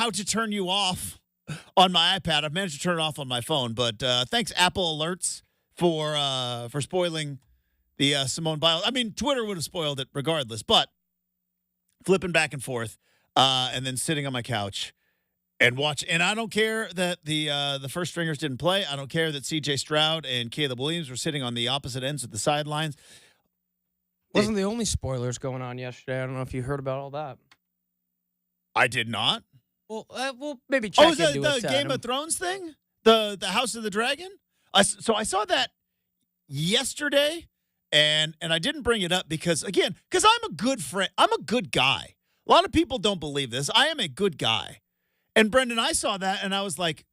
how to turn you off on my iPad. I've managed to turn it off on my phone, but thanks Apple Alerts for spoiling the Simone Biles. I mean, Twitter would have spoiled it regardless, but flipping back and forth and then sitting on my couch and watch. And I don't care that the first stringers didn't play. I don't care that C.J. Stroud and Caleb Williams were sitting on the opposite ends of the sidelines. Wasn't the only spoilers going on yesterday. I don't know if you heard about all that. I did not. Well, we'll maybe check into it. Oh, the Game of Thrones thing? The House of the Dragon? So I saw that yesterday, and I didn't bring it up because I'm a good friend. I'm a good guy. A lot of people don't believe this. I am a good guy. And Brenden, I saw that, and I was like,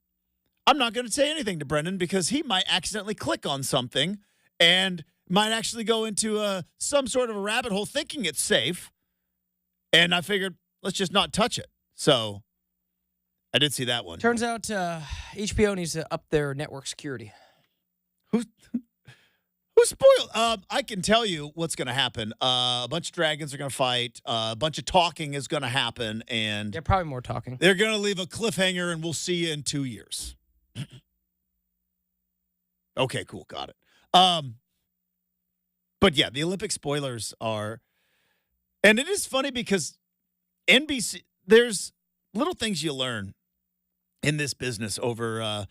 I'm not going to say anything to Brenden because he might accidentally click on something and might actually go into some sort of a rabbit hole thinking it's safe. And I figured, let's just not touch it. So I did see that one. Turns out HBO needs to up their network security. Who spoiled? I can tell you what's going to happen. A bunch of dragons are going to fight. A bunch of talking is going to happen. And yeah, probably more talking. They're going to leave a cliffhanger, and we'll see you in 2 years. Okay, cool. Got it. But yeah, the Olympic spoilers are, and it is funny because NBC, there's little things you learn in this business over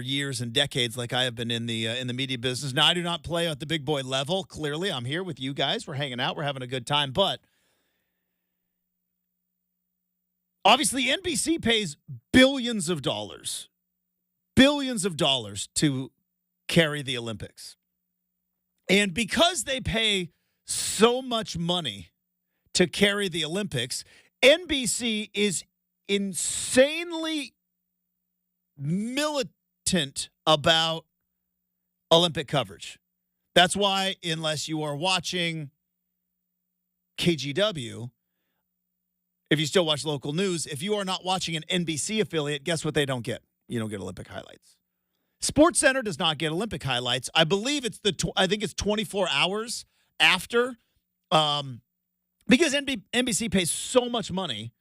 years and decades, like I have been in the media business. Now, I do not play at the big boy level. Clearly, I'm here with you guys. We're hanging out. We're having a good time. But obviously, NBC pays billions of dollars to carry the Olympics. And because they pay so much money to carry the Olympics, NBC is insanely militant about Olympic coverage. That's why, unless you are watching KGW, if you still watch local news, if you are not watching an NBC affiliate, guess what they don't get? You don't get Olympic highlights. SportsCenter does not get Olympic highlights. I believe it's I think it's 24 hours after, because NBC pays so much money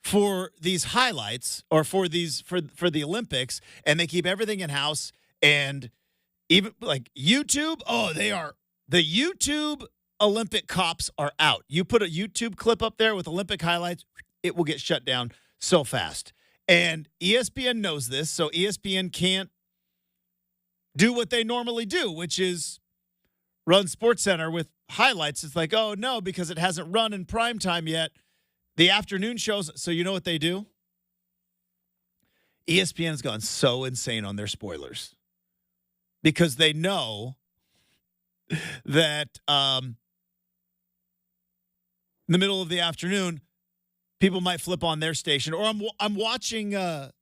for these highlights or for the Olympics, and they keep everything in house. And even like YouTube, the YouTube Olympic cops are out. You put a YouTube clip up there with Olympic highlights, it will get shut down so fast. And ESPN knows this, so ESPN can't do what they normally do, which is run SportsCenter with highlights. It's like, oh, no, because it hasn't run in prime time yet. The afternoon shows, so you know what they do? ESPN has gone so insane on their spoilers because they know that in the middle of the afternoon, people might flip on their station, or I'm watching the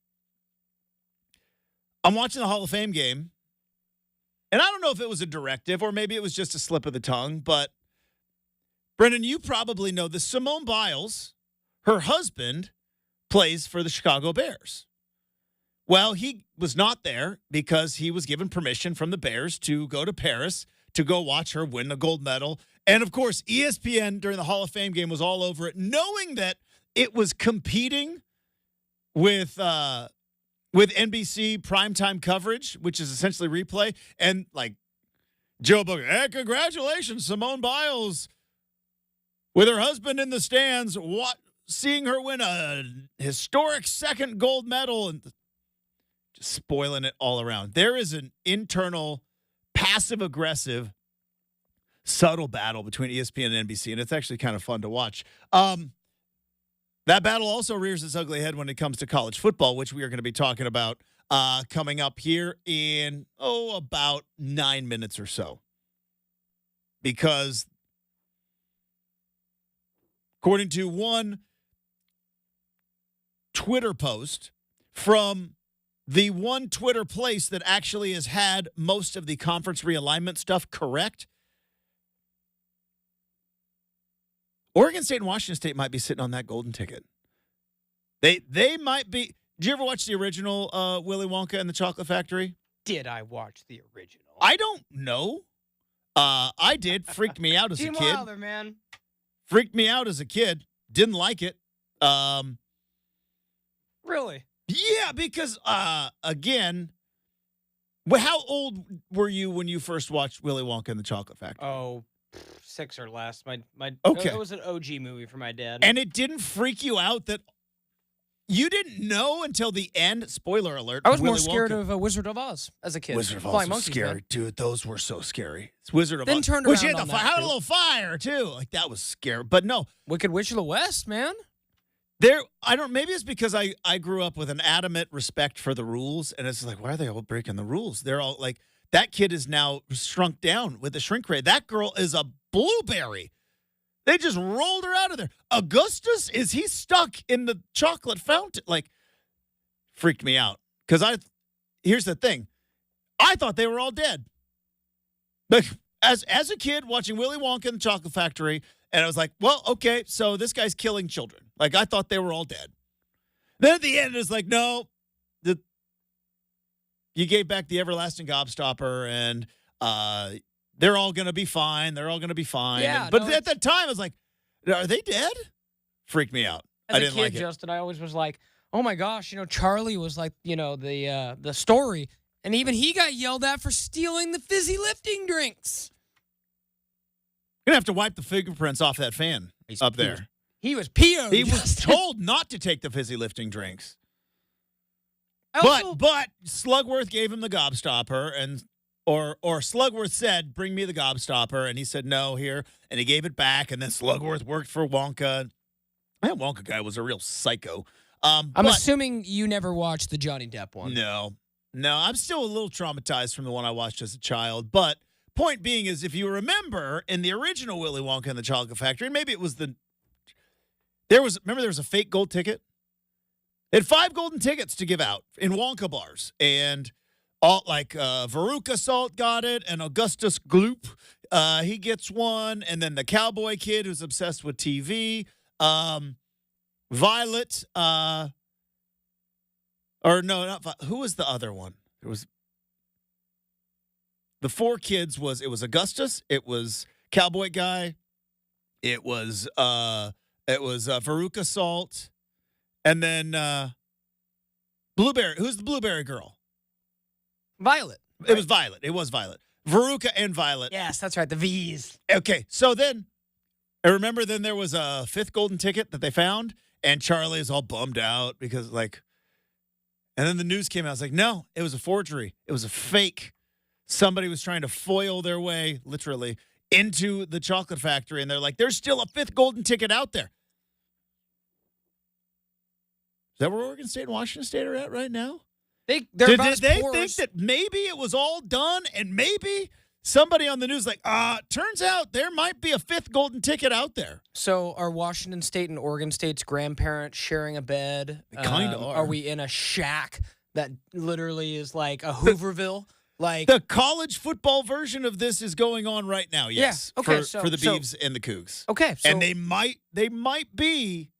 Hall of Fame game, and I don't know if it was a directive or maybe it was just a slip of the tongue, but Brenden, you probably know this. Simone Biles, her husband, plays for the Chicago Bears. Well, he was not there because he was given permission from the Bears to go to Paris to go watch her win the gold medal. And, of course, ESPN during the Hall of Fame game was all over it, knowing that it was competing with NBC primetime coverage, which is essentially replay. And, like, Joe Booker, hey, congratulations, Simone Biles, with her husband in the stands, seeing her win a historic second gold medal and just spoiling it all around. There is an internal, passive-aggressive, subtle battle between ESPN and NBC, and it's actually kind of fun to watch. That battle also rears its ugly head when it comes to college football, which we are going to be talking about coming up here in, about 9 minutes or so. Because according to one Twitter post from the one Twitter place that actually has had most of the conference realignment stuff correct, Oregon State and Washington State might be sitting on that golden ticket. They might be. Did you ever watch the original Willy Wonka and the Chocolate Factory? Did I watch the original? I don't know. I did. Freaked me out as a Gene kid. Wilder, man. Freaked me out as a kid. Didn't like it. Really? Yeah, because again, how old were you when you first watched Willy Wonka and the Chocolate Factory? Oh, 6 or less. My Okay. It was an OG movie for my dad. And it didn't freak you out that you didn't know until the end? Spoiler alert. I was Willy more scared Wonka. of Wizard of Oz as a kid. Wizard of Oz Flying was Monkeys, scary. man. Dude, those were so scary. It's Wizard of Then Oz. turned Which around had on the that, had a too. little fire, too. Like, that was scary. But no, Wicked Witch of the West, man. maybe it's because I grew up with an adamant respect for the rules, and it's like, why are they all breaking the rules? They're all like, that kid is now shrunk down with the shrink ray. That girl is a blueberry. They just rolled her out of there. Augustus, is he stuck in the chocolate fountain? Like, freaked me out. Because here's the thing. I thought they were all dead. Like, as a kid watching Willy Wonka and the Chocolate Factory, and I was like, well, okay, so this guy's killing children. Like, I thought they were all dead. Then at the end, it's like, no, you gave back the everlasting gobstopper, and they're all going to be fine. They're all going to be fine. Yeah, But no, at that time, I was like, are they dead? Freaked me out. I As a didn't kid, like it. Justin, I always was like, oh my gosh, Charlie was like, the story. And even he got yelled at for stealing the fizzy lifting drinks. You're going to have to wipe the fingerprints off that fan up there. He was PO'd. He was told not to take the fizzy lifting drinks. Also, But Slugworth gave him the gobstopper, and or Slugworth said, bring me the gobstopper, and he said no here, and he gave it back, and then Slugworth worked for Wonka. That Wonka guy was a real psycho. I'm assuming you never watched the Johnny Depp one. No, I'm still a little traumatized from the one I watched as a child, but point being is, if you remember in the original Willy Wonka and the Chocolate Factory, and maybe it was there was a fake gold ticket. They had 5 golden tickets to give out in Wonka bars, and all Veruca Salt got it, and Augustus Gloop, he gets one, and then the cowboy kid who's obsessed with TV, Violet, or no, not Violet. Who was the other one? It was the 4 kids. It was Augustus, it was cowboy guy, it was Veruca Salt. And then Blueberry. Who's the blueberry girl? Violet. It was Violet. Veruca and Violet. Yes, that's right. The V's. Okay, so then I remember there was a 5th golden ticket that they found, and Charlie is all bummed out because and then the news came out. I was like, no, it was a forgery. It was a fake. Somebody was trying to foil their way, literally, into the chocolate factory, and they're like, there's still a 5th golden ticket out there. Is that where Oregon State and Washington State are at right now? Did they think that maybe it was all done, and maybe somebody on the news turns out there might be a 5th golden ticket out there? So are Washington State and Oregon State's grandparents sharing a bed? They kind of are. Are we in a shack that literally is like a Hooverville? The college football version of this is going on right now, yes. Yeah, okay, for the Beavs and the Cougs. Okay. So, and they might be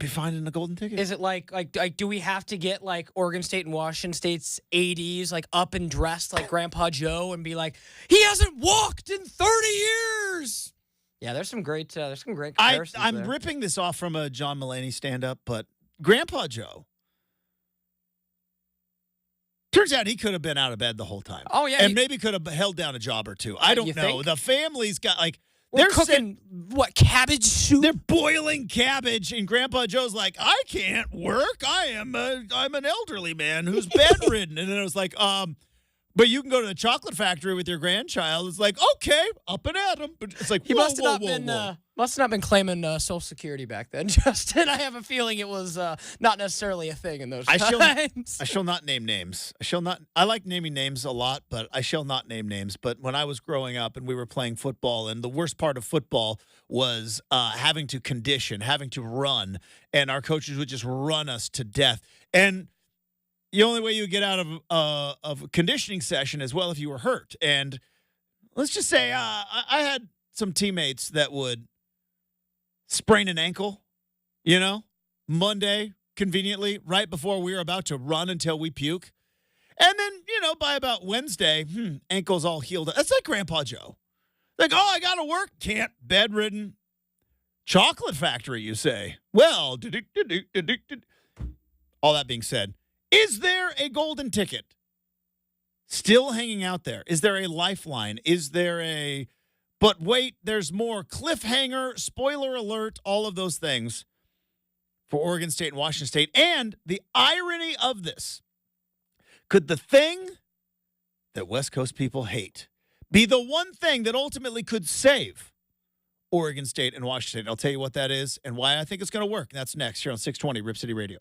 finding a golden ticket. is it like do we have to get like Oregon State and Washington State's ADs like up and dressed like Grandpa Joe and be like, he hasn't walked in 30 years? Yeah, there's some great comparisons I'm there. ripping this off from a John Mulaney stand-up, but Grandpa Joe, turns out he could have been out of bed the whole time. Oh, yeah. And maybe could have held down a job or two. I don't you know. think? The family's got They're cooking cabbage soup? They're boiling cabbage, and Grandpa Joe's like, I can't work. I'm an elderly man who's bedridden. And then it was like, but you can go to the chocolate factory with your grandchild. It's like, okay, up and at him. But it's like, He must have not been claiming Social Security back then, Justin. I have a feeling it was not necessarily a thing in those times. I shall not name names. I like naming names a lot, but I shall not name names. But when I was growing up and we were playing football, and the worst part of football was having to condition, having to run, and our coaches would just run us to death. And the only way you would get out of a conditioning session is, well, if you were hurt. And let's just say I had some teammates that would sprain an ankle, Monday, conveniently, right before we were about to run until we puke. And then, by about Wednesday, ankle's all healed up. That's like Grandpa Joe. Like, oh, I got to work. Can't. Bedridden. Chocolate factory, you say. Well, all that being said, is there a golden ticket still hanging out there? Is there a lifeline? Is there a, but wait, there's more, cliffhanger, spoiler alert, all of those things for Oregon State and Washington State? And the irony of this, could the thing that West Coast people hate be the one thing that ultimately could save Oregon State and Washington State? I'll tell you what that is and why I think it's going to work. That's next here on 620 Rip City Radio.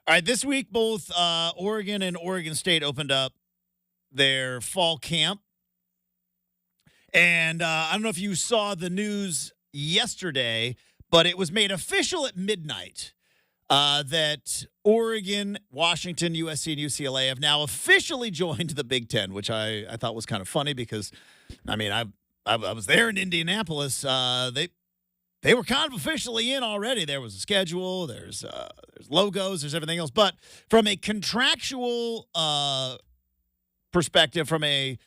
All right, this week, both Oregon and Oregon State opened up their fall camp. And I don't know if you saw the news yesterday, but it was made official at midnight that Oregon, Washington, USC, and UCLA have now officially joined the Big Ten, which I thought was kind of funny because, I mean, I was there in Indianapolis. They were kind of officially in already. There was a schedule, there's logos, there's everything else. But from a contractual perspective, from a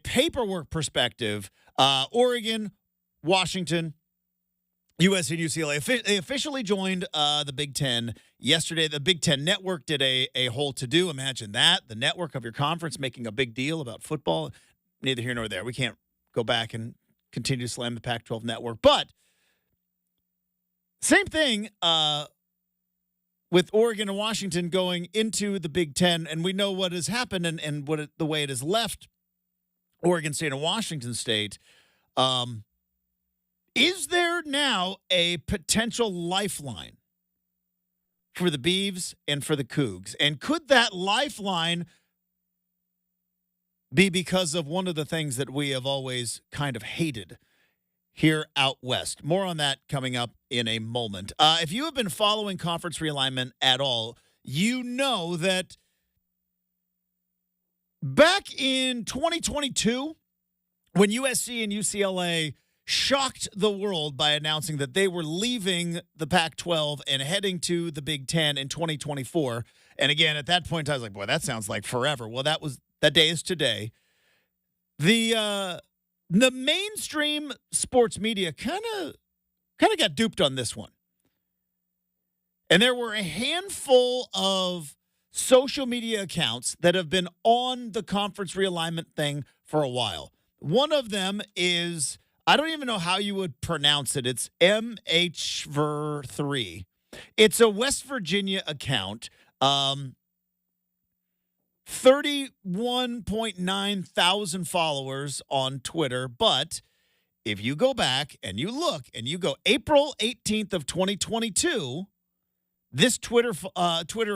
paperwork perspective, Oregon, Washington, USC, and UCLA they officially joined the Big Ten yesterday. The Big Ten Network did a whole to-do. Imagine that, the network of your conference making a big deal about football. Neither here nor there. We can't go back and continue to slam the Pac-12 network. But same thing with Oregon and Washington going into the Big Ten, and we know what has happened and the way it has left Oregon State and Washington State. Is there now a potential lifeline for the Beavs and for the Cougs? And could that lifeline be because of one of the things that we have always kind of hated here out west? More on that coming up in a moment. If you have been following conference realignment at all, you know that back in 2022, when USC and UCLA shocked the world by announcing that they were leaving the Pac-12 and heading to the Big Ten in 2024. And again, at that point, I was like, boy, that sounds like forever. Well, that day is today. The mainstream sports media kind of got duped on this one. And there were a handful of social media accounts that have been on the conference realignment thing for a while. One of them is, I don't even know how you would pronounce it. It's MHver3. It's a West Virginia account. 31.9 thousand followers on Twitter. But if you go back and you look and you go April 18th of 2022, this Twitter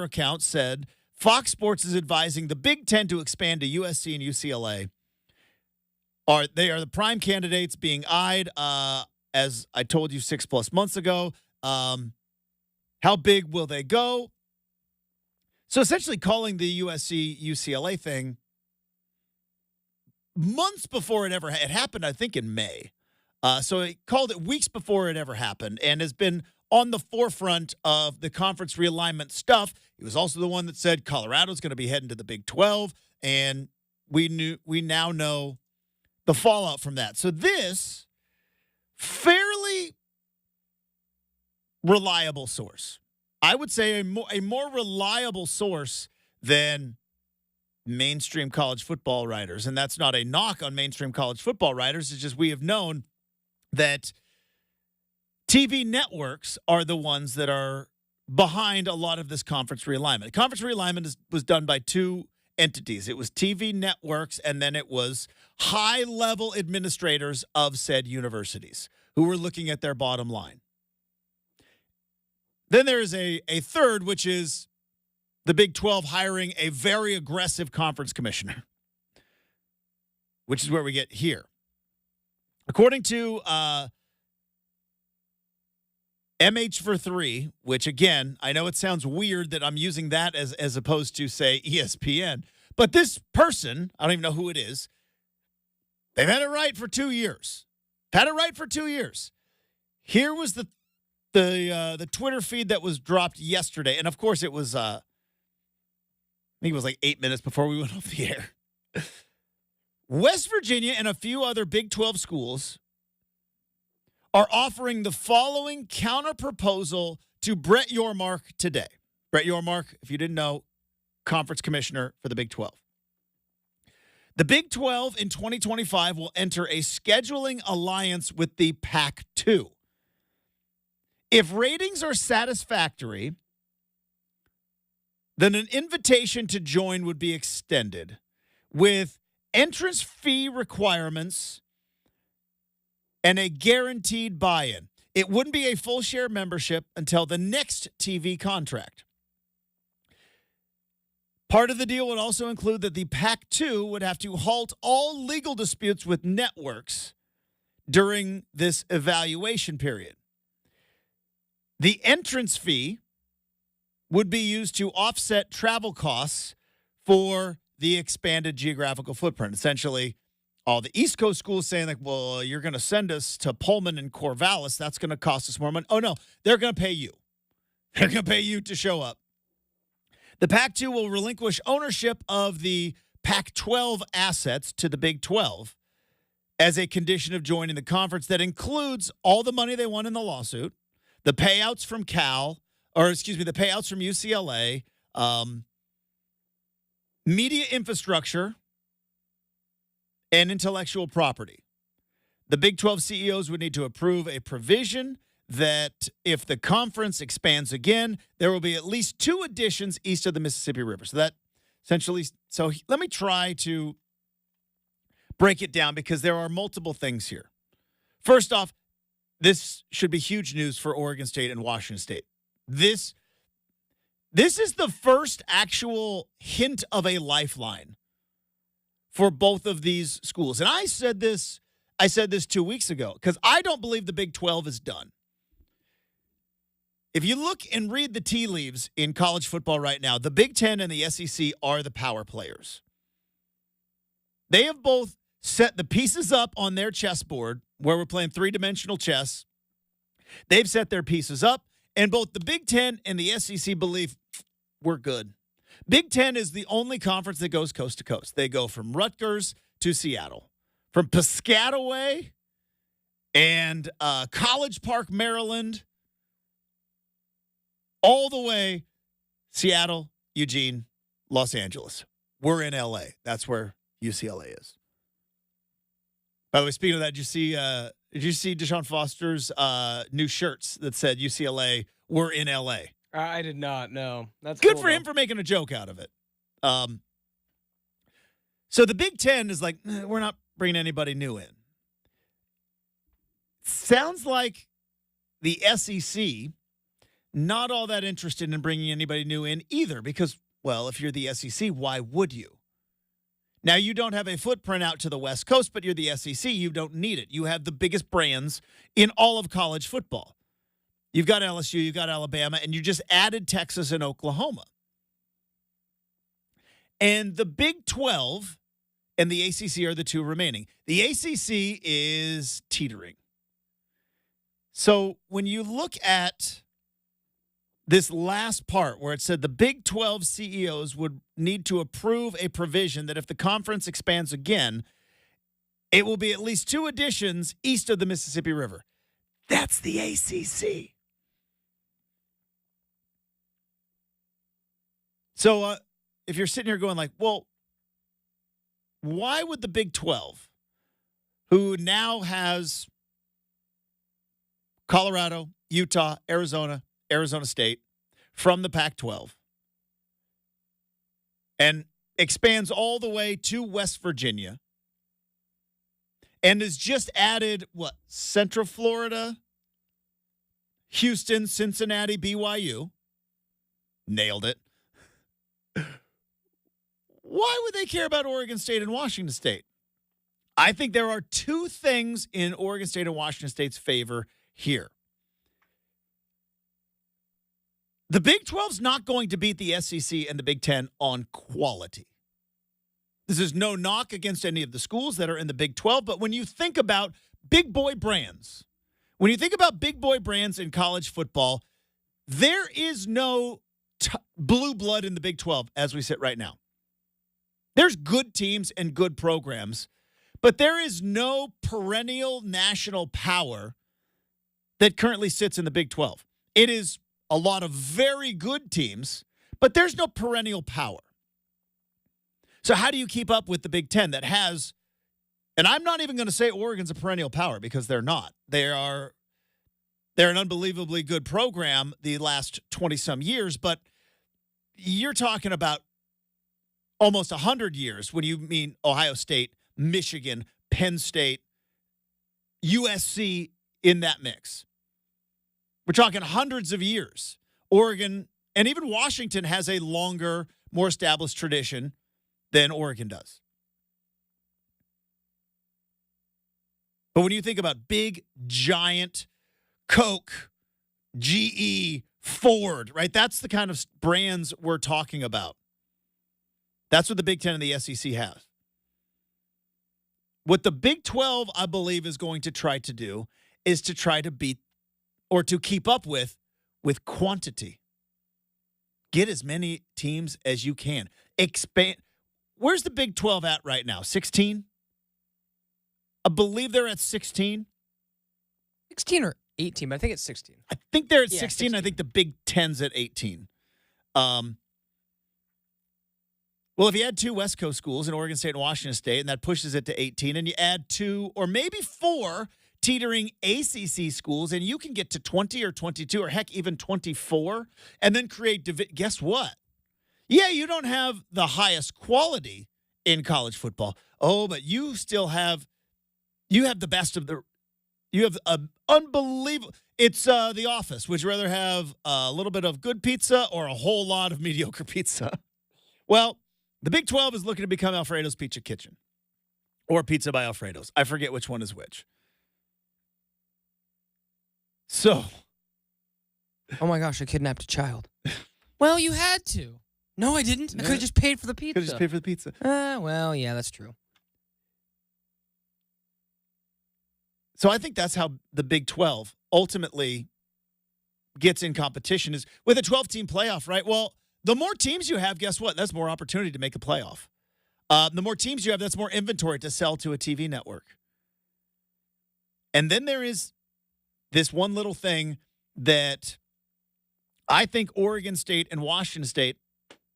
account said, Fox Sports is advising the Big Ten to expand to USC and UCLA. They are the prime candidates being eyed, as I told you 6+ months ago. How big will they go? So essentially calling the USC-UCLA thing months before it happened, I think in May. So it called it weeks before it ever happened and has been on the forefront of the conference realignment stuff. He was also the one that said Colorado's going to be heading to the Big 12, and we now know the fallout from that. So this fairly reliable source, I would say a more reliable source than mainstream college football writers. And that's not a knock on mainstream college football writers. It's just we have known that TV networks are the ones that are behind a lot of this conference realignment. Conference realignment was done by two entities. It was TV networks, and then it was high-level administrators of said universities who were looking at their bottom line. Then there is a third, which is the Big 12 hiring a very aggressive conference commissioner, which is where we get here. According to MHver3, which, again, I know it sounds weird that I'm using that as opposed to, say, ESPN, but this person, I don't even know who it is, they've had it right for 2 years. Here was the Twitter feed that was dropped yesterday, and of course it was, I think it was like 8 minutes before we went off the air. West Virginia and a few other Big 12 schools are offering the following counter-proposal to Brett Yormark today. Brett Yormark, if you didn't know, conference commissioner for the Big 12. The Big 12 in 2025 will enter a scheduling alliance with the Pac-2. If ratings are satisfactory, then an invitation to join would be extended with entrance fee requirements and a guaranteed buy-in. It wouldn't be a full share membership until the next TV contract. Part of the deal would also include that the Pac-2 would have to halt all legal disputes with networks during this evaluation period. The entrance fee would be used to offset travel costs for the expanded geographical footprint. Essentially, all the East Coast schools saying, like, well, you're going to send us to Pullman and Corvallis. That's going to cost us more money. Oh, no, they're going to pay you. They're going to pay you to show up. The Pac-2 will relinquish ownership of the Pac-12 assets to the Big 12 as a condition of joining the conference. That includes all the money they won in the lawsuit, the payouts from the payouts from UCLA, media infrastructure, and intellectual property. The Big 12 CEOs would need to approve a provision that if the conference expands again, there will be at least 2 additions east of the Mississippi River. So that essentially, let me try to break it down because there are multiple things here. First off, this should be huge news for Oregon State and Washington State. This is the first actual hint of a lifeline for both of these schools. And I said this 2 weeks ago because I don't believe the Big 12 is done. If you look and read the tea leaves in college football right now, the Big 10 and the SEC are the power players. They have both set the pieces up on their chessboard where we're playing 3-dimensional chess. They've set their pieces up, and both the Big 10 and the SEC believe we're good. Big 10 is the only conference that goes coast to coast. They go from Rutgers to Seattle, from Piscataway and College Park, Maryland, all the way Seattle, Eugene, Los Angeles. We're in LA. That's where UCLA is. By the way, speaking of that, did you see Deshaun Foster's new shirts that said UCLA, we're in LA? I did not, no. That's good cool, for him for making a joke out of it. So the Big 10 is like, we're not bringing anybody new in. Sounds like the SEC not all that interested in bringing anybody new in either because, well, if you're the SEC, why would you? Now, you don't have a footprint out to the West Coast, but you're the SEC. You don't need it. You have the biggest brands in all of college football. You've got LSU, you've got Alabama, and you just added Texas and Oklahoma. And the Big 12 and the ACC are the 2 remaining. The ACC is teetering. So when you look at this last part where it said the Big 12 CEOs would need to approve a provision that if the conference expands again, it will be at least 2 additions east of the Mississippi River. That's the ACC. So if you're sitting here going like, well, why would the Big 12, who now has Colorado, Utah, Arizona State from the Pac-12 and expands all the way to West Virginia and has just added, Central Florida, Houston, Cincinnati, BYU. Nailed it. Why would they care about Oregon State and Washington State? I think there are 2 things in Oregon State and Washington State's favor here. The Big 12's not going to beat the SEC and the Big 10 on quality. This is no knock against any of the schools that are in the Big 12, but when you think about big boy brands, in college football, there is no blue blood in the Big 12 as we sit right now. There's good teams and good programs, but there is no perennial national power that currently sits in the Big 12. It is a lot of very good teams, but there's no perennial power. So how do you keep up with the Big 10 that has, and I'm not even going to say Oregon's a perennial power because they're not. They're an unbelievably good program the last 20-some years, but you're talking about almost 100 years when you mean Ohio State, Michigan, Penn State, USC in that mix. We're talking hundreds of years. Oregon and even Washington has a longer, more established tradition than Oregon does. But when you think about big, giant Coke, GE, Ford, right? That's the kind of brands we're talking about. That's what the Big Ten and the SEC has. What the Big 12, I believe, is going to try to do is to try to beat or to keep up with quantity. Get as many teams as you can. Expand. Where's the Big 12 at right now? 16? I believe they're at 16. 16 or 18, but I think it's 16. I think they're at Yeah, 16. 16. I think the Big 10's at 18. Well, if you add 2 West Coast schools in Oregon State and Washington State, and that pushes it to 18, and you add 2 or maybe 4 teetering ACC schools, and you can get to 20 or 22 or heck, even 24, and then create guess what? Yeah, you don't have the highest quality in college football. Oh, but you still have the best of the you have unbelievable. It's The Office. Would you rather have a little bit of good pizza or a whole lot of mediocre pizza? Well, the Big 12 is looking to become Alfredo's Pizza Kitchen or Pizza by Alfredo's. I forget which one is which. So. Oh my gosh, I kidnapped a child. Well, you had to. No, I didn't. I could have just paid for the pizza. Could have just paid for the pizza. Well, yeah, that's true. So I think that's how the Big 12 ultimately gets in competition is with a 12-team playoff, right? Well, the more teams you have, guess what? That's more opportunity to make a playoff. The more teams you have, that's more inventory to sell to a TV network. And then there is this one little thing that I think Oregon State and Washington State,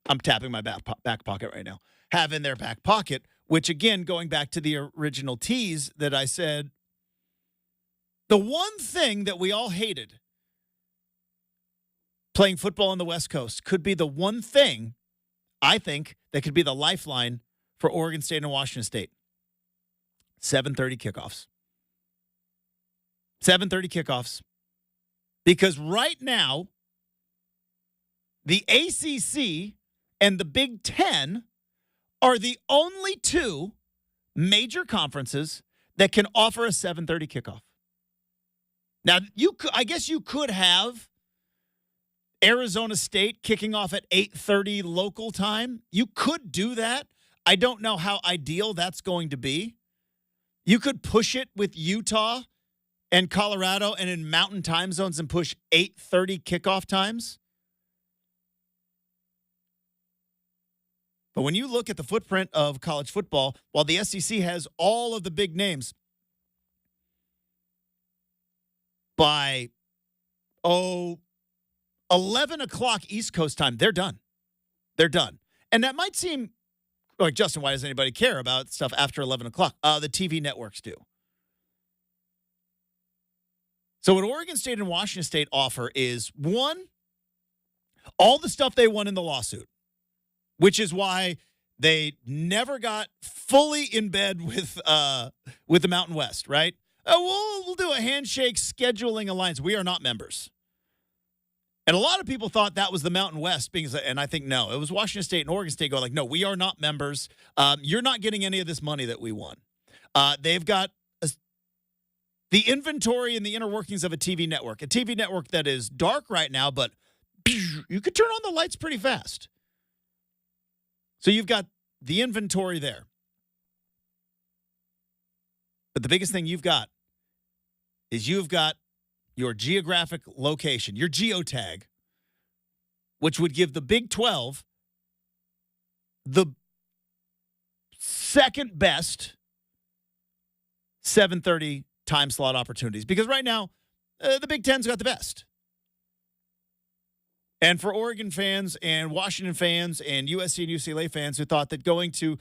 I'm tapping my back pocket right now, have in their back pocket, which again, going back to the original tease that I said, the one thing that we all hated playing football on the West Coast could be the one thing, I think, that could be the lifeline for Oregon State and Washington State. 7:30 kickoffs. 7:30 kickoffs. Because right now, the ACC and the Big Ten are the only 2 major conferences that can offer a 7:30 kickoff. Now, I guess you could have Arizona State kicking off at 8:30 local time. You could do that. I don't know how ideal that's going to be. You could push it with Utah and Colorado and in mountain time zones and push 8:30 kickoff times. But when you look at the footprint of college football, while the SEC has all of the big names, by 11 o'clock East Coast time, they're done. They're done. And that might seem like, Justin, why does anybody care about stuff after 11 o'clock? The TV networks do. So what Oregon State and Washington State offer is, one, all the stuff they won in the lawsuit, which is why they never got fully in bed with the Mountain West, right? We'll do a handshake scheduling alliance. We are not members. And a lot of people thought that was the Mountain West, and I think no. It was Washington State and Oregon State going like, no, we are not members. You're not getting any of this money that we won. They've got the inventory and the inner workings of a TV network that is dark right now, but you could turn on the lights pretty fast. So you've got the inventory there. But the biggest thing you've got is you've got your geographic location, your geotag, which would give the Big 12 the second best 7:30 time slot opportunities. Because right now, the Big Ten's got the best. And for Oregon fans and Washington fans and USC and UCLA fans who thought that going to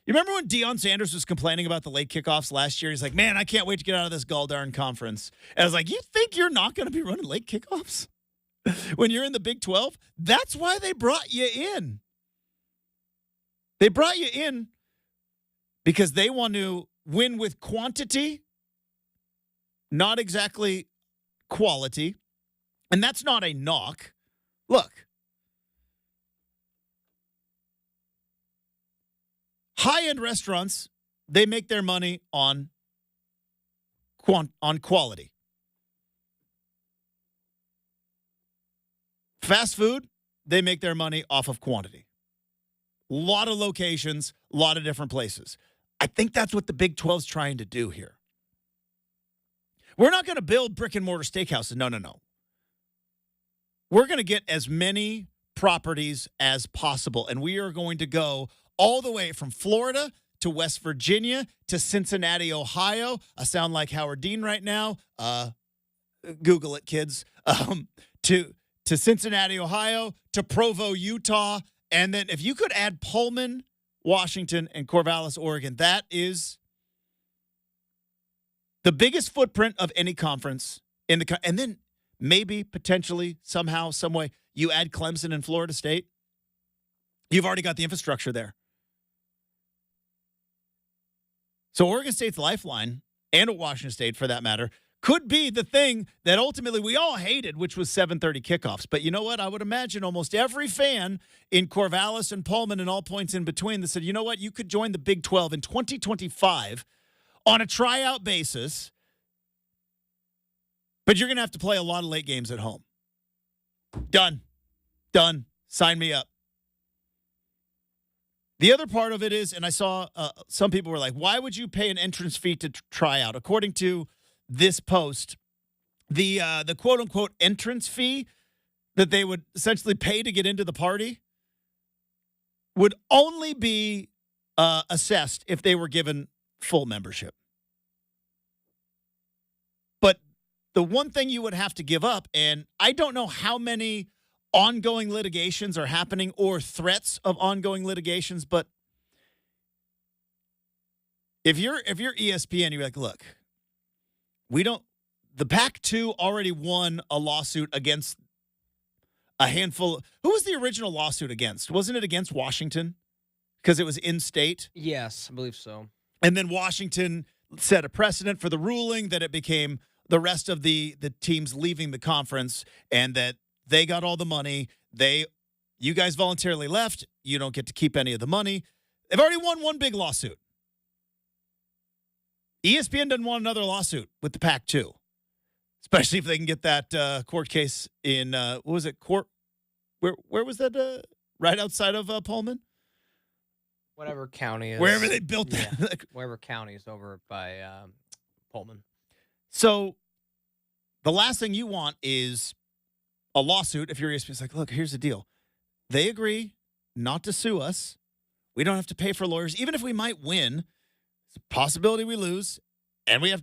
you remember when Deion Sanders was complaining about the late kickoffs last year? He's like, man, I can't wait to get out of this gall-darn conference. And I was like, you think you're not going to be running late kickoffs when you're in the Big 12? That's why they brought you in. They brought you in because they want to win with quantity, not exactly quality. And that's not a knock. Look, high-end restaurants, they make their money on quality. Fast food, they make their money off of quantity. A lot of locations, a lot of different places. I think that's what the Big 12's trying to do here. We're not going to build brick-and-mortar steakhouses. No. We're going to get as many properties as possible, and we are going to go all the way from Florida to West Virginia to Cincinnati, Ohio. I sound like Howard Dean right now. Google it, kids. To Cincinnati, Ohio, to Provo, Utah, and then if you could add Pullman, Washington, and Corvallis, Oregon, that is the biggest footprint of any conference in the and then maybe potentially somehow, some way, you add Clemson and Florida State. You've already got the infrastructure there. So Oregon State's lifeline, and Washington State for that matter, could be the thing that ultimately we all hated, which was 7:30 kickoffs. But you know what? I would imagine almost every fan in Corvallis and Pullman and all points in between that said, you know what? You could join the Big 12 in 2025 on a tryout basis, but you're going to have to play a lot of late games at home. Done. Sign me up. The other part of it is, and I saw some people were like, why would you pay an entrance fee to try out? According to this post, the quote-unquote entrance fee that they would essentially pay to get into the party would only be assessed if they were given full membership. But the one thing you would have to give up, and I don't know how many ongoing litigations are happening or threats of ongoing litigations, but if you're ESPN, you're like, look, the Pac-2 already won a lawsuit against a handful. Who was the original lawsuit against? Wasn't it against Washington? Because it was in state? Yes, I believe so. And then Washington set a precedent for the ruling that it became the rest of the teams leaving the conference and that they got all the money. You guys voluntarily left. You don't get to keep any of the money. They've already won one big lawsuit. ESPN doesn't want another lawsuit with the Pac-2, especially if they can get that court case in, what was it, court? Where was that? Right outside of Pullman? Whatever county is. Wherever they built that. Yeah, wherever county is over by Pullman. So the last thing you want is a lawsuit if you're ESPN. It's like, look, here's the deal. They agree not to sue us. We don't have to pay for lawyers. Even if we might win, it's a possibility we lose, and we don't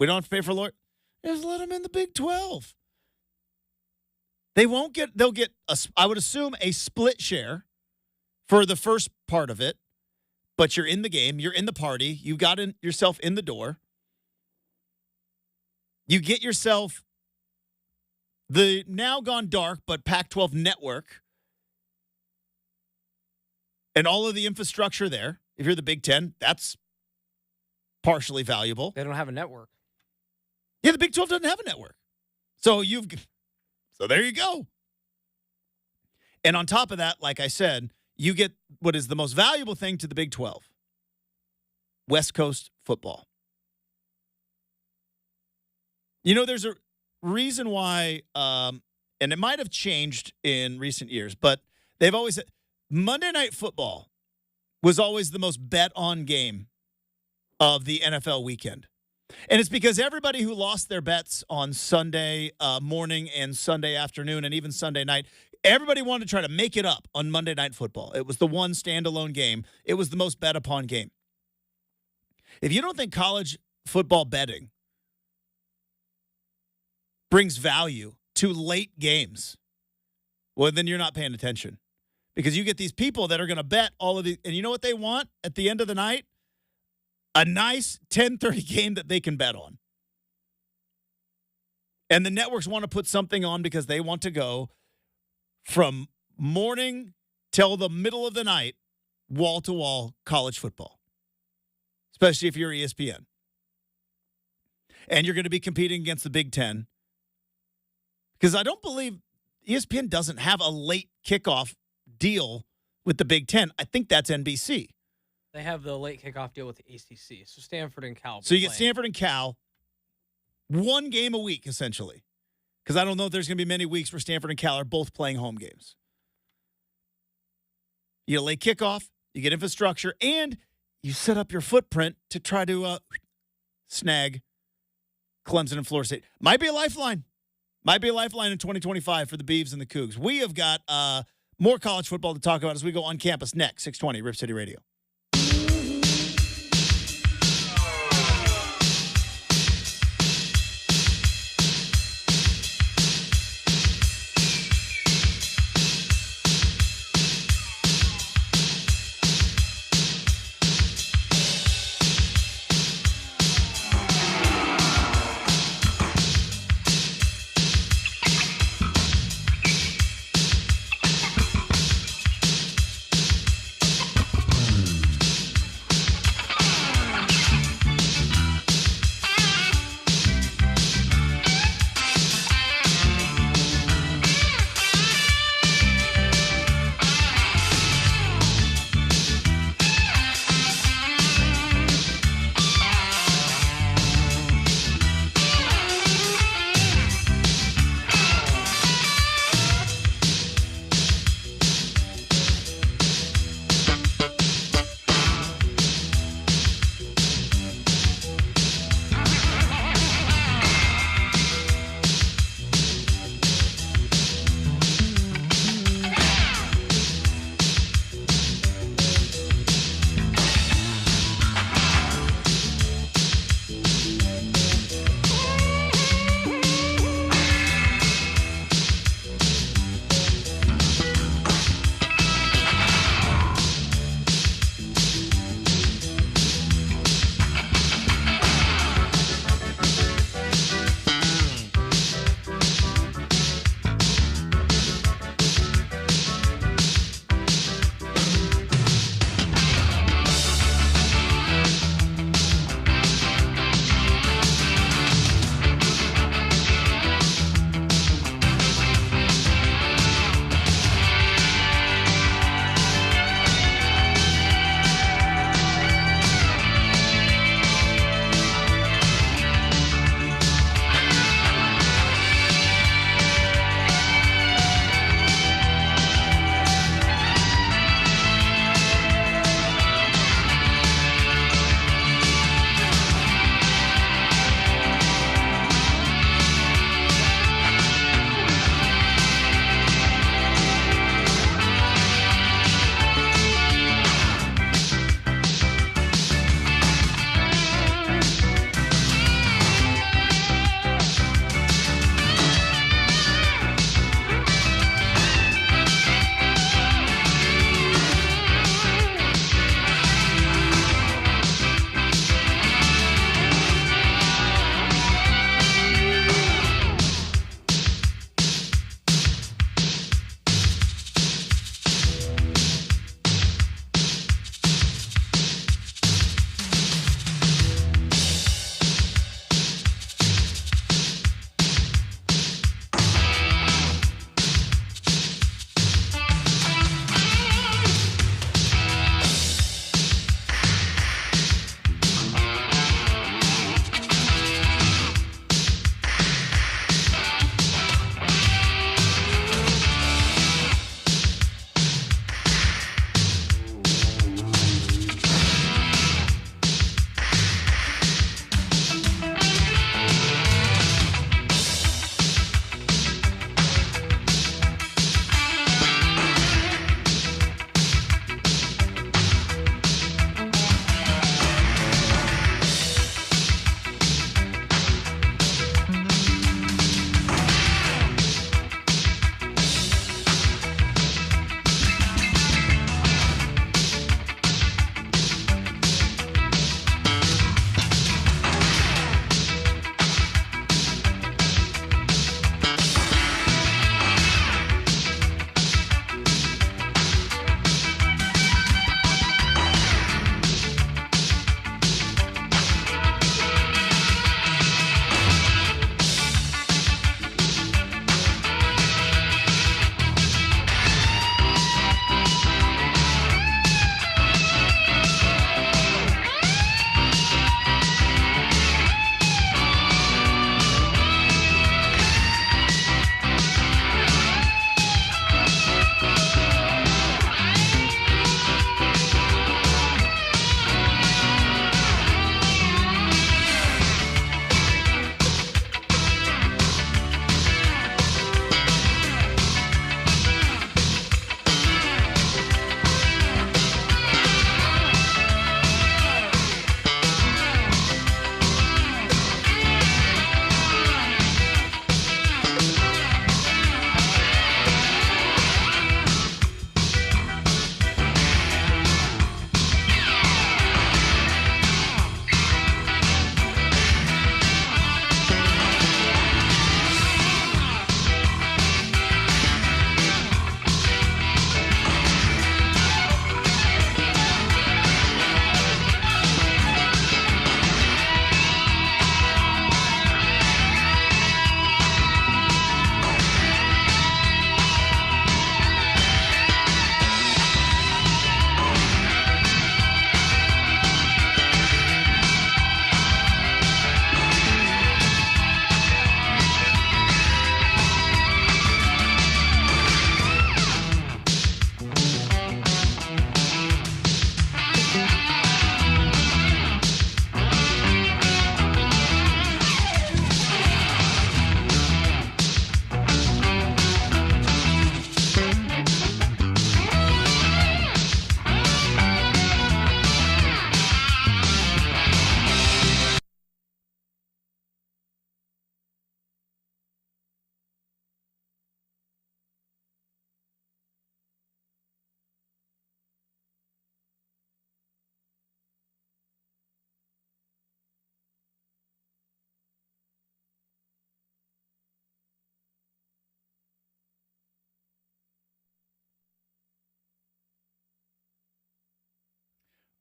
have to pay for lawyers. Just let them in the Big 12. They'll get, I would assume, a split share for the first part of it, but you're in the game, you're in the party, you got yourself in the door. You get yourself the now gone dark, but Pac-12 network and all of the infrastructure there. If you're the Big 10, that's partially valuable. They don't have a network. Yeah, the Big 12 doesn't have a network. So there you go. And on top of that, like I said, you get what is the most valuable thing to the Big 12. West Coast football. You know, there's a reason why, and it might have changed in recent years, but they've always said Monday Night Football was always the most bet-on game of the NFL weekend. And it's because everybody who lost their bets on Sunday morning and Sunday afternoon and even Sunday night, everybody wanted to try to make it up on Monday Night Football. It was the one standalone game. It was the most bet-upon game. If you don't think college football betting brings value to late games, well, then you're not paying attention. Because you get these people that are going to bet all of these, and you know what they want at the end of the night? A nice 10:30 game that they can bet on. And the networks want to put something on because they want to go from morning till the middle of the night, wall-to-wall college football, especially if you're ESPN. And you're going to be competing against the Big 10 Because I don't believe ESPN doesn't have a late kickoff deal with the Big Ten. I think that's NBC. They have the late kickoff deal with the ACC. So Stanford and Cal. So you get Stanford and Cal, one game a week, essentially. Because I don't know if there's going to be many weeks where Stanford and Cal are both playing home games. You get a late kickoff, you get infrastructure, and you set up your footprint to try to snag Clemson and Florida State. Might be a lifeline. Might be a lifeline in 2025 for the Beavs and the Cougs. We have got more college football to talk about as we go on campus next. 620 Rip City Radio.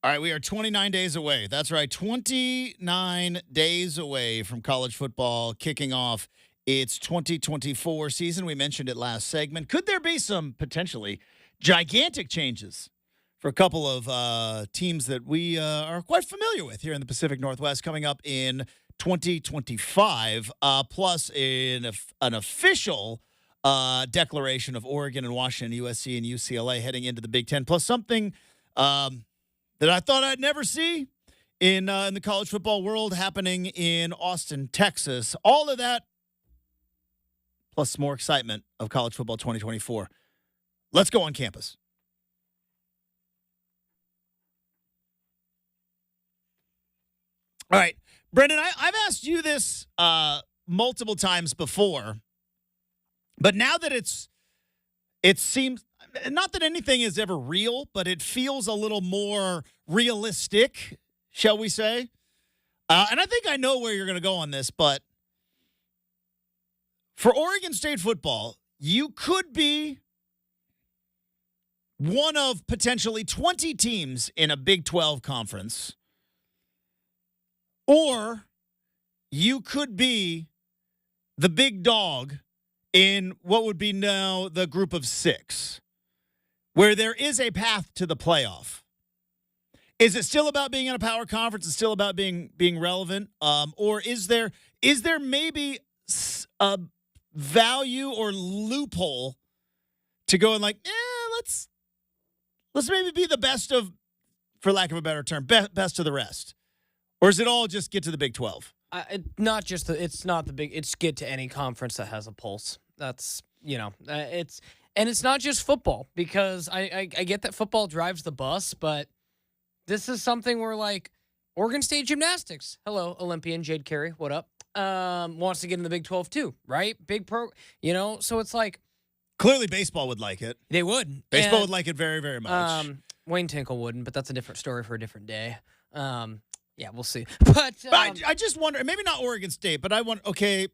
All right, we are 29 days away. That's right, 29 days away from college football kicking off its 2024 season. We mentioned it last segment. Could there be some potentially gigantic changes for a couple of teams that we are quite familiar with here in the Pacific Northwest coming up in 2025, plus an official declaration of Oregon and Washington, USC and UCLA heading into the Big Ten, plus something that I thought I'd never see in the college football world happening in Austin, Texas. All of that, plus more excitement of college football 2024. Let's go on campus. All right, Brenden, I've asked you this multiple times before, but now that it seems, not that anything is ever real, but it feels a little more realistic, shall we say? And I think I know where you're going to go on this, but for Oregon State football, you could be one of potentially 20 teams in a Big 12 conference, or you could be the big dog in what would be now the group of 6, where there is a path to the playoff. Is it still about being in a power conference? Is it still about being relevant? Or is there maybe a value or loophole to go and let's maybe be the best of, for lack of a better term, best of the rest? Or is it all just get to the Big 12? It's not the big. It's get to any conference that has a pulse. That's it's not just football, because I get that football drives the bus, but this is something where Oregon State gymnastics. Hello, Olympian Jade Carey. What up? Wants to get in the Big 12 too, right? Big pro. So it's clearly baseball would like it. They would. Baseball would like it very, very much. Wayne Tinkle wouldn't, but that's a different story for a different day. Yeah, we'll see. But I just wonder, maybe not Oregon State, but okay,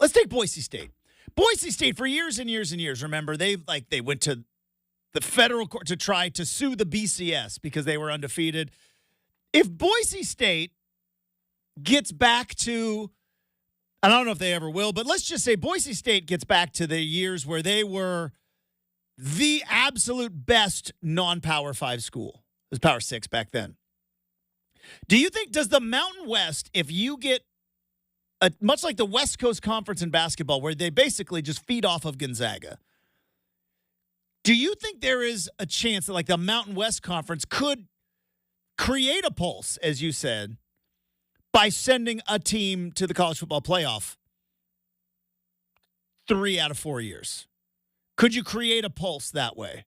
let's take Boise State. Boise State, for years and years and years, remember, they went to the federal court to try to sue the BCS because they were undefeated. If Boise State gets back to, I don't know if they ever will, but let's just say Boise State gets back to the years where they were the absolute best non-Power 5 school. It was Power 6 back then. Do you think, does the Mountain West, if you get much like the West Coast Conference in basketball, where they basically just feed off of Gonzaga, do you think there is a chance that the Mountain West Conference could create a pulse, as you said, by sending a team to the college football playoff 3 out of 4 years? Could you create a pulse that way?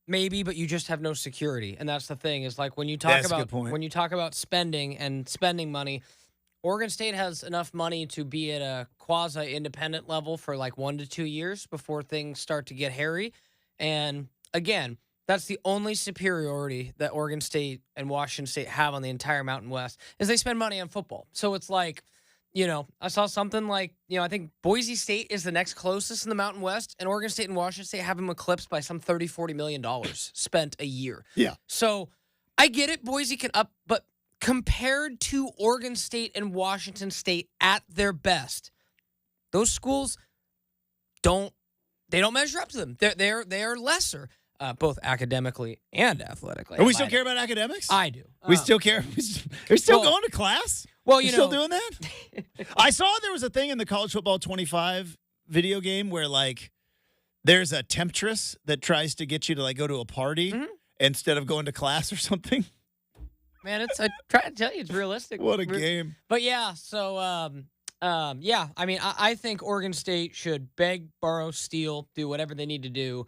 Maybe, but you just have no security, and that's the thing. Is when you talk about spending and spending money, Oregon State has enough money to be at a quasi-independent level for 1 to 2 years before things start to get hairy. And again, that's the only superiority that Oregon State and Washington State have on the entire Mountain West, is they spend money on football. So it's I saw something I think Boise State is the next closest in the Mountain West, and Oregon State and Washington State have them eclipsed by some $30-40 million spent a year. Yeah. So I get it. Boise can up, but compared to Oregon State and Washington State at their best, those schools don't measure up to them. They're lesser, both academically and athletically. Do we still care about academics? I do. We still care. We're still going to class? Well, You're still doing that? I saw there was a thing in the College Football 25 video game where there's a temptress that tries to get you to go to a party instead of going to class or something. Man, I try to tell you, it's realistic. What a game. But yeah, so yeah, I mean, I think Oregon State should beg, borrow, steal, do whatever they need to do.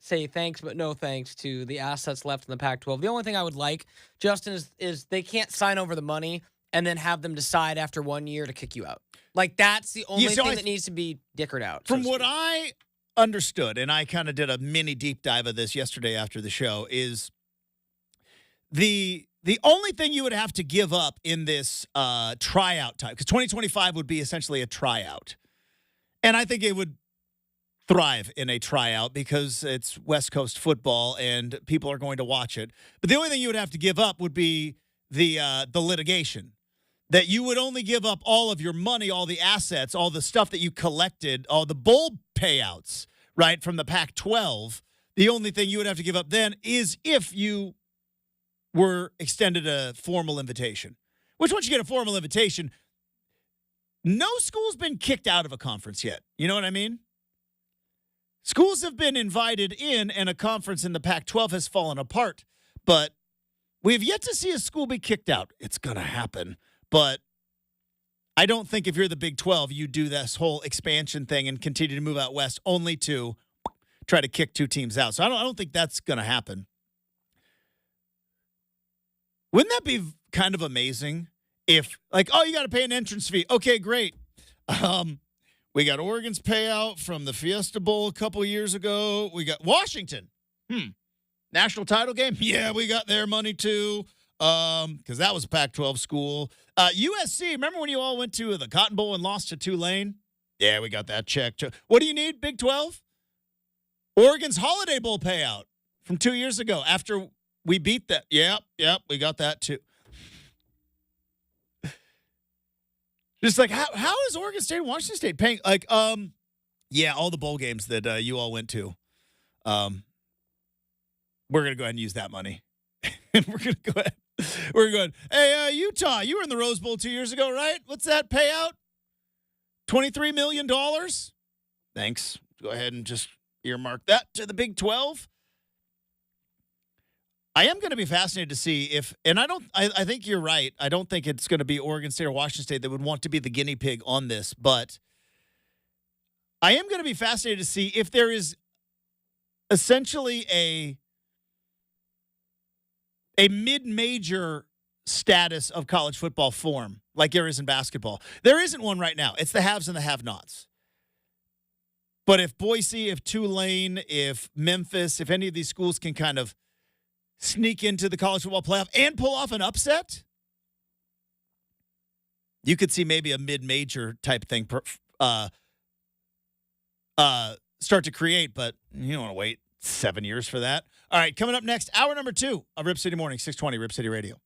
Say thanks, but no thanks to the assets left in the Pac-12. The only thing I would like, Justin, is they can't sign over the money and then have them decide after 1 year to kick you out. That's the only thing that needs to be dickered out. From what I understood, and I kind of did a mini deep dive of this yesterday after the show, is the only thing you would have to give up in this tryout time, because 2025 would be essentially a tryout, and I think it would thrive in a tryout because it's West Coast football and people are going to watch it. But the only thing you would have to give up would be the litigation. That you would only give up all of your money, all the assets, all the stuff that you collected, all the bowl payouts, right, from the Pac-12. The only thing you would have to give up then is if you were extended a formal invitation. Which once you get a formal invitation, no school's been kicked out of a conference yet. You know what I mean? Schools have been invited in, and a conference in the Pac-12 has fallen apart. But we have yet to see a school be kicked out. It's going to happen. But I don't think if you're the Big 12, you do this whole expansion thing and continue to move out west only to try to kick two teams out. So I don't think that's going to happen. Wouldn't that be kind of amazing if, like, oh, you got to pay an entrance fee. Okay, great. We got Oregon's payout from the Fiesta Bowl a couple years ago. We got Washington. National title game? Yeah, we got their money too. Because that was a Pac-12 school. USC, remember when you all went to the Cotton Bowl and lost to Tulane? Yeah, we got that check. What do you need, Big 12? Oregon's Holiday Bowl payout from 2 years ago after we beat that. Yep, we got that too. Just like, how is Oregon State and Washington State paying? Like, yeah, all the bowl games that you all went to. We're going to go ahead and use that money. And we're going to go ahead. We're going, hey, Utah, you were in the Rose Bowl 2 years ago, right? What's that payout? $23 million? Thanks. Go ahead and just earmark that to the Big 12. I am going to be fascinated to see if, and I think you're right. I don't think it's going to be Oregon State or Washington State that would want to be the guinea pig on this, but I am going to be fascinated to see if there is essentially a mid-major status of college football form like there is in basketball. There isn't one right now. It's the haves and the have-nots. But if Boise, if Tulane, if Memphis, if any of these schools can kind of sneak into the college football playoff and pull off an upset, you could see maybe a mid-major type thing start to create, but you don't want to wait 7 years for that. All right, coming up next, hour number 2 of Rip City Morning, 620 Rip City Radio.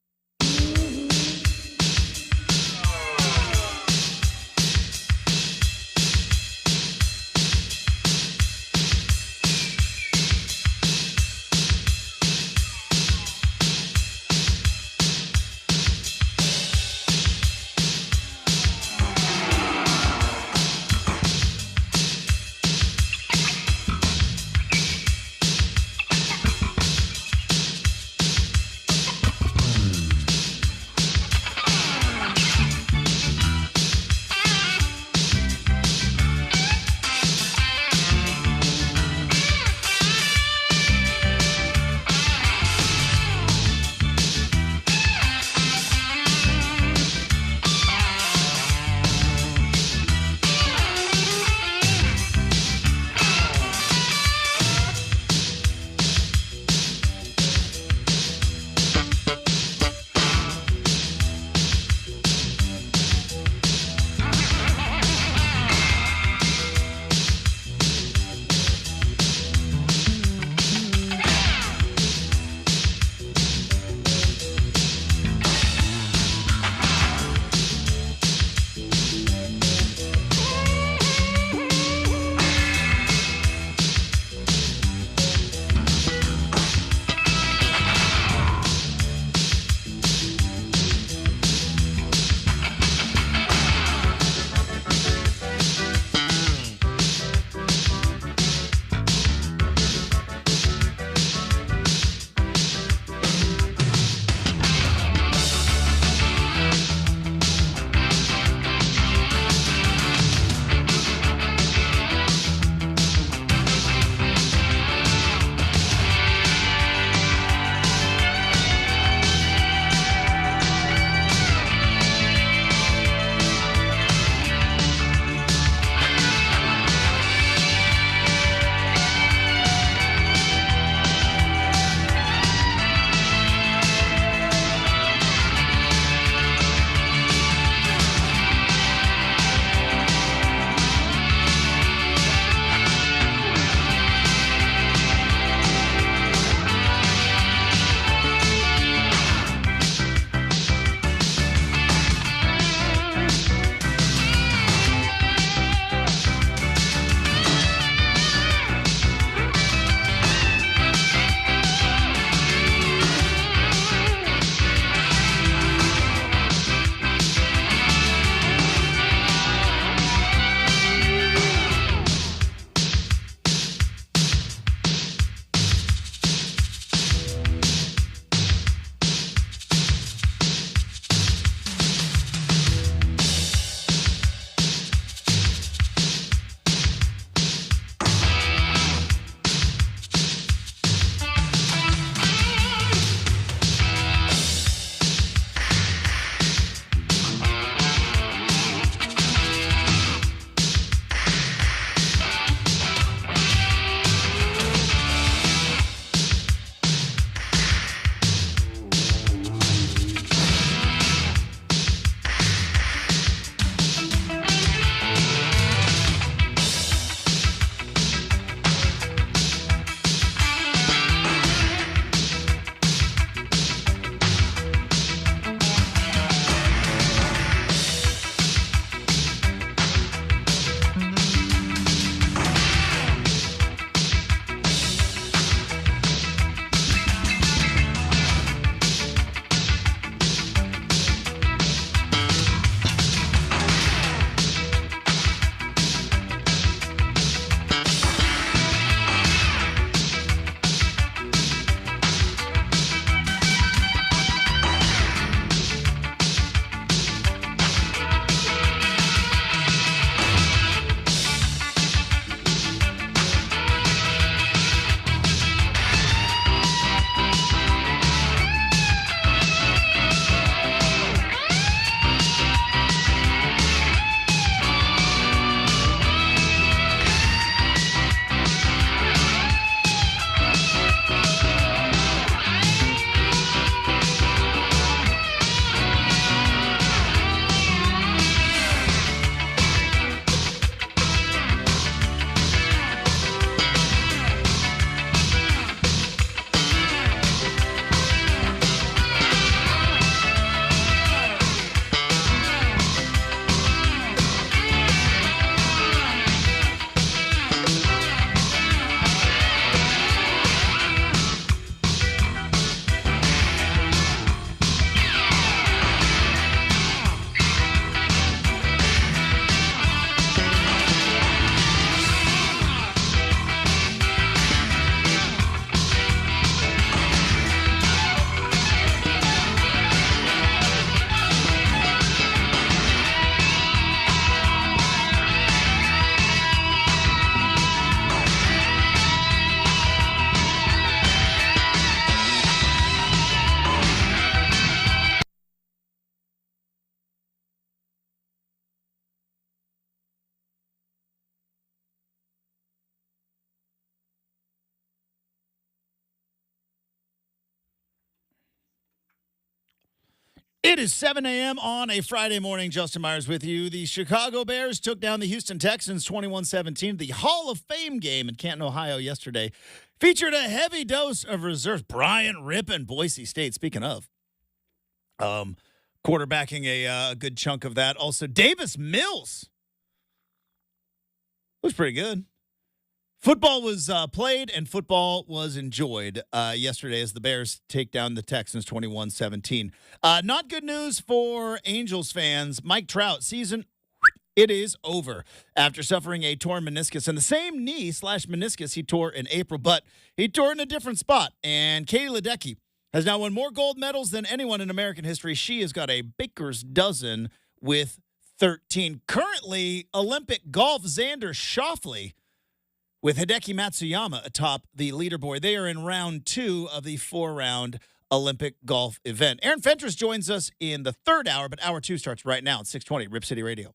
It is 7 a.m. on a Friday morning. Justin Myers with you. The Chicago Bears took down the Houston Texans 21-17. The Hall of Fame game in Canton, Ohio yesterday featured a heavy dose of reserves. Brian Rippon, Boise State, speaking of. Quarterbacking a good chunk of that. Also, Davis Mills was pretty good. Football was played and football was enjoyed yesterday as the Bears take down the Texans 21-17. Not good news for Angels fans. Mike Trout, season, it is over after suffering a torn meniscus. And the same knee/meniscus he tore in April, but he tore in a different spot. And Katie Ledecky has now won more gold medals than anyone in American history. She has got a baker's dozen with 13. Currently, Olympic golf Xander Schauffele with Hideki Matsuyama atop the leaderboard. They are in round 2 of the 4-round Olympic golf event. Aaron Fentress joins us in the third hour, but hour 2 starts right now at 6:20, Rip City Radio.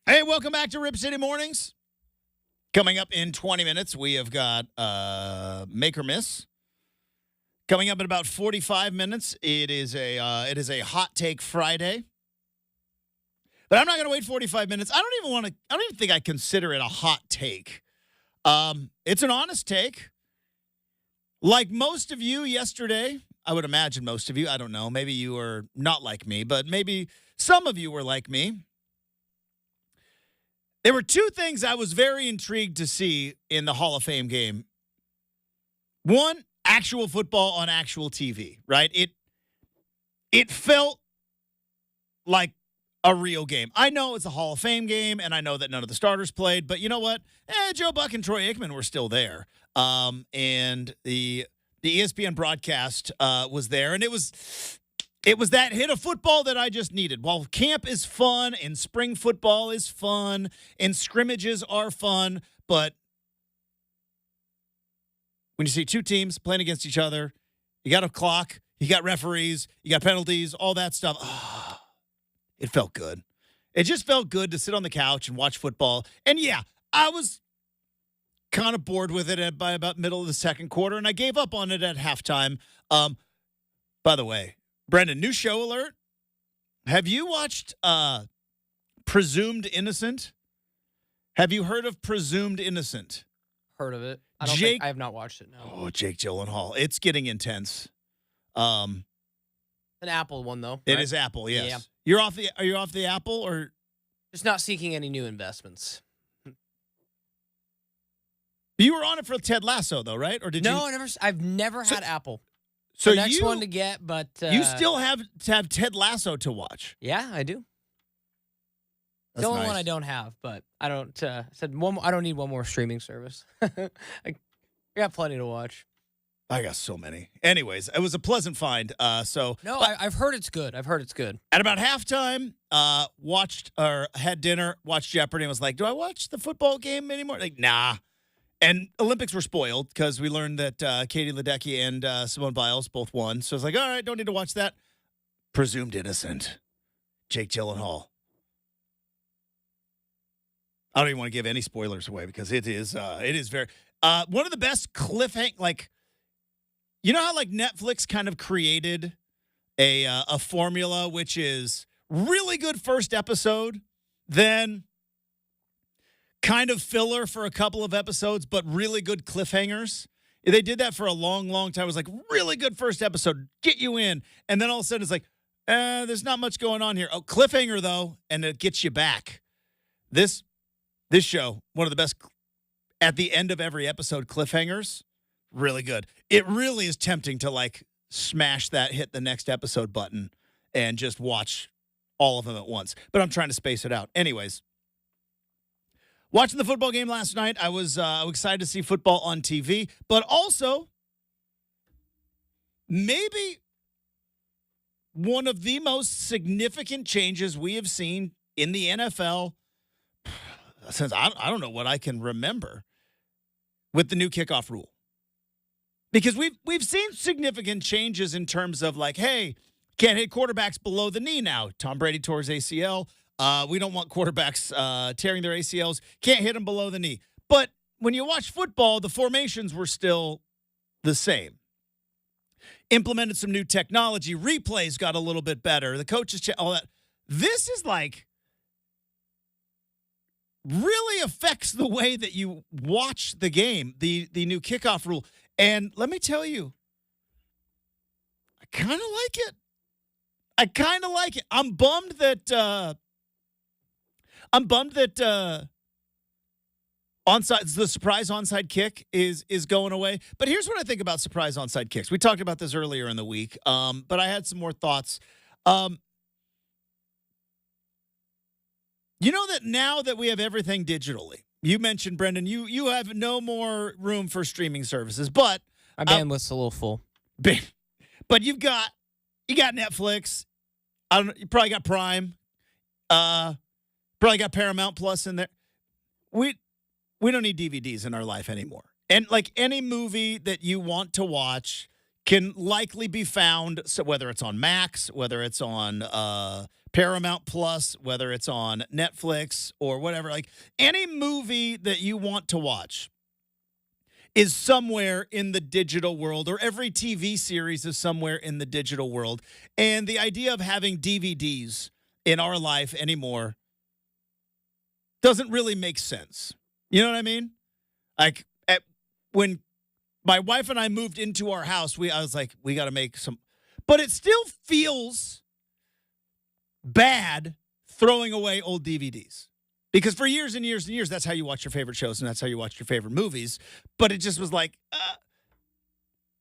Hey, welcome back to Rip City Mornings. Coming up in 20 minutes, we have got Make or Miss. Coming up in about 45 minutes, it is a hot take Friday. But I'm not going to wait 45 minutes. I don't even think I consider it a hot take. It's an honest take. Like most of you yesterday, I would imagine most of you, I don't know, maybe you were not like me, but maybe some of you were like me. There were 2 things I was very intrigued to see in the Hall of Fame game. One, actual football on actual TV, right? It felt like a real game. I know it's a Hall of Fame game, and I know that none of the starters played, but you know what? Joe Buck and Troy Aikman were still there. And the ESPN broadcast was there, and it was that hit of football that I just needed. While camp is fun, and spring football is fun, and scrimmages are fun, but when you see 2 teams playing against each other, you got a clock, you got referees, you got penalties, all that stuff. Oh, it felt good. It just felt good to sit on the couch and watch football. And, yeah, I was kind of bored with it by about middle of the second quarter, and I gave up on it at halftime. By the way, Brenden, new show alert. Have you watched Presumed Innocent? Have you heard of Presumed Innocent? Heard of it. I have not watched it, no. Oh, Jake Gyllenhaal. It's getting intense. An Apple one, though. It right? is Apple, yes. Yeah. Are you off the Apple or? Just not seeking any new investments. You were on it for Ted Lasso, though, right? Or did you? No, I've never had Apple. So the next one to get, but you still have to have Ted Lasso to watch. Yeah, I do. That's the only nice. one I don't have, but I don't. I don't need one more streaming service. I got plenty to watch. I got so many. Anyways, it was a pleasant find. No, I've heard it's good. I've heard it's good. At about halftime, had dinner, watched Jeopardy, and was like, "Do I watch the football game anymore?" Like, nah. And Olympics were spoiled because we learned that Katie Ledecky and Simone Biles both won. So I was like, all right, don't need to watch that. Presumed Innocent. Jake Gyllenhaal. I don't even want to give any spoilers away because it is very one of the best cliffhanger. Like, you know how like Netflix kind of created a formula which is really good first episode, then kind of filler for a couple of episodes, but really good cliffhangers. They did that for a long, long time. It was like really good first episode, get you in, and then all of a sudden it's like, there's not much going on here. Oh, cliffhanger though, and it gets you back. This show, one of the best at the end of every episode cliffhangers, really good. It really is tempting to like smash that hit the next episode button and just watch all of them at once. But I'm trying to space it out. Anyways, watching the football game last night, I was excited to see football on TV, but also maybe one of the most significant changes we have seen in the NFL since I don't know what I can remember with the new kickoff rule. Because we've seen significant changes in terms of like, hey, can't hit quarterbacks below the knee now. Tom Brady tore his ACL. We don't want quarterbacks tearing their ACLs. Can't hit them below the knee. But when you watch football, the formations were still the same. Implemented some new technology. Replays got a little bit better. The coaches, all that. This is like really affects the way that you watch the game, the new kickoff rule. And let me tell you, I kind of like it. I'm bummed that onside, the surprise onside kick is going away. But here's what I think about surprise onside kicks. We talked about this earlier in the week, but I had some more thoughts. You know that now that we have everything digitally, you mentioned, Brenden, you have no more room for streaming services, but my bandwidth's a little full. But you got Netflix. You probably got Prime. Probably got Paramount Plus in there. We don't need DVDs in our life anymore. And like any movie that you want to watch can likely be found, so whether it's on Max, whether it's on Paramount Plus, whether it's on Netflix or whatever, like any movie that you want to watch is somewhere in the digital world, or every TV series is somewhere in the digital world. And the idea of having DVDs in our life anymore doesn't really make sense. You know what I mean? Like when my wife and I moved into our house, I was like, we got to make some, but it still feels bad throwing away old DVDs. Because for years and years and years, that's how you watch your favorite shows and that's how you watch your favorite movies. But it just was like,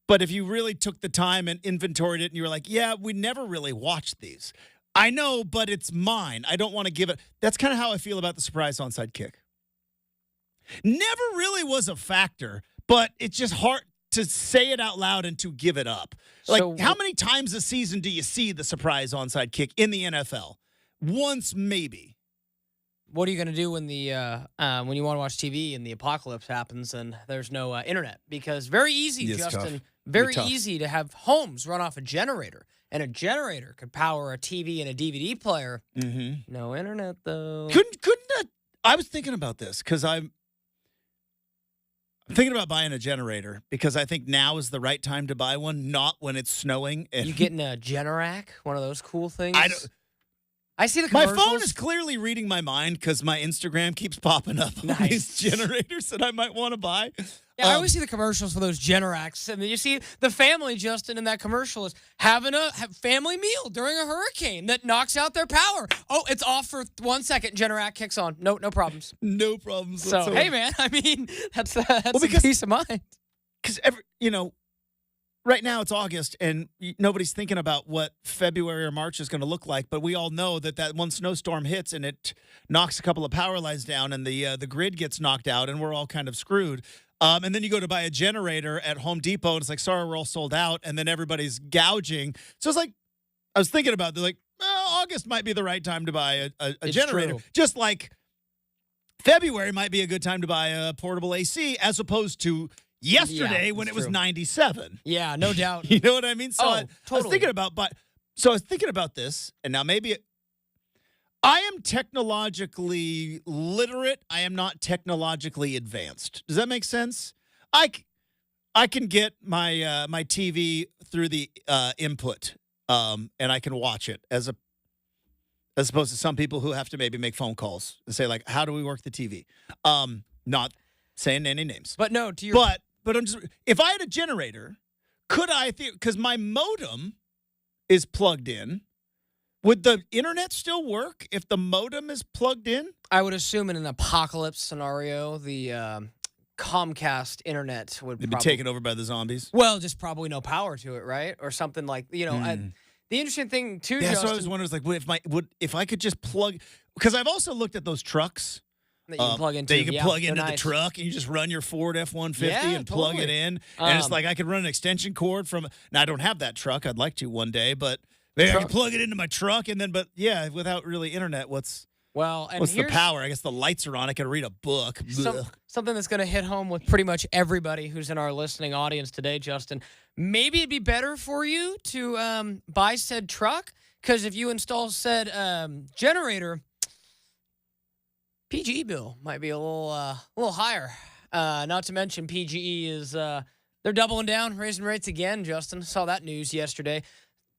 but if you really took the time and inventoried it and you were like, yeah, we never really watched these. I know, but it's mine. I don't want to give it. That's kind of how I feel about the surprise onside kick. Never really was a factor, but it's just hard to say it out loud and to give it up. Like, so, how many times a season do you see the surprise onside kick in the NFL? Once, maybe. What are you going to do when when you want to watch TV and the apocalypse happens and there's no internet? Because very easy, it's Justin, tough. very easy to have homes run off a generator. And a generator could power a TV and a DVD player. Mm-hmm. No internet, though. Couldn't that? I was thinking about this because I'm thinking about buying a generator because I think now is the right time to buy one, not when it's snowing. And you getting a Generac, one of those cool things? I see the My commercials. phone is clearly reading my mind because my Instagram keeps popping up on these generators that I might want to buy. Yeah, I always see the commercials for those Generacs. I mean, you see the family, Justin, in that commercial is having a family meal during a hurricane that knocks out their power. Oh, it's off for 1 second. Generac kicks on. No problems. No problems. So, whatsoever. hey, man, I mean, that's peace of mind. Because right now it's August and nobody's thinking about what February or March is going to look like. But we all know that one snowstorm hits and it knocks a couple of power lines down and the grid gets knocked out and we're all kind of screwed. And then you go to buy a generator at Home Depot and it's like, sorry, we're all sold out. And then everybody's gouging. So it's like, I was thinking about August might be the right time to buy a generator. True. Just like February might be a good time to buy a portable AC as opposed to yesterday when it was 97. Yeah, no doubt. You know what I mean? So I was thinking about this, and now maybe I am technologically literate. I am not technologically advanced. Does that make sense? I can get my my TV through the input, and I can watch it as opposed to some people who have to maybe make phone calls and say like, how do we work the TV? Not saying any names, but no, to your But I'm just, if I had a generator, could I, because my modem is plugged in, would the internet still work if the modem is plugged in? I would assume in an apocalypse scenario, the Comcast internet would be taken over by the zombies? Well, just probably no power to it, right? Or something like, the interesting thing, too, Justin. Justin. So I was wondering, like, if I could just plug, because I've also looked at those trucks. That you can plug into. That you can plug into the truck, and you just run your Ford F-150 and plug it in. And it's like I could run an extension cord from. Now I don't have that truck. I'd like to one day, but maybe I can plug it into my truck, and then. But yeah, without really internet, what's the power? I guess the lights are on. I can read a book. Something that's going to hit home with pretty much everybody who's in our listening audience today, Justin. Maybe it'd be better for you to buy said truck because if you install said generator. PGE bill might be a little higher. Not to mention PGE is they're doubling down, raising rates again. Justin, saw that news yesterday.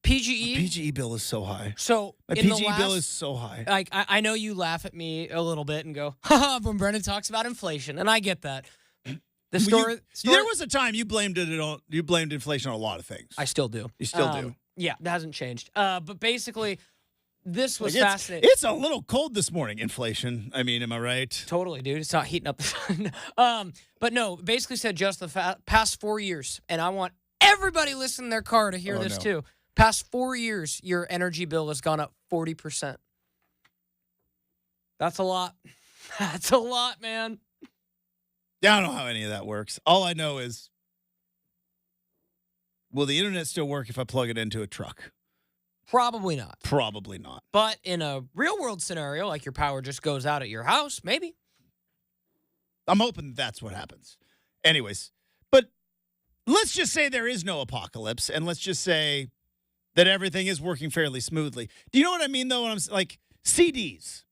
PGE. PGE bill is so high. So My PGE bill is so high. Like I know you laugh at me a little bit and go, haha, when Brenden talks about inflation, and I get that. The story. There was a time you blamed inflation on a lot of things. I still do. You still do. Yeah, it hasn't changed. But basically, this was fascinating. It's a little cold this morning. Inflation. I mean, am I right? Totally, dude. It's not heating up the sun. But no, basically said just the past 4 years, and I want everybody listening in their car to hear this too. Past 4 years, your energy bill has gone up 40%. That's a lot. That's a lot, man. Yeah, I don't know how any of that works. All I know is, will the internet still work if I plug it into a truck? Probably not. Probably not. But in a real-world scenario, like your power just goes out at your house, maybe. I'm hoping that's what happens. Anyways, but let's just say there is no apocalypse, and let's just say that everything is working fairly smoothly. Do you know what I mean, though, when I'm like CDs?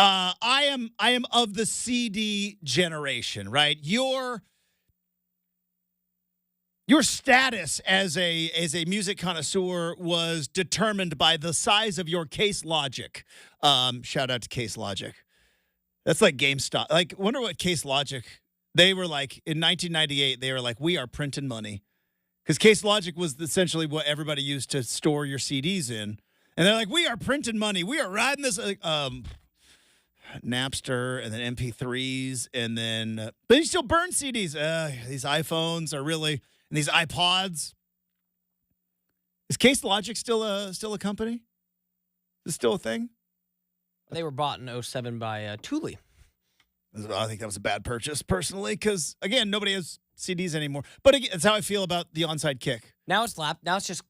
I am of the CD generation, right? Your status as a music connoisseur was determined by the size of your case logic. Shout out to Case Logic. That's like GameStop. Like, wonder what Case Logic, they were like, in 1998, they were like, we are printing money. Because Case Logic was essentially what everybody used to store your CDs in. And they're like, we are printing money. We are riding this Napster and then MP3s. And then, but you still burn CDs. These iPhones are really, and these iPods. Is Case Logic still a company? Is it still a thing? They were bought in 07 by Thule. I think that was a bad purchase, personally, because, again, nobody has CDs anymore. But again, that's how I feel about the onside kick. Now it's just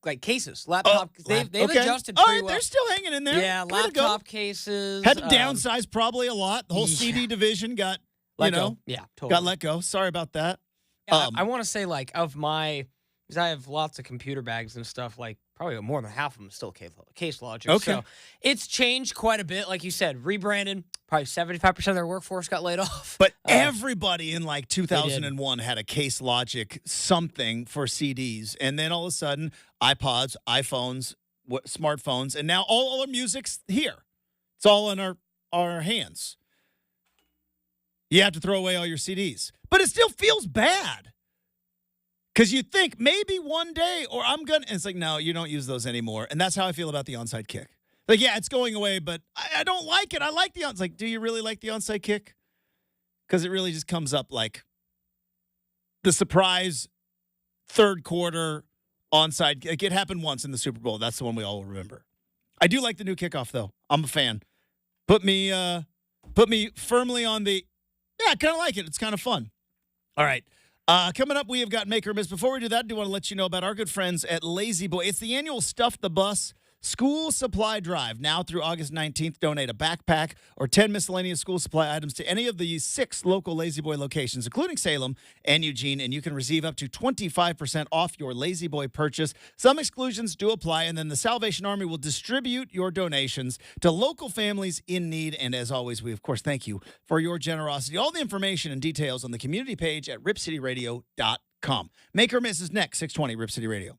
like cases, laptop. They've adjusted All pretty right, well. they're still hanging in there. Yeah, laptop cases. Had to downsize probably a lot. The whole CD division got totally. got let go. Sorry about that. Yeah, I want to say like of my, because I have lots of computer bags and stuff. Like probably more than half of them still Case Logic. Okay. So it's changed quite a bit. Like you said, rebranded. Probably 75% of their workforce got laid off. But everybody in like 2001 had a Case Logic something for CDs. And then all of a sudden, iPods, iPhones, smartphones, and now all our music's here. It's all in our hands. You have to throw away all your CDs. But it still feels bad. Because you think maybe one day, or I'm going to, and it's like, no, you don't use those anymore. And that's how I feel about the onside kick. Like, yeah, it's going away, but I don't like it. I like the onside. Like, do you really like the onside kick? Because it really just comes up like the surprise third quarter onside. Like, it happened once in the Super Bowl. That's the one we all will remember. I do like the new kickoff, though. I'm a fan. Put me firmly on the, yeah, I kind of like it. It's kind of fun. All right. Coming up, we have got Make or Miss. Before we do that, I do want to let you know about our good friends at Lazy Boy. It's the annual Stuff the Bus School Supply Drive. Now through August 19th, donate a backpack or 10 miscellaneous school supply items to any of the 6 local Lazy Boy locations, including Salem and Eugene, and you can receive up to 25% off your Lazy Boy purchase. Some exclusions do apply, and then the Salvation Army will distribute your donations to local families in need. And as always, we, of course, thank you for your generosity. All the information and details on the community page at ripcityradio.com. Make or Miss is next, 620 Rip City Radio.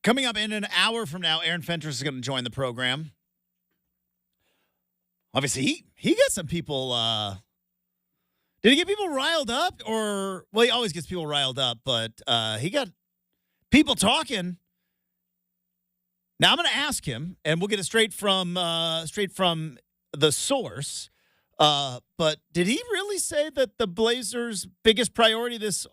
Coming up in an hour from now, Aaron Fentress is going to join the program. Obviously, he got some people. Did he get people riled up? Or, well, he always gets people riled up, but he got people talking. Now, I'm going to ask him, and we'll get it straight from the source. But did he really say that the Blazers' biggest priority this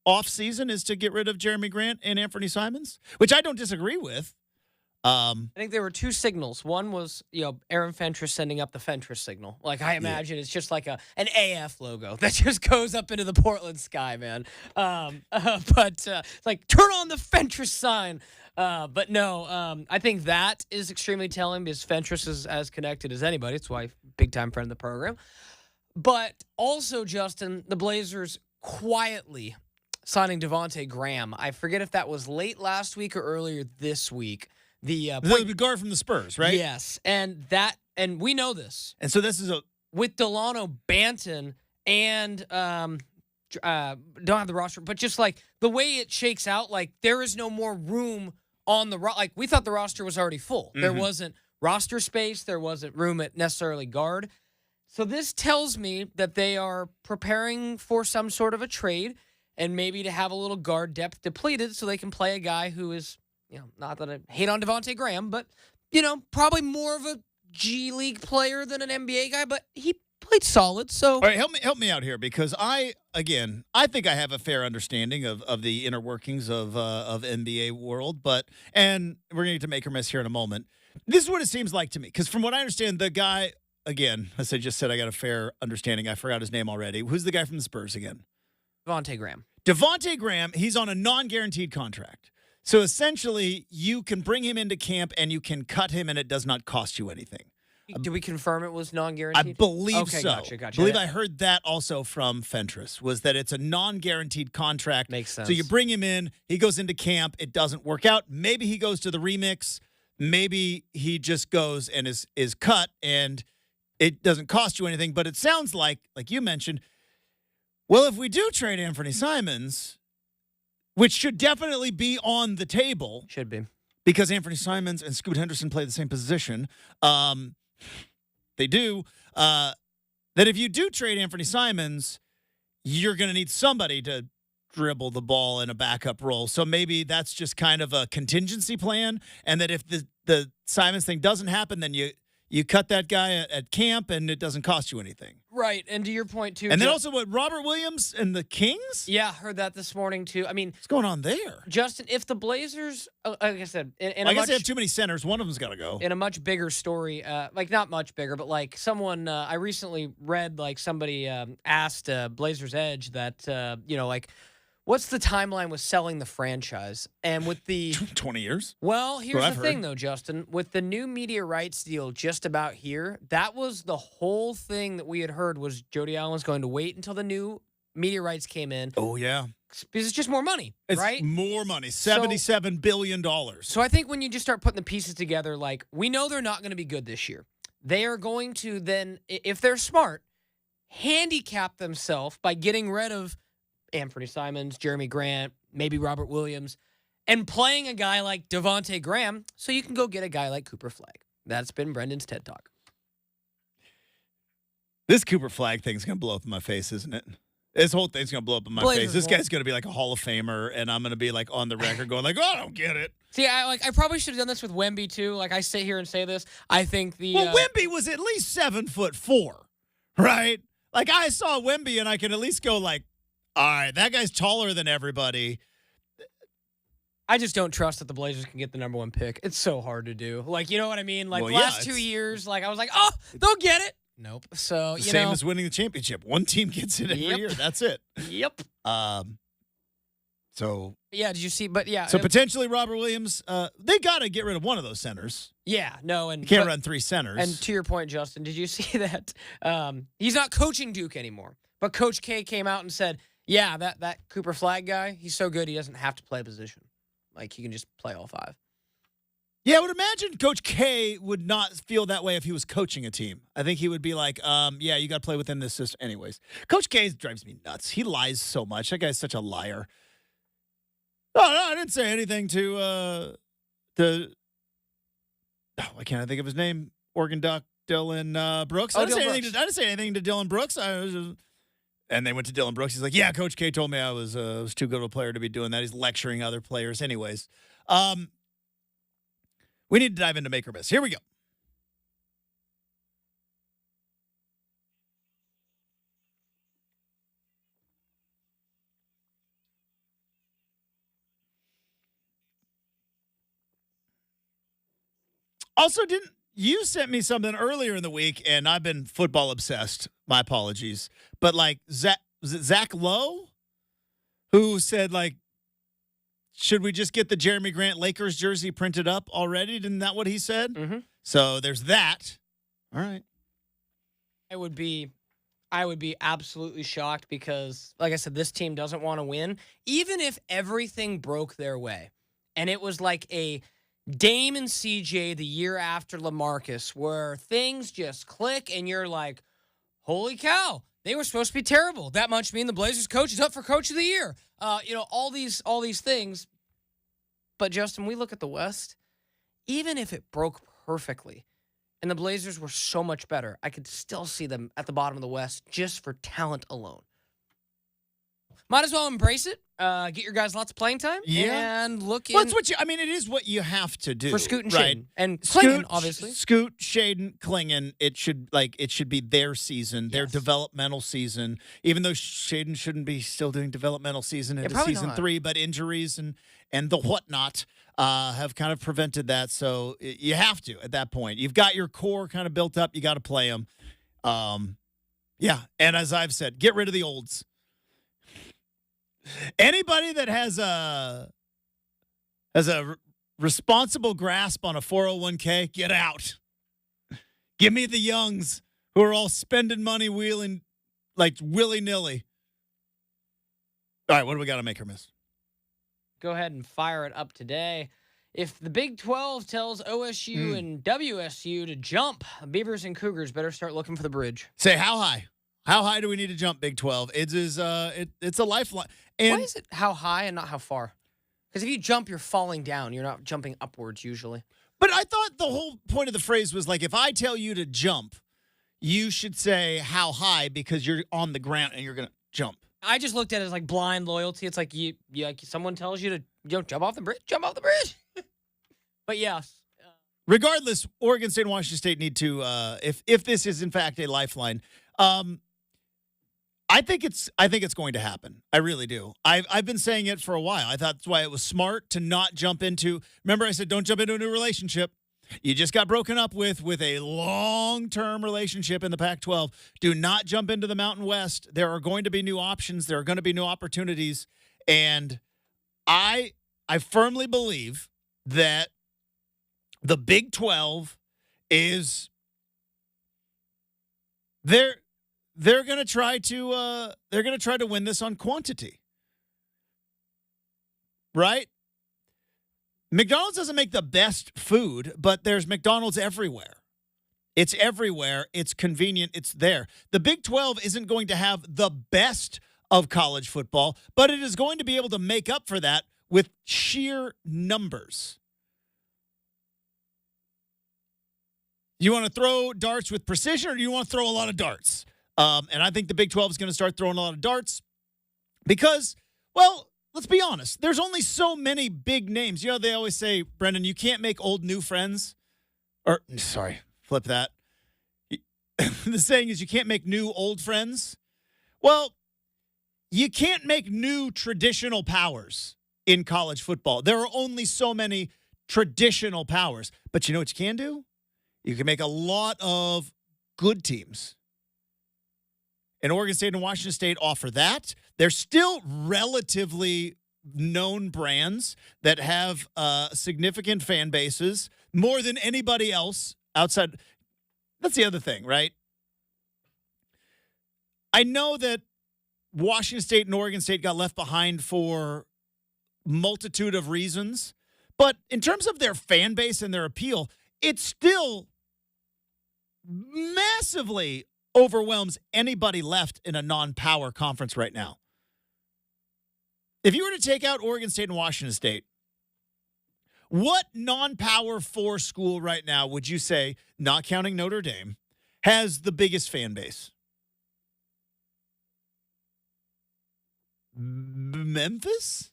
offseason is to get rid of Jeremy Grant and Anthony Simons? Which I don't disagree with. I think there were two signals. One was, Aaron Fentress sending up the Fentress signal. Like, I imagine it's just like an AF logo that just goes up into the Portland sky, man. But it's like, turn on the Fentress sign. But no, I think that is extremely telling because Fentress is as connected as anybody. It's why big-time friend of the program. But also, Justin, the Blazers quietly signing Devontae Graham. I forget if that was late last week or earlier this week. The guard from the Spurs, right? Yes, and we know this. And so this is with Delano Banton and don't have the roster, but just like the way it shakes out, like there is no more room on the like we thought the roster was already full. There wasn't roster space, there wasn't room at necessarily guard. So this tells me that they are preparing for some sort of a trade and maybe to have a little guard depth depleted so they can play a guy who is, not that I hate on Devontae Graham, but, probably more of a G League player than an NBA guy, but he played solid. So, all right, help me out here because I think I have a fair understanding of the inner workings of NBA world, and we're going to get to make or miss here in a moment. This is what it seems like to me because from what I understand, the guy, again, as I just said, I got a fair understanding. I forgot his name already. Who's the guy from the Spurs again? Devontae Graham. Devontae Graham, he's on a non-guaranteed contract. So essentially, you can bring him into camp and you can cut him and it does not cost you anything. Did we confirm it was non-guaranteed? I believe so. Gotcha. I believe I heard that also from Fentress, was that it's a non-guaranteed contract. Makes sense. So you bring him in, he goes into camp, it doesn't work out. Maybe he goes to the remix. Maybe he just goes and is cut and it doesn't cost you anything. But it sounds like you mentioned, well, if we do trade Anthony Simons, which should definitely be on the table. Should be. Because Anthony Simons and Scoot Henderson play the same position. They do. That if you do trade Anthony Simons, you're going to need somebody to dribble the ball in a backup role. So maybe that's just kind of a contingency plan. And that if the Simons thing doesn't happen, then you cut that guy at camp and it doesn't cost you anything. Right. And to your point, too. And then also what, Robert Williams and the Kings? Yeah, heard that this morning, too. I mean, what's going on there? Justin, if the Blazers, like I said, I guess they have too many centers. One of them's got to go. In a much bigger story, like not much bigger, but like someone, I recently read like somebody asked Blazers Edge that, like, what's the timeline with selling the franchise? And with the 20 years? Well, here's the thing, though, Justin. With the new media rights deal just about here, that was the whole thing that we had heard was Jody Allen was going to wait until the new media rights came in. Oh, yeah. Because it's just more money, right? More money. $77 billion. So I think when you just start putting the pieces together, like, we know they're not going to be good this year. They are going to then, if they're smart, handicap themselves by getting rid of Anthony Simons, Jeremy Grant, maybe Robert Williams, and playing a guy like Devontae Graham so you can go get a guy like Cooper Flagg. That's been Brendan's TED Talk. This Cooper Flagg thing's going to blow up in my face, isn't it? This whole thing's going to blow up in my face. This guy's going to be like a Hall of Famer, and I'm going to be like on the record going like, oh, I don't get it. See, I probably should have done this with Wemby, too. Like, I sit here and say this. I think Wemby was at least 7'4", right? Like, I saw Wemby, and I can at least go like, all right, that guy's taller than everybody. I just don't trust that the Blazers can get the number one pick. It's so hard to do. Like, you know what I mean? Like, last 2 years, like, I was like, oh, they'll get it. Nope. So, same as winning the championship. One team gets it every year. That's it. Yep. So. Yeah, did you see? But, yeah. So, potentially Robert Williams, they got to get rid of one of those centers. Yeah, no. And you can't run three centers. And to your point, Justin, did you see that he's not coaching Duke anymore? But Coach K came out and said, yeah, that Cooper Flagg guy, he's so good he doesn't have to play a position. Like, he can just play all five. Yeah, I would imagine Coach K would not feel that way if he was coaching a team. I think he would be like, yeah, you got to play within this system. Anyways, Coach K drives me nuts. He lies so much. That guy's such a liar. No, I didn't say anything to why can't I think of his name? Oregon Duck, Dylan Brooks. I didn't say anything to Dylan Brooks. And they went to Dylan Brooks. He's like, yeah, Coach K told me I was too good of a player to be doing that. He's lecturing other players. Anyways, we need to dive into make or miss. Here we go. Also, you sent me something earlier in the week, and I've been football obsessed. My apologies. But, like, was it Zach Lowe who said, like, should we just get the Jeremy Grant Lakers jersey printed up already? Isn't that what he said? Mm-hmm. So there's that. All right. I would be absolutely shocked because, like I said, this team doesn't want to win. Even if everything broke their way and it was like a Dame and CJ the year after LaMarcus where things just click and you're like, holy cow, they were supposed to be terrible. That must mean the Blazers coach is up for coach of the year. All these things. But Justin, we look at the West, even if it broke perfectly and the Blazers were so much better, I could still see them at the bottom of the West just for talent alone. Might as well embrace it. Get your guys lots of playing time. Yeah. And look Well, it's it is what you have to do. for Scoot and right? Shaden. And Klingon, obviously. Scoot, Shaden, Klingon, it should be their season, their developmental season. Even though Shaden shouldn't be still doing developmental season into season 3, but injuries and the whatnot have kind of prevented that. So you have to at that point. You've got your core kind of built up. You got to play them. Yeah, and as I've said, get rid of the olds. Anybody that has a responsible grasp on a 401k, get out. Give me the youngs who are all spending money wheeling like willy-nilly. All right, what do we got to make or miss? Go ahead and fire it up today. If the Big 12 tells OSU and WSU to jump, Beavers and Cougars better start looking for the bridge. Say how high? How high do we need to jump, Big 12? It's a lifeline. And why is it how high and not how far? Because if you jump, you're falling down. You're not jumping upwards usually. But I thought the whole point of the phrase was like, if I tell you to jump, you should say how high because you're on the ground and you're going to jump. I just looked at it as like blind loyalty. It's like you like someone tells you to jump off the bridge, jump off the bridge. But yeah. Regardless, Oregon State and Washington State need to, if this is in fact a lifeline, I think it's going to happen. I really do. I've been saying it for a while. I thought that's why it was smart to not jump into. Remember, I said don't jump into a new relationship. You just got broken up with a long-term relationship in the Pac-12. Do not jump into the Mountain West. There are going to be new options. There are going to be new opportunities, and I firmly believe that the Big 12 is they're going to try to win this on quantity. Right? McDonald's doesn't make the best food, but there's McDonald's everywhere. It's everywhere. It's convenient. It's there. The Big 12 isn't going to have the best of college football, but it is going to be able to make up for that with sheer numbers. You want to throw darts with precision, or do you want to throw a lot of darts? And I think the Big 12 is going to start throwing a lot of darts because, well, let's be honest. There's only so many big names. You know, they always say, Brenden, you can't make old new friends. Or, sorry, flip that. The saying is you can't make new old friends. Well, you can't make new traditional powers in college football. There are only so many traditional powers. But you know what you can do? You can make a lot of good teams. And Oregon State and Washington State offer that. They're still relatively known brands that have significant fan bases, more than anybody else outside. That's the other thing, right? I know that Washington State and Oregon State got left behind for multitude of reasons, but in terms of their fan base and their appeal, it still massively overwhelms anybody left in a non-power conference right now. If you were to take out Oregon State and Washington State, What non-power 4 school right now would you say, not counting Notre Dame, has the biggest fan base? Memphis?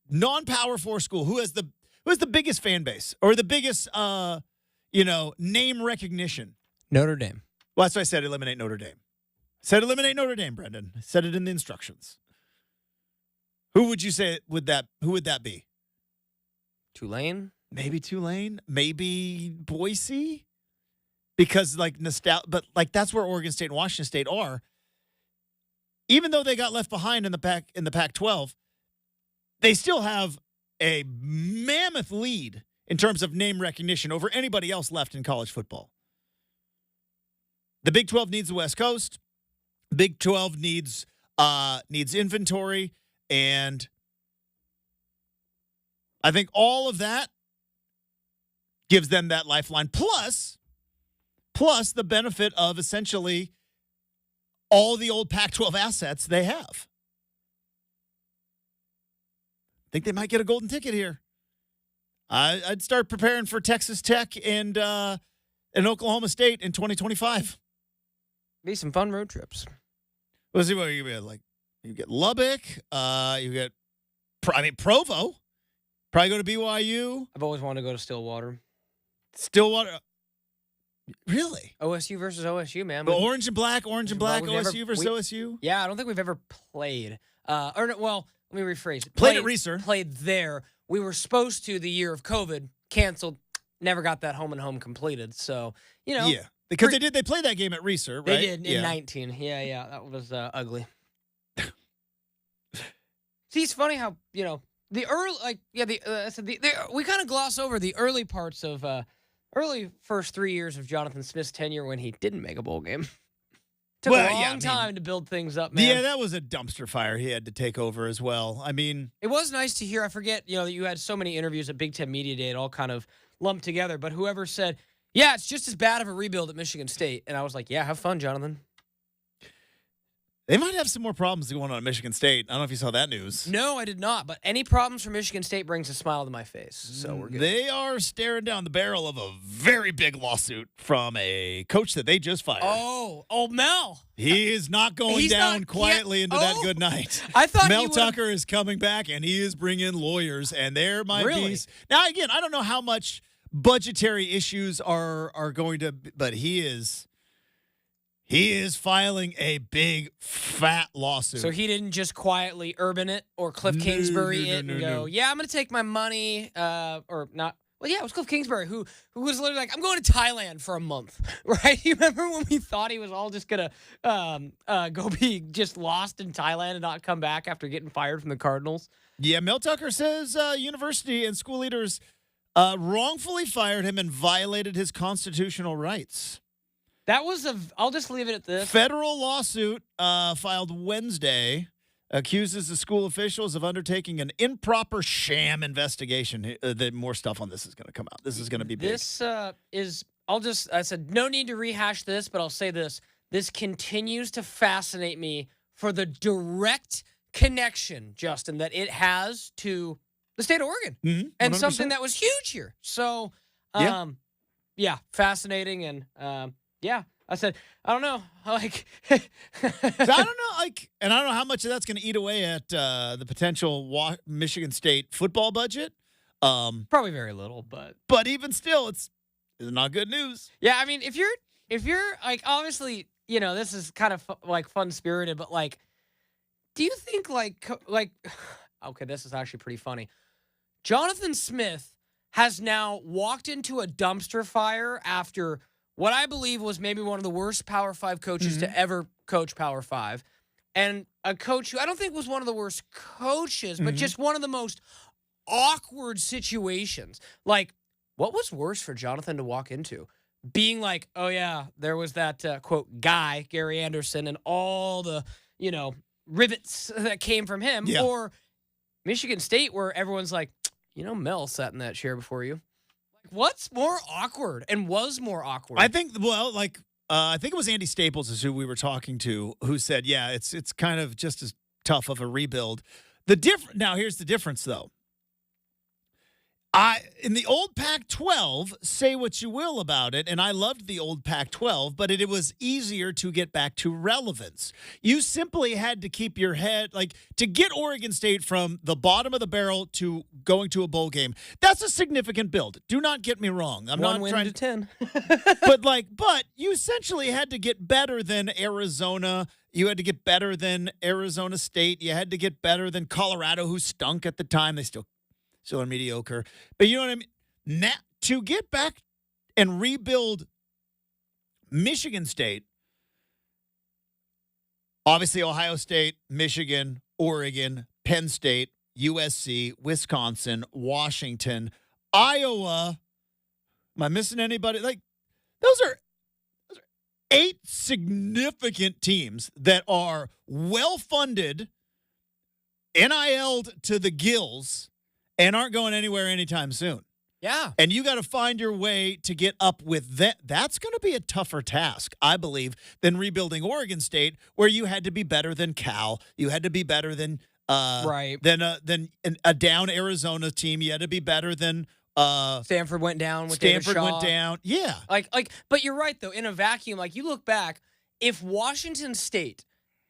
Non-power 4 school. Who has the biggest fan base or the biggest name recognition? Notre Dame. Well, that's why I said eliminate Notre Dame. Eliminate Notre Dame, Brenden. I said it in the instructions. Who would you say who would that be? Tulane? Maybe Tulane, maybe Boise. Because but that's where Oregon State and Washington State are. Even though they got left behind in the Pac-12, they still have a mammoth lead in terms of name recognition over anybody else left in college football. The Big 12 needs the West Coast. Big 12 needs inventory, and I think all of that gives them that lifeline. Plus the benefit of essentially all the old Pac-12 assets they have. I think they might get a golden ticket here. I'd start preparing for Texas Tech and Oklahoma State in 2025. Be some fun road trips. Let's see what you get. You get Lubbock. You get, Provo. Probably go to BYU. I've always wanted to go to Stillwater. Stillwater. Really? OSU versus OSU, man. The orange and black, OSU versus OSU? Yeah, I don't think we've ever played. Let me rephrase it. Played at Reser. Played there. We were supposed to the year of COVID, canceled, never got that home and home completed. So, Yeah, because they played that game at Reser, right? They did in 19. Yeah, that was ugly. See, it's funny how, the early, we kind of gloss over the early parts of early first 3 years of Jonathan Smith's tenure when he didn't make a bowl game. Took a long time to build things up, man. Yeah, that was a dumpster fire he had to take over as well. It was nice to hear. I forget, that you had so many interviews at Big Ten Media Day, it all kind of lumped together. But whoever said, yeah, it's just as bad of a rebuild at Michigan State. And I was like, yeah, have fun, Jonathan. They might have some more problems going on at Michigan State. I don't know if you saw that news. No, I did not. But any problems for Michigan State brings a smile to my face. So we're good. They are staring down the barrel of a very big lawsuit from a coach that they just fired. Oh, Mel. He is not going down quietly into that good night. I thought Mel Tucker is coming back, and he is bringing lawyers. And there might be. Now, again, I don't know how much budgetary issues are going to, but he is filing a big, fat lawsuit. So he didn't just quietly Urban it or Cliff Kingsbury it and go, yeah, I'm going to take my money, or not. Well, yeah, it was Cliff Kingsbury who was literally like, I'm going to Thailand for a month, right? You remember when we thought he was all just going to go be just lost in Thailand and not come back after getting fired from the Cardinals? Yeah, Mel Tucker says university and school leaders wrongfully fired him and violated his constitutional rights. That was I'll just leave it at this. Federal lawsuit filed Wednesday accuses the school officials of undertaking an improper sham investigation. More stuff on this is going to come out. This is going to be big. This I said, no need to rehash this, but I'll say this. This continues to fascinate me for the direct connection, Justin, that it has to the state of Oregon. Mm-hmm, and something that was huge here. So, yeah, fascinating. And, yeah, I said, I don't know. I don't know how much of that's going to eat away at the potential Michigan State football budget. Probably very little, but even still, it's not good news. Yeah, I mean, if you're like, obviously, this is kind of fun spirited, but do you think okay, this is actually pretty funny. Jonathan Smith has now walked into a dumpster fire after what I believe was maybe one of the worst Power 5 coaches to ever coach Power 5. And a coach who I don't think was one of the worst coaches, but just one of the most awkward situations. What was worse for Jonathan to walk into? Being like, oh, yeah, there was that, quote, guy, Gary Anderson, and all the, rivets that came from him. Yeah. Or Michigan State, where everyone's like, Mel sat in that chair before you. What's more awkward and was more awkward? I think, I think it was Andy Staples is who we were talking to, who said, yeah, it's kind of just as tough of a rebuild. Now, here's the difference, though. In the old Pac-12, say what you will about it, and I loved the old Pac-12, but it was easier to get back to relevance. You simply had to keep your head, to get Oregon State from the bottom of the barrel to going to a bowl game. That's a significant build. Do not get me wrong. I'm One not win trying to 10. but you essentially had to get better than Arizona. You had to get better than Arizona State. You had to get better than Colorado, who stunk at the time. They still are mediocre. But you know what I mean? Now, to get back and rebuild Michigan State, obviously Ohio State, Michigan, Oregon, Penn State, USC, Wisconsin, Washington, Iowa. Am I missing anybody? Those are 8 significant teams that are well-funded, NIL'd to the gills, and aren't going anywhere anytime soon. Yeah. And you got to find your way to get up with that. That's going to be a tougher task, I believe, than rebuilding Oregon State, where you had to be better than Cal. You had to be better than than a down Arizona team. You had to be better than Stanford went down with David Shaw. Stanford went down. Yeah. But you're right though. In a vacuum, you look back, if Washington State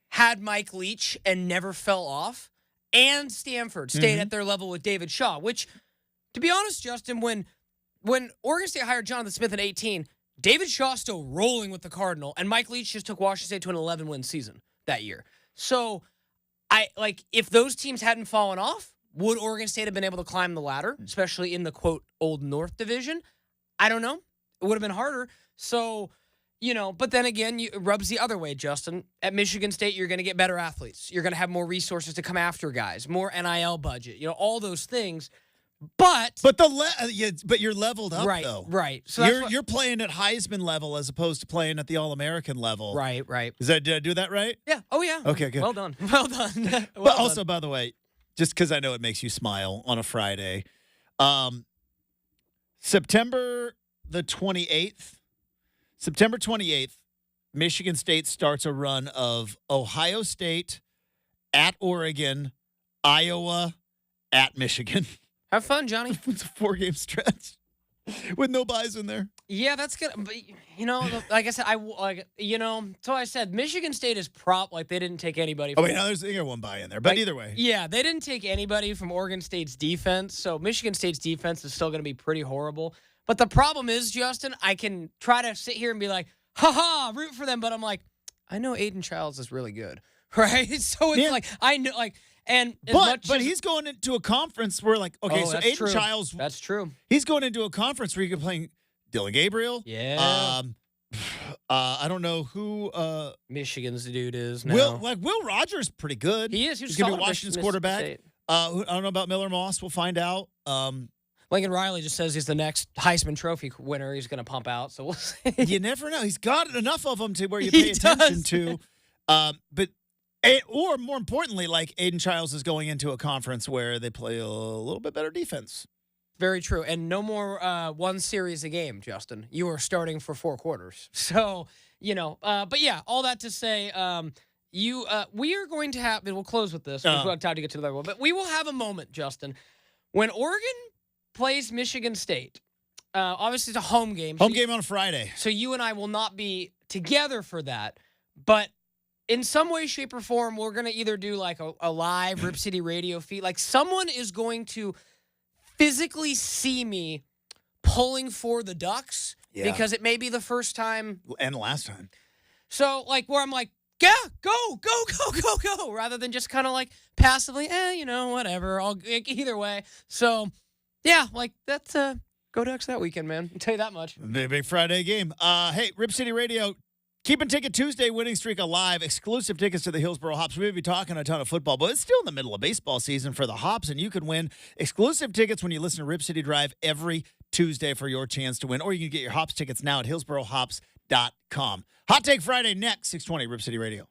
had Mike Leach and never fell off, and Stanford stayed at their level with David Shaw, which, to be honest, Justin, when Oregon State hired Jonathan Smith in 2018, David Shaw still rolling with the Cardinal, and Mike Leach just took Washington State to an 11-win season that year. So, if those teams hadn't fallen off, would Oregon State have been able to climb the ladder, especially in the, quote, Old North Division? I don't know. It would have been harder. So, but then again, it rubs the other way, Justin. At Michigan State, you're going to get better athletes. You're going to have more resources to come after guys, more NIL budget, all those things. But you're leveled up, though. Right. So you're playing at Heisman level as opposed to playing at the All-American level. Right. Did I do that right? Yeah. Oh, yeah. Okay, good. Well done. But also, by the way, just because I know it makes you smile on a Friday, September 28th, Michigan State starts a run of Ohio State at Oregon, Iowa at Michigan. Have fun, Johnny. It's a 4-game stretch with no buys in there. Yeah, that's good. But, like I said, so I said Michigan State is they didn't take anybody. There's one buy in there. But either way. Yeah, they didn't take anybody from Oregon State's defense. So Michigan State's defense is still going to be pretty horrible. But the problem is, Justin, I can try to sit here and be like, ha-ha, root for them. But I'm like, I know Aiden Childs is really good, right? So it's I know, and but he's going into a conference where so Aiden Childs. That's true. He's going into a conference where you can play Dylan Gabriel. Yeah. I don't know who Michigan's dude is now. Will Rogers pretty good. He is. He's going to be Washington's quarterback. I don't know about Miller Moss. We'll find out. Lincoln Riley just says he's the next Heisman Trophy winner. He's going to pump out. So we'll see. You never know. He's got enough of them to where you pay attention to. Or more importantly, Aiden Childs is going into a conference where they play a little bit better defense. Very true. And no more one series a game, Justin. You are starting for 4 quarters. So, but yeah, all that to say, we are going to have, and we'll close with this. We'll have time to get to the other one. But we will have a moment, Justin, when Oregon plays Michigan State. Obviously, it's a home game. Home game on a Friday. So you and I will not be together for that. But in some way, shape, or form, we're going to either do a live Rip City radio feed. Someone is going to physically see me pulling for the Ducks because it may be the first time. And last time. So, where I'm yeah, go, rather than just kind of passively, whatever. I'll either way. So, yeah, that's go Ducks that weekend, man. I'll tell you that much. Big Friday game. Hey, Rip City Radio. Keeping Ticket Tuesday winning streak alive. Exclusive tickets to the Hillsboro Hops. We may be talking a ton of football, but it's still in the middle of baseball season for the Hops, and you can win exclusive tickets when you listen to Rip City Drive every Tuesday for your chance to win. Or you can get your Hops tickets now at hillsborohops.com. Hot Take Friday next, 620 Rip City Radio.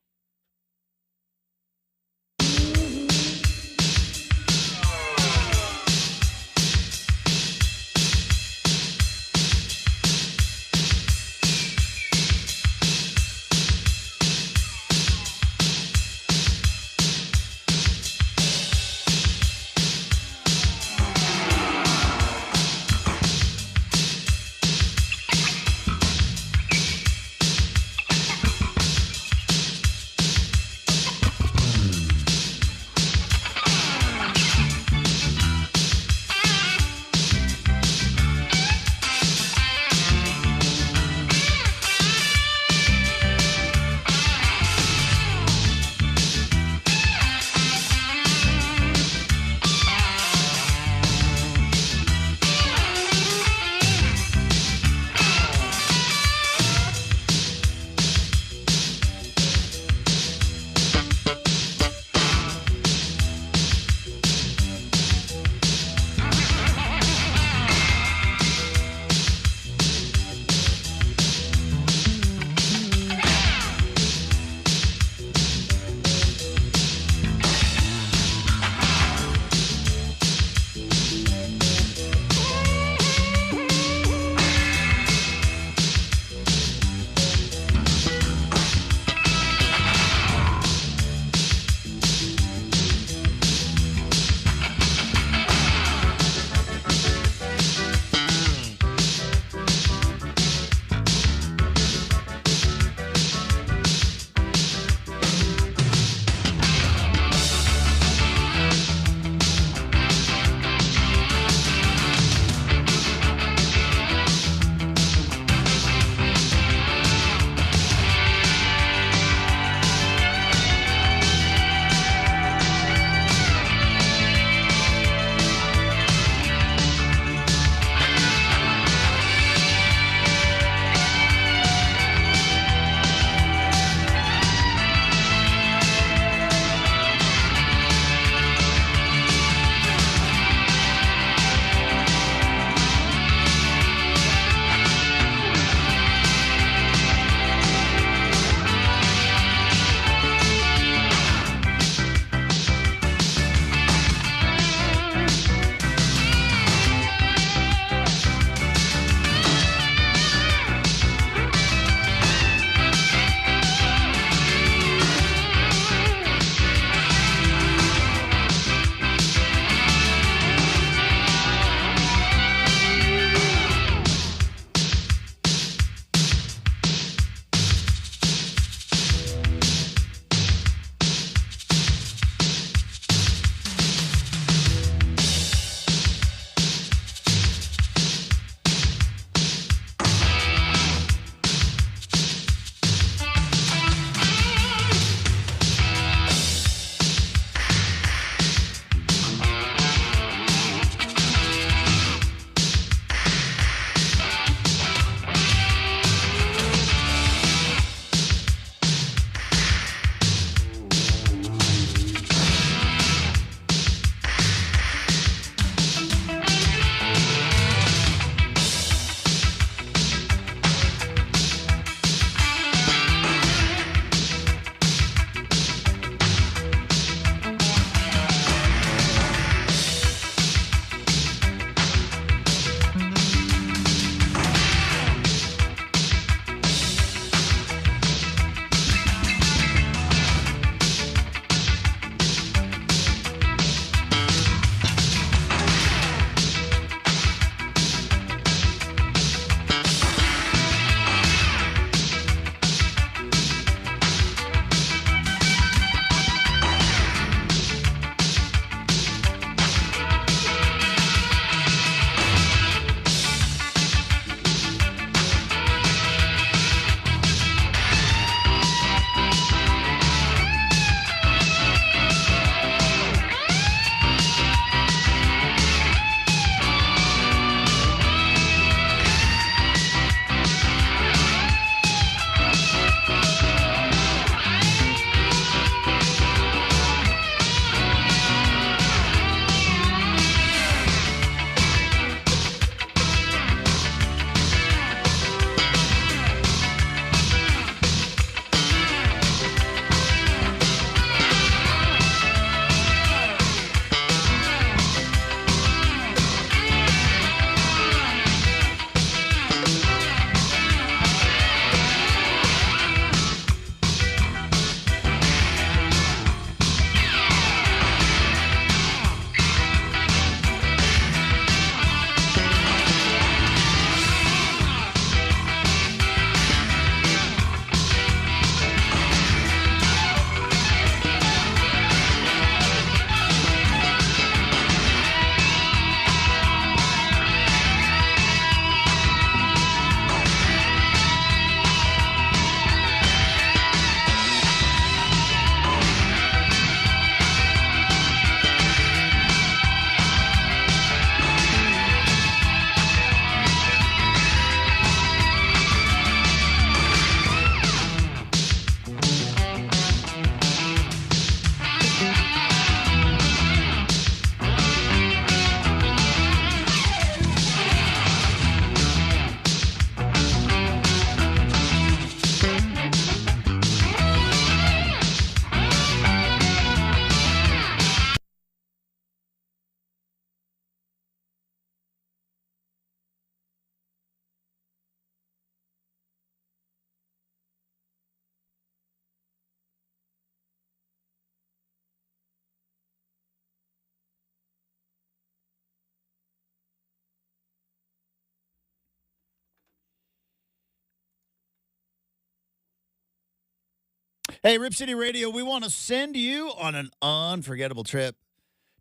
Hey, Rip City Radio, we want to send you on an unforgettable trip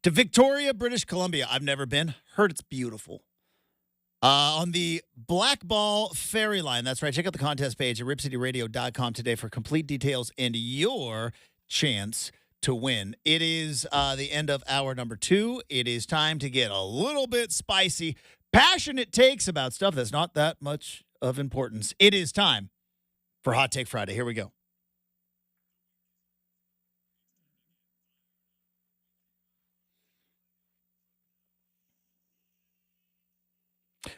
to Victoria, British Columbia. I've never been. Heard it's beautiful. On the Black Ball Ferry Line. That's right. Check out the contest page at ripcityradio.com today for complete details and your chance to win. It is the end of hour number 2. It is time to get a little bit spicy, passionate takes about stuff that's not that much of importance. It is time for Hot Take Friday. Here we go.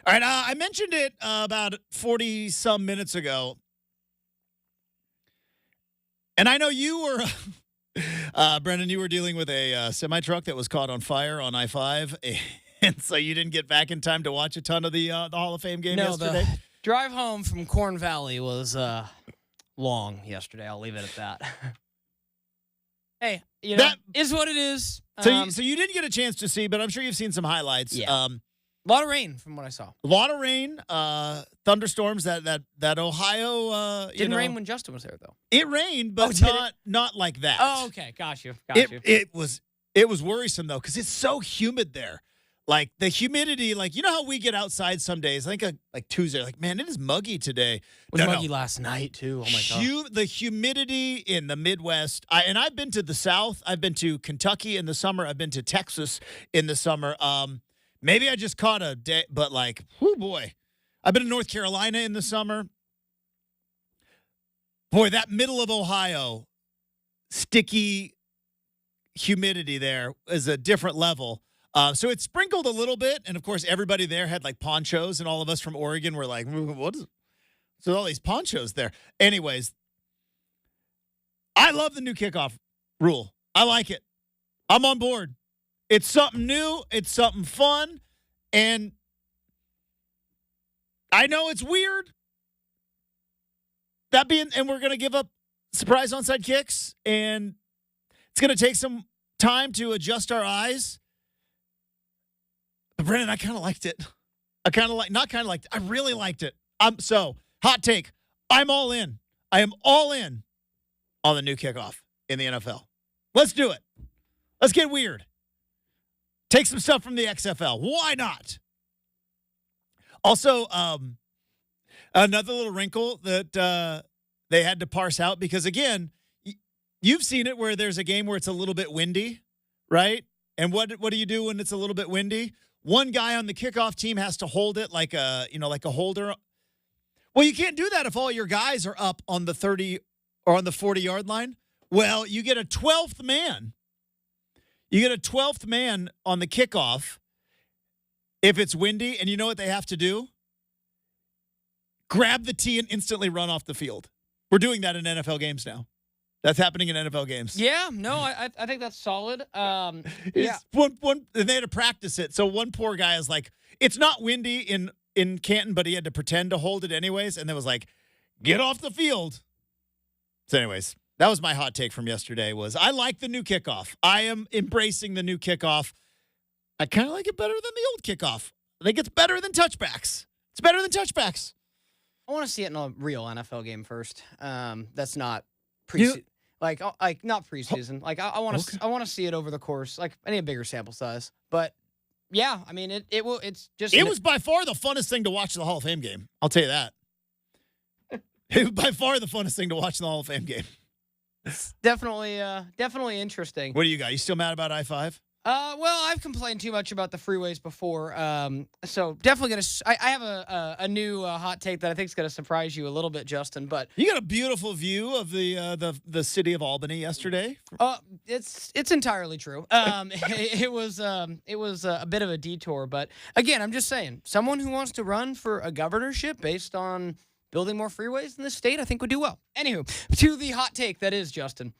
All right, I mentioned it about 40-some minutes ago. And I know you were, Brenden, you were dealing with a semi-truck that was caught on fire on I-5. And so you didn't get back in time to watch a ton of the Hall of Fame game yesterday? The drive home from Corn Valley was long yesterday. I'll leave it at that. Hey, that is what it is. So you didn't get a chance to see, but I'm sure you've seen some highlights. Yeah. A lot of rain from what I saw. A lot of rain, thunderstorms. That Ohio. Didn't rain when Justin was there though. It rained, but not like that. Oh, okay, got you. It was worrisome though because it's so humid there. Like the humidity, like you know how we get outside some days. I think like Tuesday, like man, it is muggy today. It was muggy last night too. Oh my god. The humidity in the Midwest. I've been to the South. I've been to Kentucky in the summer. I've been to Texas in the summer. Maybe I just caught a day, but like, whoo boy. I've been in North Carolina in the summer. Boy, that middle of Ohio, sticky humidity there is a different level. So it sprinkled a little bit. And of course, everybody there had like ponchos, and all of us from Oregon were like, what is so all these ponchos there? Anyways, I love the new kickoff rule. I like it. I'm on board. It's something new. It's something fun. And I know it's weird. And we're going to give up surprise onside kicks. And it's going to take some time to adjust our eyes. But Brenden, I kind of liked it. I really liked it. So, hot take. I'm all in. I am all in on the new kickoff in the NFL. Let's do it. Let's get weird. Take some stuff from the XFL. Why not? Also, another little wrinkle that they had to parse out because, again, you've seen it where there's a game where it's a little bit windy, right? And what do you do when it's a little bit windy? One guy on the kickoff team has to hold it like a holder. Well, you can't do that if all your guys are up on the 30 or on the 40-yard line. Well, you get a 12th man. You get a 12th man on the kickoff if it's windy, and you know what they have to do? Grab the tee and instantly run off the field. We're doing that in NFL games now. That's happening in NFL games. Yeah, no, I think that's solid. Yeah. They had to practice it. So one poor guy is like, it's not windy in Canton, but he had to pretend to hold it anyways, and then was like, get off the field. So anyways, that was my hot take from yesterday was I like the new kickoff. I am embracing the new kickoff. I kind of like it better than the old kickoff. I think it's better than touchbacks. It's better than touchbacks. I want to see it in a real NFL game first. That's not preseason. Like not preseason. Like I want to see it over the course. Like I need a bigger sample size. But yeah, I mean it will. It's just it was by far the funnest thing to watch in the Hall of Fame game. I'll tell you that. It was by far the funnest thing to watch in the Hall of Fame game. Definitely interesting. What do you got? You still mad about I-5? Well, I've complained too much about the freeways before. So definitely I have a new hot take that I think is gonna surprise you a little bit, Justin. But you got a beautiful view of the city of Albany yesterday. It's entirely true. It was a bit of a detour, but again, I'm just saying, someone who wants to run for a governorship based on building more freeways in this state, I think would do well. Anywho, to the hot take that is Justin.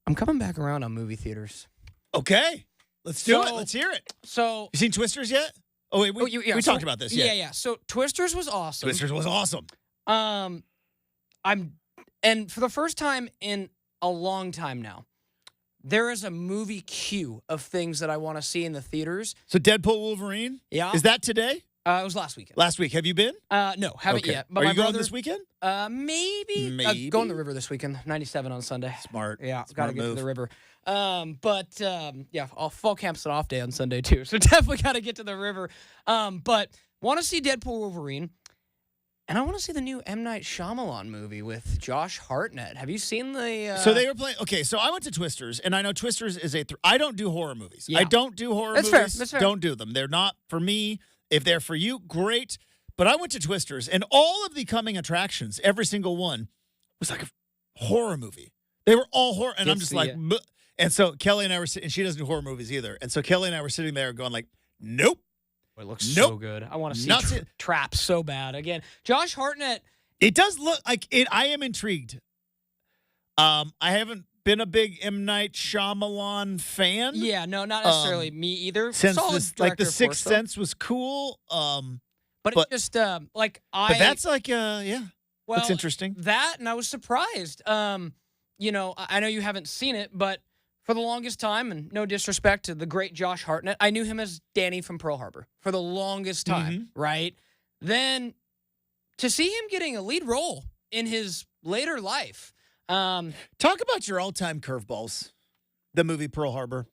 I'm coming back around on movie theaters. Okay, let's do it. Let's hear it. So, you seen Twisters yet? Oh wait, we talked about this. Yeah. So Twisters was awesome. And for the first time in a long time now, there is a movie queue of things that I want to see in the theaters. So Deadpool, Wolverine. Yeah. Is that today? It was last weekend. Last week. Have you been? No, haven't Okay. yet. But Are my you going brother, this weekend? Maybe. Maybe. Going to the river this weekend. 97 on Sunday. Smart. Yeah, got Smart to get move. to the river. Fall camp's an off day on Sunday too, so definitely got to get to the river. But want to see Deadpool Wolverine, and I want to see the new M. Night Shyamalan movie with Josh Hartnett. Have you seen the? So they were playing. Okay, so I went to Twisters, and I know Twisters is I don't do horror movies. Yeah. I don't do horror That's fair. movies. That's fair. Don't do them. They're not for me. If they're for you, great. But I went to Twisters, and all of the coming attractions, every single one, was like a horror movie. They were all horror, and I'm just like, "Bleh." And so Kelly and I were sitting, and she doesn't do horror movies either. And so Kelly and I were sitting there going like, nope. It looks so good. I want to see Traps so bad. Again, Josh Hartnett. It does look like it. I am intrigued. I haven't been a big M. Night Shyamalan fan. Yeah, no, not necessarily me either. Since Solid this, director, like The of Sixth course, though. Sense was cool. But it's just But that's like yeah. well, looks interesting. That, and I was surprised. You know, I know you haven't seen it, but for the longest time, and no disrespect to the great Josh Hartnett, I knew him as Danny from Pearl Harbor for the longest time, right? Then to see him getting a lead role in his later life. Talk about your all-time curveballs. The movie Pearl Harbor.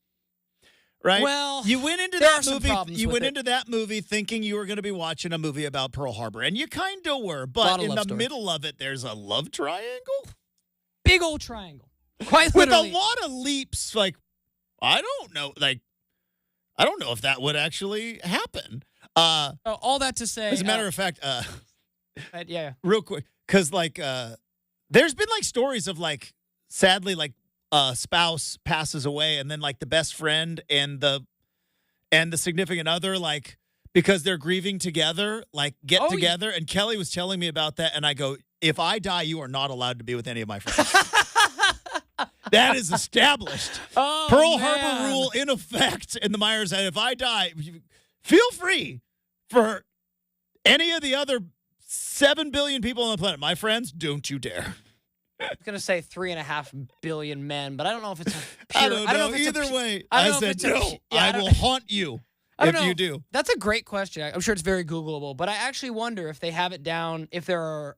Right? Well, you went into there that are some movie. problems You with went it. into that movie thinking you were going to be watching a movie about Pearl Harbor, and you kind of were. Lot But of in love the story. middle of it, there's a love triangle Big old triangle. Quite with literally. a lot of leaps. Like I don't know. Like I don't know if that would actually happen. All that to say. As a matter of fact, yeah. real quick, because like there's been like stories of like sadly like spouse passes away, and then like the best friend and the significant other, like because they're grieving together, like get together. And Kelly was telling me about that, and I go, if I die, you are not allowed to be with any of my friends. That is established. Oh, Pearl man. Harbor rule in effect in the Myers. And if I die, feel free for any of the other 7 billion people on the planet. My friends, don't you dare. I was going to say 3.5 billion men, but I don't know if it's a I pure. don't I know. don't know if it's Either way, I I don't know if said it's a no. pu- yeah, I I don't- will haunt you I don't if know. you do. That's a great question. I'm sure it's very Googleable, but I actually wonder if they have it down, if there are,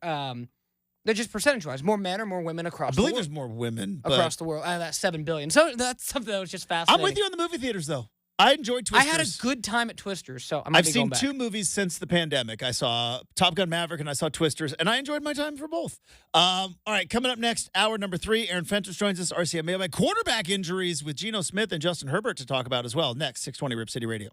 they're just percentage-wise, more men or more women across I believe the world. there's more women. But Across the world, out of that 7 billion. So that's something that was just fascinating. I'm with you on the movie theaters, though. I enjoyed I Twisters. had a good time at Twisters, so I'm going I've to be going seen back. 2 movies since the pandemic. I saw Top Gun Maverick and I saw Twisters, and I enjoyed my time for both. All right, coming up next, hour number 3, Aaron Fentress joins us, RCM Mailbag. Quarterback injuries with Geno Smith and Justin Herbert to talk about as well. Next, 620 Rip City Radio.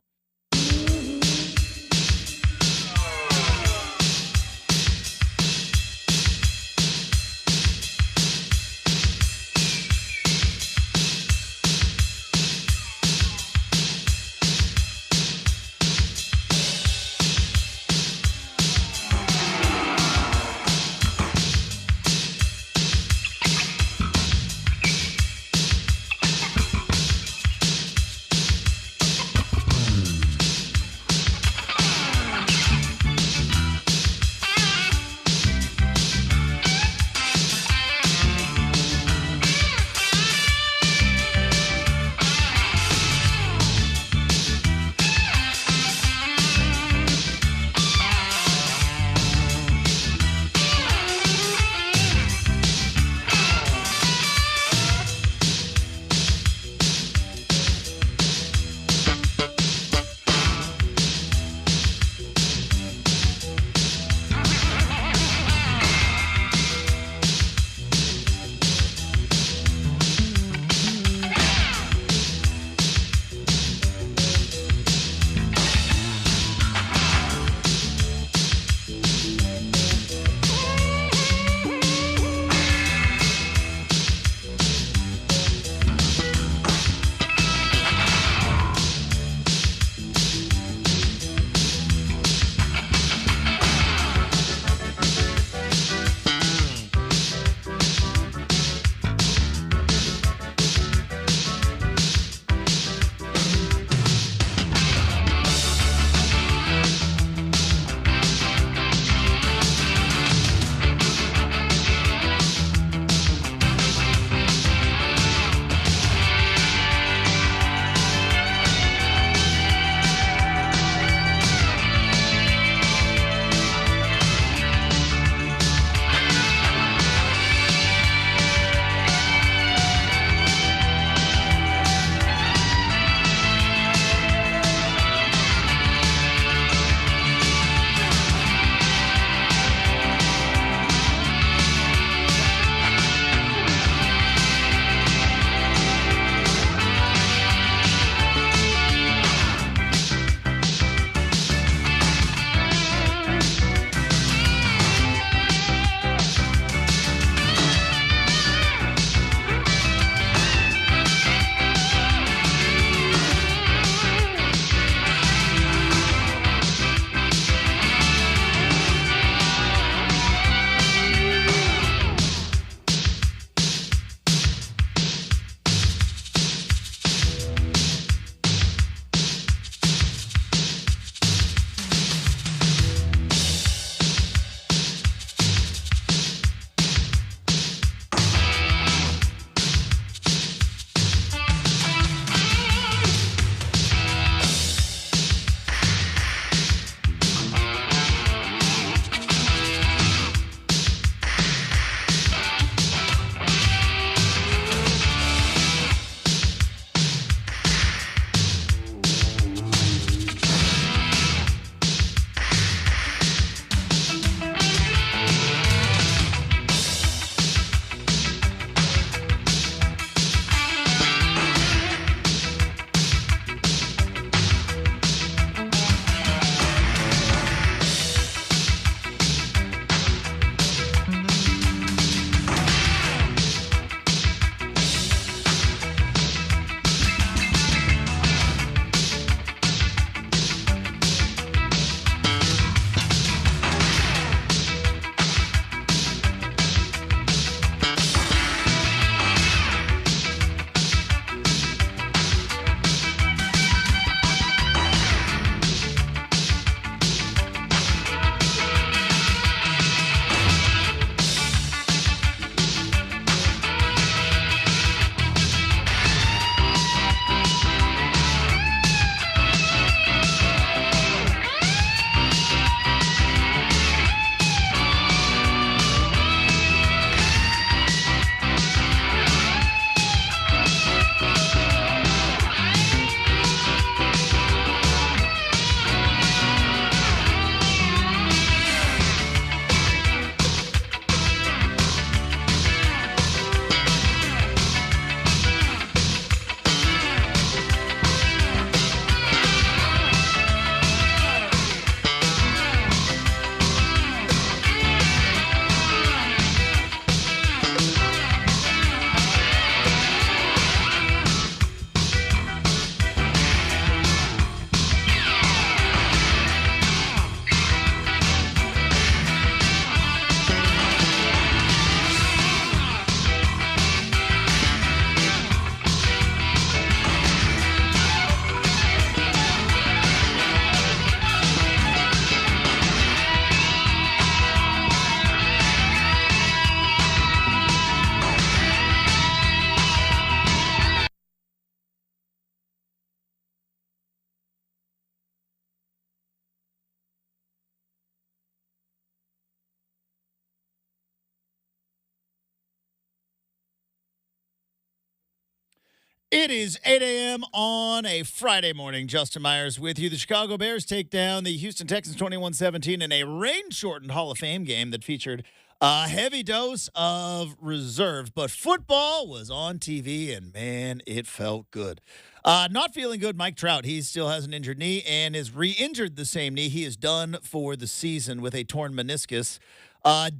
It is 8 a.m. on a Friday morning. Justin Myers with you. The Chicago Bears take down the Houston Texans 21-17 in a rain-shortened Hall of Fame game that featured a heavy dose of reserves. But football was on TV, and, man, it felt good. Not feeling good, Mike Trout. He still has an injured knee and is re-injured the same knee. He is done for the season with a torn meniscus.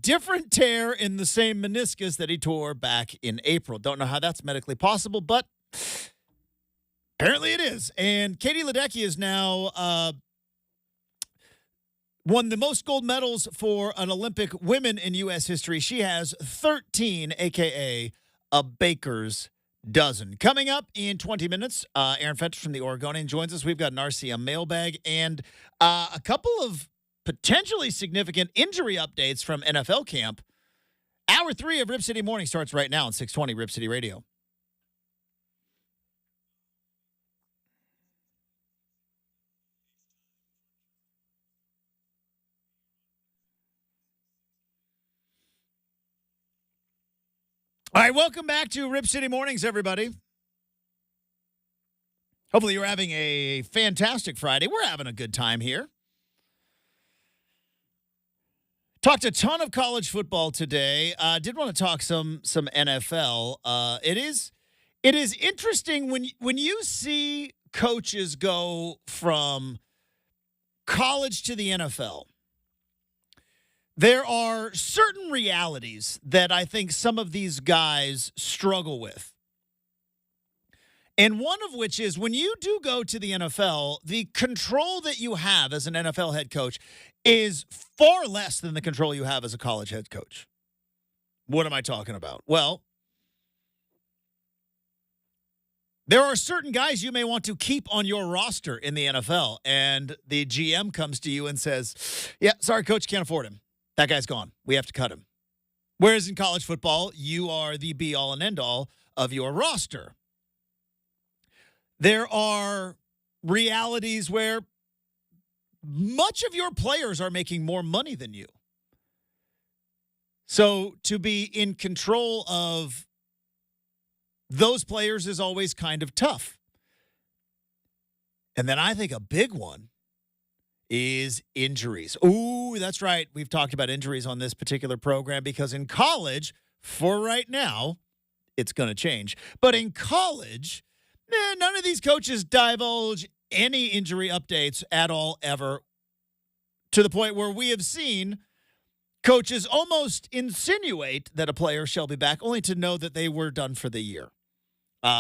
Different tear in the same meniscus that he tore back in April. Don't know how that's medically possible, but apparently it is. And Katie Ledecky is now won the most gold medals for an Olympic women in U.S. history. She has 13, a.k.a. a baker's dozen. Coming up in 20 minutes, Aaron Fentress from the Oregonian joins us. We've got an RCM mailbag and a couple of potentially significant injury updates from NFL camp. Hour 3 of Rip City Morning starts right now on 620 Rip City Radio. All right, welcome back to Rip City Mornings, everybody. Hopefully you're having a fantastic Friday. We're having a good time here. Talked a ton of college football today. Did want to talk some NFL. It is interesting when you see coaches go from college to the NFL. There are certain realities that I think some of these guys struggle with. And one of which is when you do go to the NFL, the control that you have as an NFL head coach is far less than the control you have as a college head coach. What am I talking about? Well, there are certain guys you may want to keep on your roster in the NFL, and the GM comes to you and says, yeah, sorry, coach, can't afford him. That guy's gone. We have to cut him. Whereas in college football, you are the be-all and end-all of your roster. There are realities where much of your players are making more money than you. So to be in control of those players is always kind of tough. And then I think a big one is injuries. Ooh, that's right. We've talked about injuries on this particular program because in college, for right now, it's going to change. But in college, none of these coaches divulge any injury updates at all ever, to the point where we have seen coaches almost insinuate that a player shall be back, only to know that they were done for the year.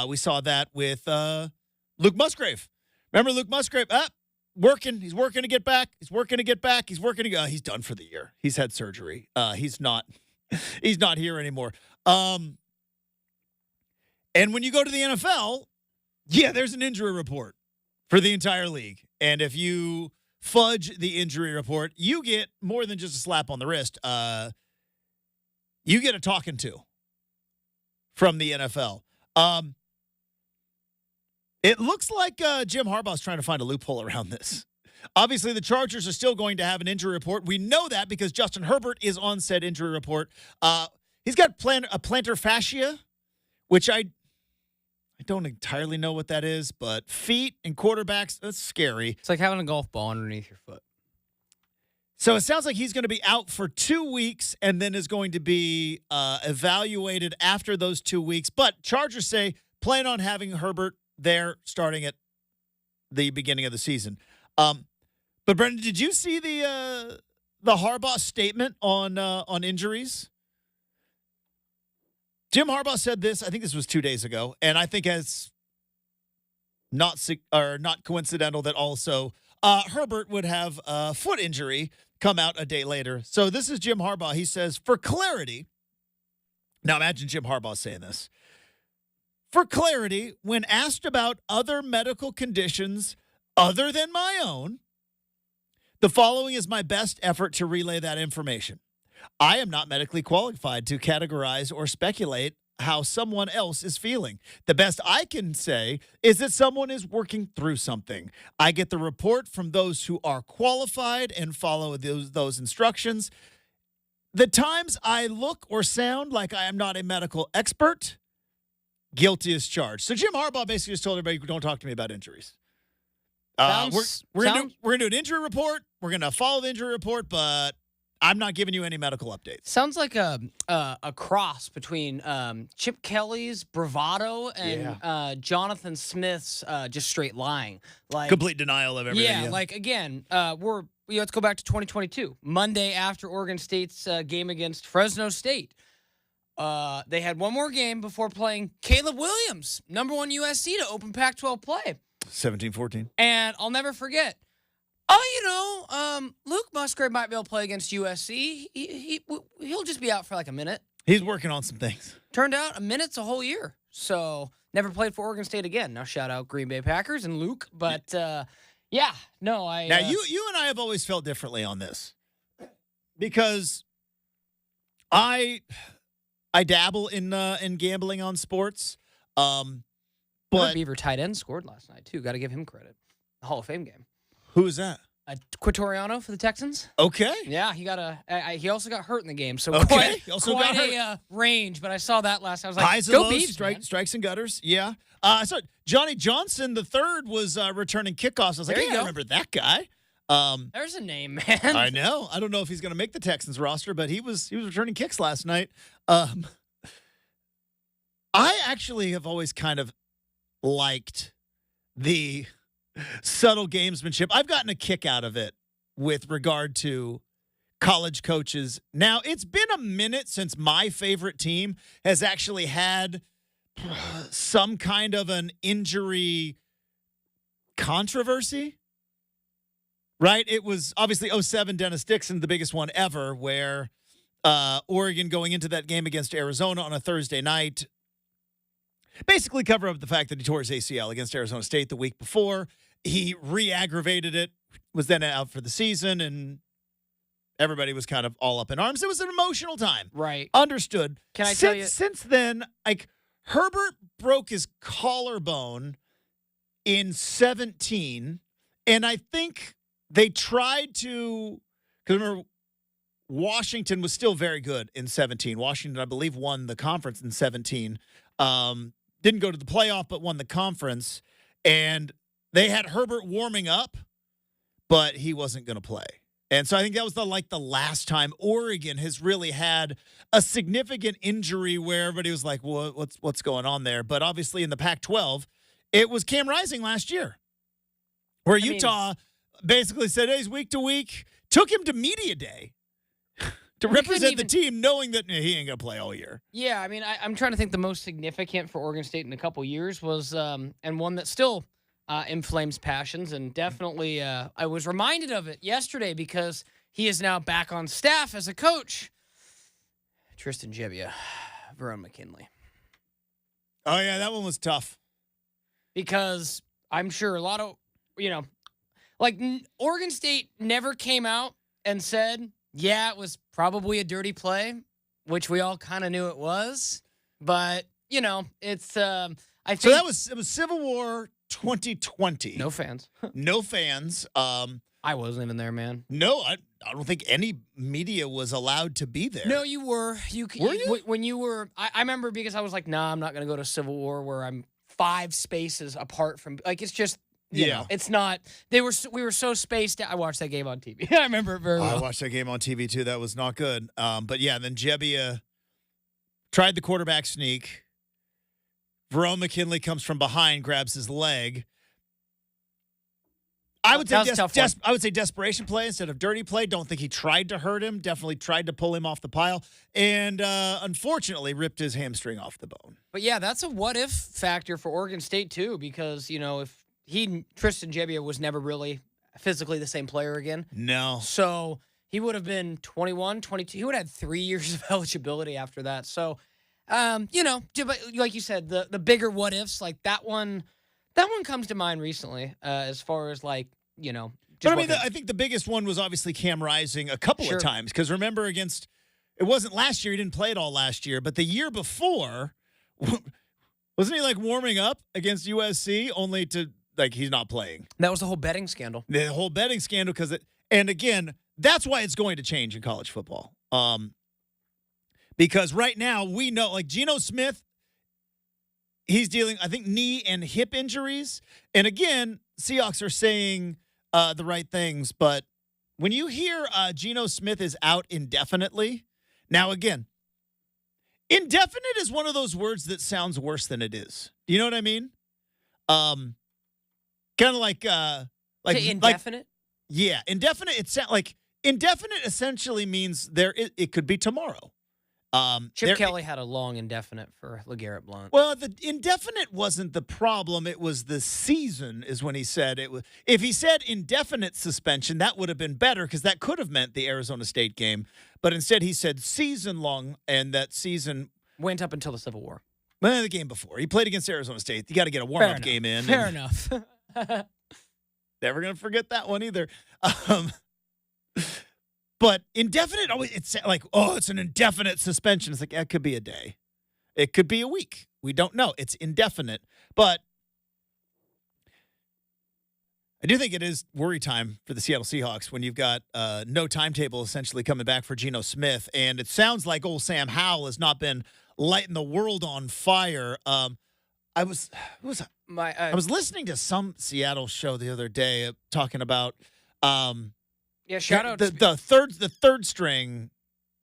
We saw that with Luke Musgrave. Remember Luke Musgrave? Working. He's working to get back. He's working to get back. He's working to go. He's done for the year. He's had surgery. He's not here anymore. And when you go to the NFL, yeah, there's an injury report for the entire league. And if you fudge the injury report, you get more than just a slap on the wrist. You get a talking to from the NFL. It looks like Jim Harbaugh's trying to find a loophole around this. Obviously, the Chargers are still going to have an injury report. We know that because Justin Herbert is on said injury report. He's got a plantar fascia, which I don't entirely know what that is, but feet and quarterbacks, that's scary. It's like having a golf ball underneath your foot. So it sounds like he's going to be out for 2 weeks and then is going to be evaluated after those 2 weeks. But Chargers say plan on having Herbert there starting at the beginning of the season. But Brenden, did you see the Harbaugh statement on injuries? Jim Harbaugh said this, I think this was 2 days ago, and I think it's not coincidental that also Herbert would have a foot injury come out a day later. So this is Jim Harbaugh. He says, for clarity, now imagine Jim Harbaugh saying this. For clarity, when asked about other medical conditions other than my own, the following is my best effort to relay that information. I am not medically qualified to categorize or speculate how someone else is feeling. The best I can say is that someone is working through something. I get the report from those who are qualified and follow those instructions. The times I look or sound like I am not a medical expert, guilty as charged. So Jim Harbaugh basically just told everybody, don't talk to me about injuries. We're going to do an injury report. We're going to follow the injury report, but I'm not giving you any medical updates. Sounds like a cross between Chip Kelly's bravado and Jonathan Smith's just straight lying. Like complete denial of everything. Yeah, like again, let's go back to 2022. Monday after Oregon State's game against Fresno State. They had one more game before playing Caleb Williams, number 1 USC, to open Pac-12 play. 17-14. And I'll never forget. Luke Musgrave might be able to play against USC. He'll just be out for like a minute. He's working on some things. Turned out a minute's a whole year. So never played for Oregon State again. Now shout out Green Bay Packers and Luke. But now you and I have always felt differently on this because I dabble in gambling on sports. But Beaver tight end scored last night too. Got to give him credit. The Hall of Fame game. Who is that? Quatoriano for the Texans. Okay. Yeah, he also got hurt in the game, so okay. quite a range. But I saw that last. I was like, highs go and lows, Beavs, strikes and gutters. Yeah. I saw Johnny Johnson III was returning kickoffs. I was like, I remember that guy. There's a name, man. I know. I don't know if he's going to make the Texans roster, but he was returning kicks last night. I actually have always kind of liked the subtle gamesmanship. I've gotten a kick out of it with regard to college coaches. Now, it's been a minute since my favorite team has actually had some kind of an injury controversy, right? It was obviously 2007 Dennis Dixon, the biggest one ever, where Oregon going into that game against Arizona on a Thursday night basically cover up the fact that he tore his ACL against Arizona State the week before. He re-aggravated it, was then out for the season, and everybody was kind of all up in arms. It was an emotional time. Right. Understood. Can I tell you? Since then, like, Herbert broke his collarbone in 2017, and I think they tried to, because remember, Washington was still very good in 2017. Washington, I believe, won the conference in 2017. Didn't go to the playoff, but won the conference. And they had Herbert warming up, but he wasn't going to play. And so I think that was the last time Oregon has really had a significant injury where everybody was like, well, what's going on there? But obviously in the Pac-12, it was Cam Rising last year, where Utah basically said, hey, he's week to week, took him to media day to represent the team, knowing that he ain't going to play all year. Yeah, I mean, I'm trying to think the most significant for Oregon State in a couple years was, and one that still inflames passions, and definitely I was reminded of it yesterday because he is now back on staff as a coach. Tristan Gebbia, Verone McKinley. Oh, yeah, that one was tough. Because I'm sure a lot of, Oregon State never came out and said, yeah, it was probably a dirty play, which we all kind of knew it was. But, it's, I think. So it was Civil War 2020. No fans. No fans. I wasn't even there, man. No, I don't think any media was allowed to be there. No, you were. Were you? When you were, I remember because I was like, nah, I'm not going to go to Civil War where I'm 5 spaces apart from, it's just, you know, it's not, we were so spaced out. I watched that game on TV. I remember it very well. I watched that game on TV too. That was not good. But yeah, then Gebbia tried the quarterback sneak. Verone McKinley comes from behind, grabs his leg. I would say desperation play instead of dirty play. Don't think he tried to hurt him. Definitely tried to pull him off the pile. And unfortunately ripped his hamstring off the bone. But yeah, that's a what-if factor for Oregon State too, because, if Tristan Gebbia was never really physically the same player again. No. So he would have been 21, 22. He would have had 3 years of eligibility after that. So, like you said, the bigger what-ifs, like that one comes to mind recently as far as I think the biggest one was obviously Cam Rising a couple of times. Because remember it wasn't last year. He didn't play it all last year. But the year before, wasn't he warming up against USC only to he's not playing? That was the whole betting scandal. The whole betting scandal and again, that's why it's going to change in college football. Because right now we know Geno Smith he's dealing, I think, knee and hip injuries. And again, Seahawks are saying the right things. But when you hear Geno Smith is out indefinitely, now again, indefinite is one of those words that sounds worse than it is. Do you know what I mean? Kind of like indefinite? Yeah, indefinite. It sounds like indefinite essentially means it could be tomorrow. Chip Kelly had a long indefinite for LeGarrette Blount. Well, the indefinite wasn't the problem. It was the season is when he said it was. If he said indefinite suspension, that would have been better because that could have meant the Arizona State game. But instead he said season long, and that season went up until the Civil War. Well, the game before. He played against Arizona State. You got to get a warm-up game in. Fair enough. Never going to forget that one either. But indefinite, it's like, oh, it's an indefinite suspension. It's like, that could be a day. It could be a week. We don't know. It's indefinite. But I do think it is worry time for the Seattle Seahawks when you've got no timetable essentially coming back for Geno Smith. And it sounds like old Sam Howell has not been lighting the world on fire. I was listening to some Seattle show the other day talking about shout out the third string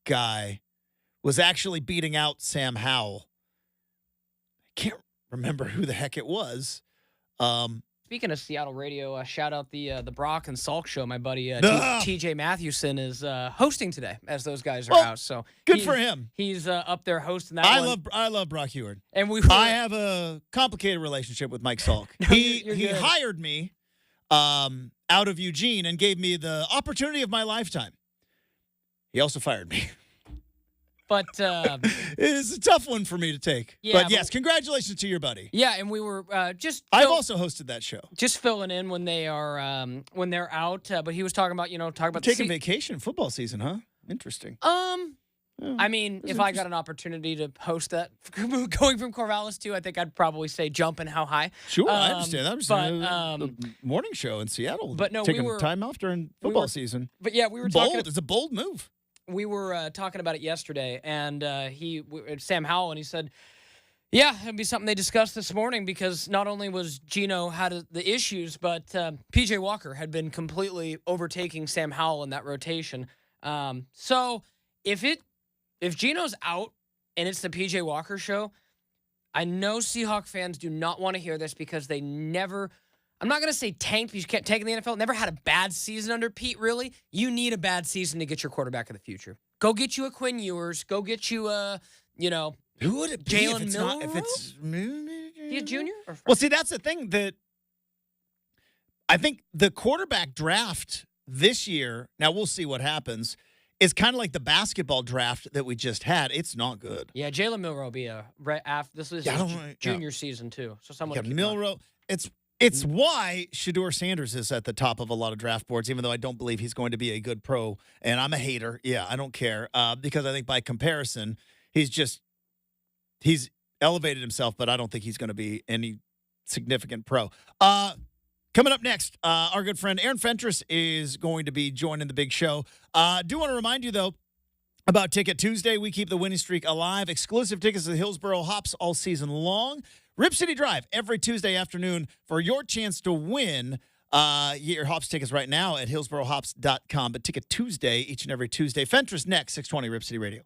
guy was actually beating out Sam Howell. I can't remember who the heck it was. Speaking of Seattle radio, shout out the Brock and Salk show. My buddy TJ Mathewson is hosting today as those guys are out. So good for him. He's up there hosting that. I love Brock Heward. And I have a complicated relationship with Mike Salk. He hired me out of Eugene and gave me the opportunity of my lifetime. He also fired me. But it's a tough one for me to take. Yeah, but yes, congratulations to your buddy. Yeah, and we were I've also hosted that show. Just filling in when they are when they're out. But he was talking about taking vacation football season, huh? Interesting. I mean, if I got an opportunity to host that, going from Corvallis to, I think I'd probably say jumping how high. Sure, I understand. That was the morning show in Seattle. But no, taking time off during football season. But yeah, we were bold. talking. It's a bold move. We were talking about it yesterday, and Sam Howell, and he said, yeah, it'd be something they discussed this morning because not only was Geno had the issues, but P.J. Walker had been completely overtaking Sam Howell in that rotation. So if Geno's out and it's the P.J. Walker show, I know Seahawk fans do not want to hear this because they never – I'm not going to say tanked because you can't tank in the NFL. Never had a bad season under Pete, really. You need a bad season to get your quarterback of the future. Go get you a Quinn Ewers. Go get you a, who would it be Jalen Milroe? If it's He a junior? Well, see, that's the thing that I think the quarterback draft this year, now we'll see what happens, is kind of like the basketball draft that we just had. It's not good. Yeah, Jalen Milroe will be this is junior season too. So someone Milroe, It's why Shedeur Sanders is at the top of a lot of draft boards, even though I don't believe he's going to be a good pro. And I'm a hater. Yeah, I don't care. Because I think by comparison, he's elevated himself, but I don't think he's going to be any significant pro. Coming up next, our good friend Aaron Fentress is going to be joining the big show. Do want to remind you, though, about Ticket Tuesday. We keep the winning streak alive. Exclusive tickets to the Hillsboro Hops all season long. Rip City Drive every Tuesday afternoon for your chance to win. Get your Hops tickets right now at hillsborohops.com. But Ticket Tuesday each and every Tuesday. Fentress next, 620 Rip City Radio.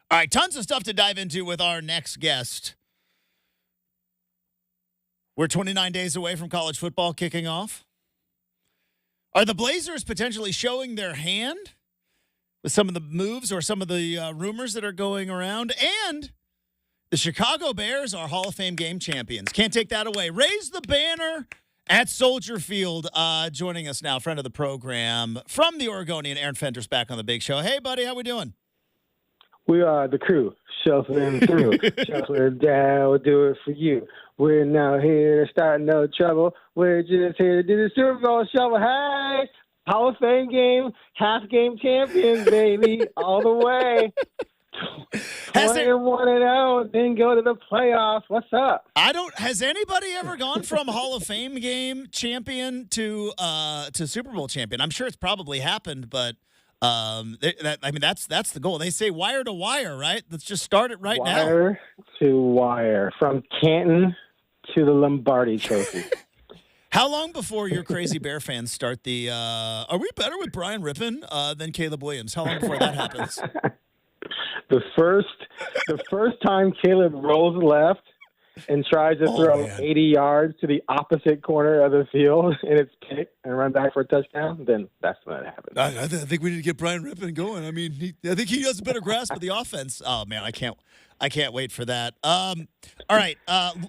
All right, tons of stuff to dive into with our next guest. We're 29 days away from college football kicking off. Are the Blazers potentially showing their hand with some of the moves or some of the rumors that are going around? And the Chicago Bears are Hall of Fame game champions. Can't take that away. Raise the banner at Soldier Field. Joining us now, friend of the program from the Oregonian, Aaron Fentress, back on the Big Show. Hey, buddy, how we doing? We are the crew, shuffling through, shuffling down, we'll do it for you. We're not here to start no trouble. We're just here to do the Super Bowl shuffle. Hey, Hall of Fame game, half game champions, baby, all the way. 21-0, then go to the playoffs. What's up? Has anybody ever gone from Hall of Fame game champion to Super Bowl champion? I'm sure it's probably happened, but that's the goal. They say wire to wire, right? Let's just start it right now. Wire to wire, from Canton to the Lombardi Trophy. How long before your crazy Bear fans start the are we better with Brian Rippon than Caleb Williams? How long before that happens? The first time Caleb rolls left and tries to throw 80 yards to the opposite corner of the field and it's picked and run back for a touchdown, then that's when it happens. I think we need to get Brian Rippon going. I mean, I think he has a better grasp of the offense. Oh man, I can't wait for that. All right,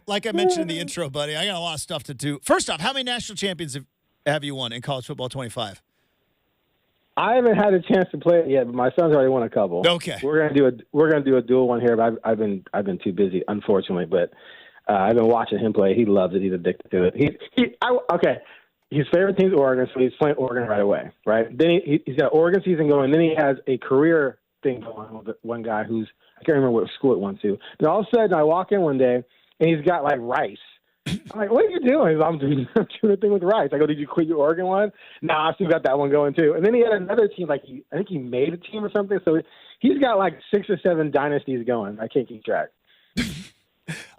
like I mentioned in the intro, buddy, I got a lot of stuff to do. First off, how many national champions have you won in college football 25? I haven't had a chance to play it yet, but my son's already won a couple. Okay, we're gonna do a dual one here, but I've been too busy, unfortunately. But I've been watching him play. He loves it. He's addicted to it. Okay. His favorite team's Oregon, so he's playing Oregon right away, right? Then he's got Oregon season going. Then he has a career thing going with one guy who's I can't remember what school it went to. And all of a sudden, I walk in one day and he's got like rice. I'm like, what are you doing? He's like, I'm doing a thing with rice. I go, did you quit your Oregon one? No, I still got that one going too. And then he had another team, I think he made a team or something. So he's got like 6 or 7 dynasties going. I can't keep track.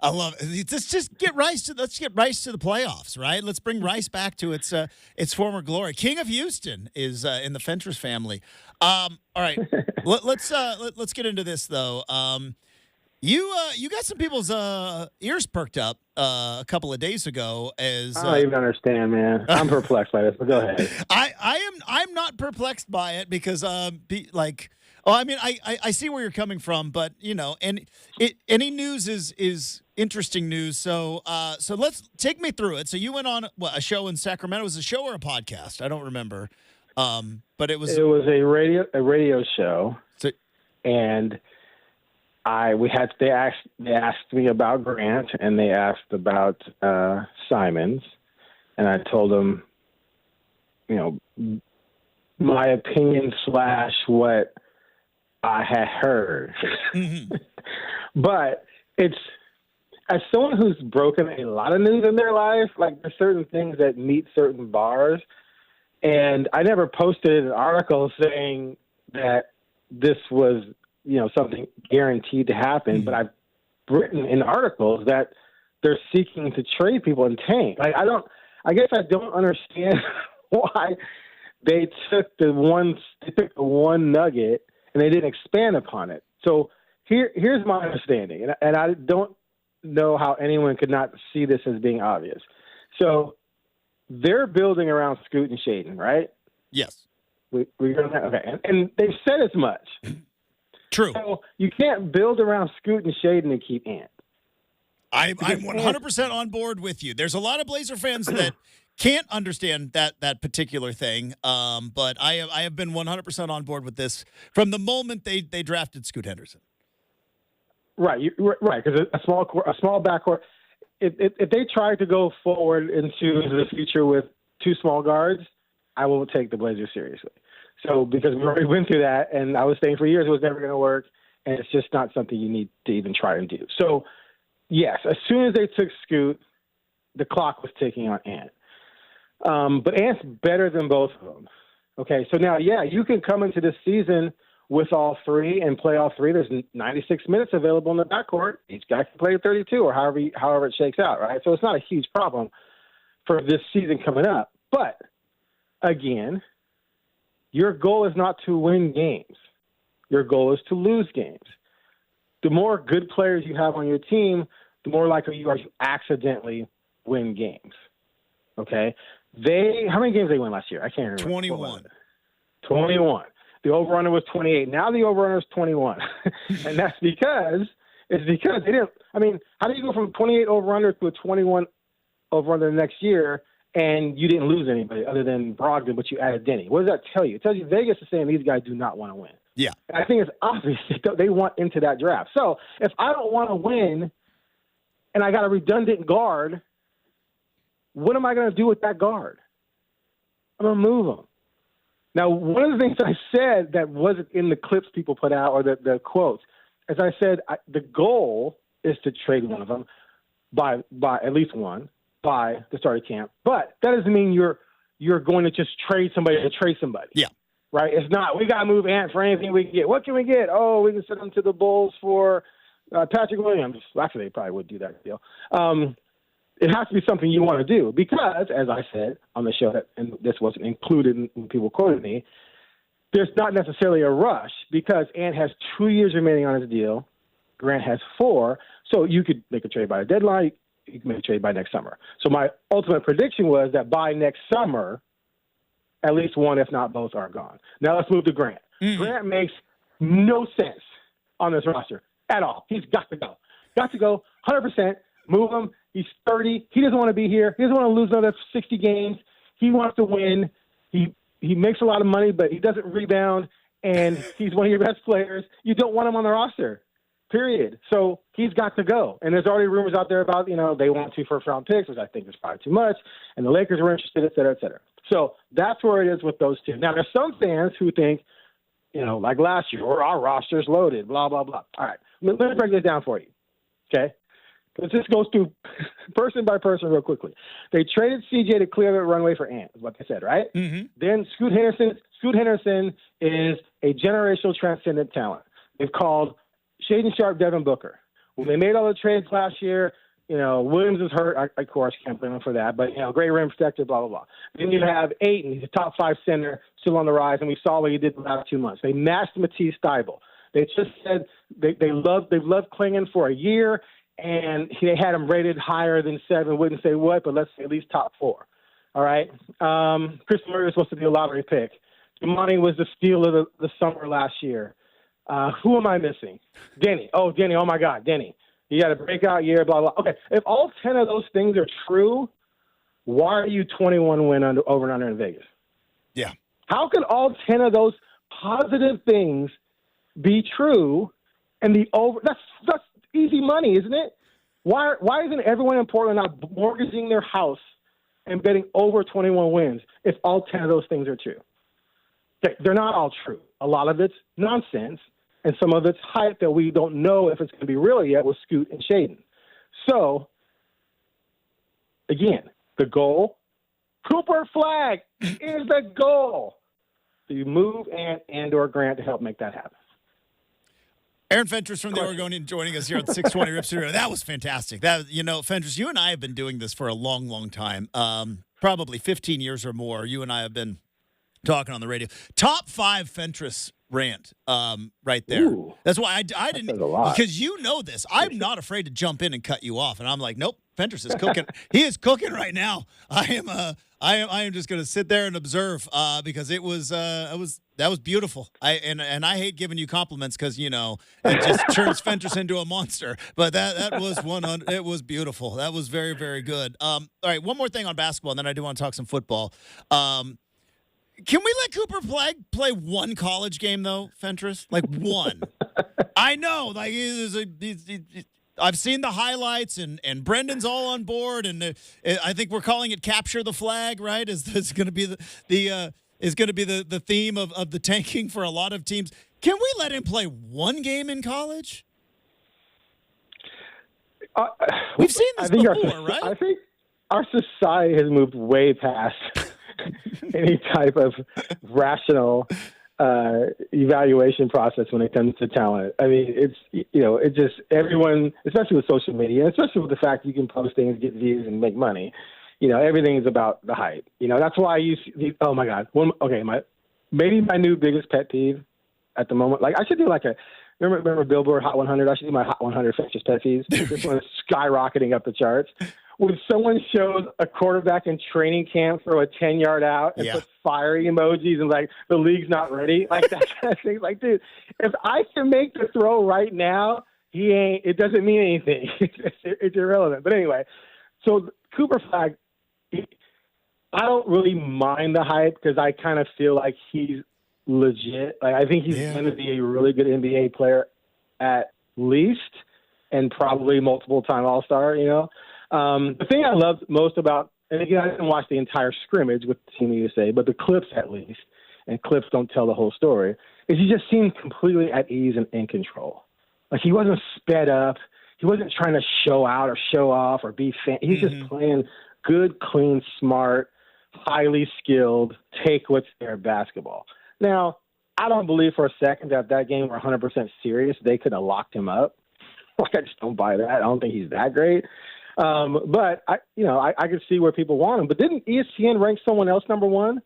I love it. Let's get Rice to the playoffs, right? Let's bring Rice back to its former glory. King of Houston is in the Fentress family. All right, let's get into this though. You got some people's ears perked up a couple of days ago. As I don't even understand, man. I'm perplexed by this. But go ahead. I'm not perplexed by it because I see where you're coming from, but any news is interesting news. So let's take me through it. So you went on a show in Sacramento. Was it a show or a podcast? I don't remember. But it was a radio show. And they asked me about Grant and they asked about Simons, and I told them, my opinion / what I had heard. Mm-hmm. But it's, as someone who's broken a lot of news in their life, like there's certain things that meet certain bars. And I never posted an article saying that this was, something guaranteed to happen. Mm-hmm. But I've written in articles that they're seeking to trade people and tank. I guess I don't understand why they took the one nugget and they didn't expand upon it. So here's my understanding, and I don't know how anyone could not see this as being obvious. So they're building around Scoot and Shaden, right? Yes. Okay, and they've said as much. True. So you can't build around Scoot and Shaden and keep Ant. I'm 100% on board with you. There's a lot of Blazer fans that can't understand that particular thing, but I have been 100% on board with this from the moment they drafted Scoot Henderson. Right, right, because a small backcourt. If they try to go forward into the future with 2 small guards, I won't take the Blazers seriously. So because we already went through that, and I was saying for years it was never going to work, and it's just not something you need to even try and do. So, yes, as soon as they took Scoot, the clock was ticking on Ant. But Ant's better than both of them. Okay, so now, you can come into this season with all 3 and play all 3. There's 96 minutes available in the backcourt. Each guy can play 32 or however it shakes out, right? So it's not a huge problem for this season coming up. But, again, your goal is not to win games. Your goal is to lose games. the more good players you have on your team, the more likely you are to accidentally win games. Okay? How many games did they win last year? I can't remember. 21. 21. The over-under was 28. Now the over-under is 21. And that's because they didn't – I mean, how do you go from 28 over-under to a 21 over-under next year and you didn't lose anybody other than Brogdon, but you added Denny? What does that tell you? It tells you Vegas is saying these guys do not want to win. Yeah. And I think it's obvious they want into that draft. So if I don't want to win and I got a redundant guard, what am I going to do with that guard? I'm going to move him. Now, one of the things I said that wasn't in the clips people put out or the quotes, as I said, the goal is to trade one of them by at least one by the start of camp. But that doesn't mean you're going to just trade somebody to trade somebody. Yeah. Right? It's not, we got to move Ant for anything we can get. What can we get? Oh, we can send them to the Bulls for Patrick Williams. Actually, they probably would do that deal. It has to be something you want to do because, as I said on the show, and this wasn't included when people quoted me, there's not necessarily a rush because Ant has 2 years remaining on his deal. Grant has 4. So you could make a trade by the deadline. You can make a trade by next summer. So my ultimate prediction was that by next summer, at least one, if not both, are gone. Now let's move to Grant. Mm-hmm. Grant makes no sense on this roster at all. He's got to go. Got to go 100%. Move him. He's 30. He doesn't want to be here. He doesn't want to lose another 60 games. He wants to win. He makes a lot of money, but he doesn't rebound, and he's one of your best players. You don't want him on the roster, period. So he's got to go. And there's already rumors out there about, they want 2 first-round picks, which I think is probably too much, and the Lakers were interested, et cetera, et cetera. So that's where it is with those two. Now, there's some fans who think, like last year, or our roster's loaded, blah, blah, blah. All right, let me break this down for you, okay? Let's just go through person by person real quickly. They traded CJ to clear the runway for Ant, is what they said, right? Mm-hmm. Then Scoot Henderson is a generational transcendent talent. They've called Shaedon Sharpe Devin Booker. When they made all the trades last year, Williams is hurt. I, of course, can't blame him for that. But, great rim protector, blah, blah, blah. Then you have Ayton. He's a top 5 center, still on the rise, and we saw what he did the last 2 months. They matched Matisse Thybulle. They just said they've loved Klingon for a year, and they had him rated higher than 7. Wouldn't say what, but let's say at least top 4. All right? Chris Murray was supposed to be a lottery pick. Imani was the steal of the summer last year. Who am I missing? Denny. Oh, my God, Denny. He had a breakout year, blah, blah. Okay, if all 10 of those things are true, why are you 21 win over and under in Vegas? Yeah. How can all 10 of those positive things be true and the over? That's easy money, isn't it? Why isn't everyone in Portland not mortgaging their house and betting over 21 wins if all 10 of those things are true? They're not all true. A lot of it's nonsense. And some of it's hype that we don't know if it's going to be real yet with Scoot and Shaedon. So, again, the goal, Cooper Flag is the goal. So you move and/or Grant to help make that happen. Aaron Fentress from the Oregonian joining us here at the 620 Rip Studio. That was fantastic. Fentress, you and I have been doing this for a long, long time, probably 15 years or more. You and I have been talking on the radio. Top 5 Fentress rant right there. Ooh, that's why I didn't, because you know this. I'm not afraid to jump in and cut you off, and I'm like, nope, Fentress is cooking. He is cooking right now. I am just going to sit there and observe because that was beautiful. I hate giving you compliments because it just turns Fentress into a monster. But that was it was beautiful. That was very, very good. All right, one more thing on basketball, and then I do want to talk some football. Can we let Cooper Flag play one college game, though, Fentress? Like one. I know. Like I've seen the highlights, and Brendan's all on board, and I think we're calling it "Capture the Flag," right? Is going to be the theme of the tanking for a lot of teams. Can we let him play one game in college? We've seen this before, right? I think our society has moved way past any type of rational evaluation process when it comes to talent. I mean, it's just everyone, especially with social media, especially with the fact you can post things, get views, and make money. Everything is about the hype. That's why you see, oh my God. Maybe my new biggest pet peeve, at the moment. Like I should do like remember Billboard Hot 100? I should do my Hot 100 Fentress pet peeves. This one is skyrocketing up the charts. When someone shows a quarterback in training camp throw a 10-yard out and puts fiery emojis and like the league's not ready, like that kind of thing. Like, dude, if I can make the throw right now, he ain't. It doesn't mean anything. It's irrelevant. But anyway, so Cooper Flagg, I don't really mind the hype because I kind of feel like he's legit. Like I think he's going to be a really good NBA player at least, and probably multiple-time All-Star. You know. The thing I loved most about, and again, I didn't watch the entire scrimmage with Team USA, but the clips at least, and clips don't tell the whole story, is he just seemed completely at ease and in control. Like he wasn't sped up. He wasn't trying to show out or show off or be He's just playing good, clean, smart, highly skilled, take what's there basketball. Now, I don't believe for a second that game were 100% serious. They could have locked him up. Like I just don't buy that. I don't think he's that great. But I could see where people want him. But didn't ESPN rank someone else number one?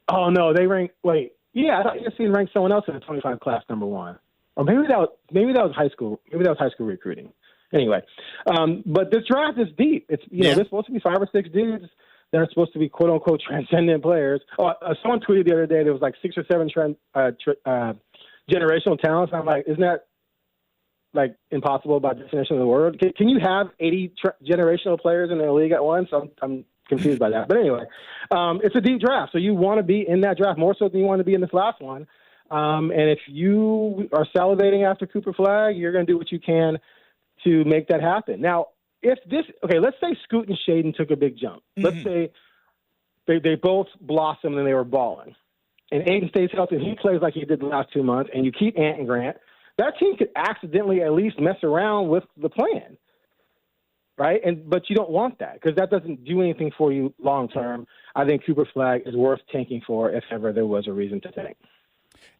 Oh no, they ranked. Wait, yeah, I thought ESPN ranked someone else in the 25 class number one. Or maybe that was high school. Maybe that was high school recruiting. Anyway, but this draft is deep. It's there's supposed to be 5 or 6 dudes that are supposed to be quote unquote transcendent players. Oh, someone tweeted the other day there was like 6 or 7 generational talents. I'm like, isn't that like impossible by definition of the word? Can you have 80 generational players in the league at once? I'm confused by that. But anyway, it's a deep draft, so you want to be in that draft more so than you want to be in this last one. And if you are salivating after Cooper Flagg, you're going to do what you can to make that happen. Now, let's say Scoot and Shaden took a big jump. Let's say they both blossomed and they were balling. And Aiden stays healthy and he plays like he did the last 2 months, and you keep Ant and Grant. That team could accidentally at least mess around with the plan, right? But you don't want that because that doesn't do anything for you long term. I think Cooper Flagg is worth tanking for if ever there was a reason to tank.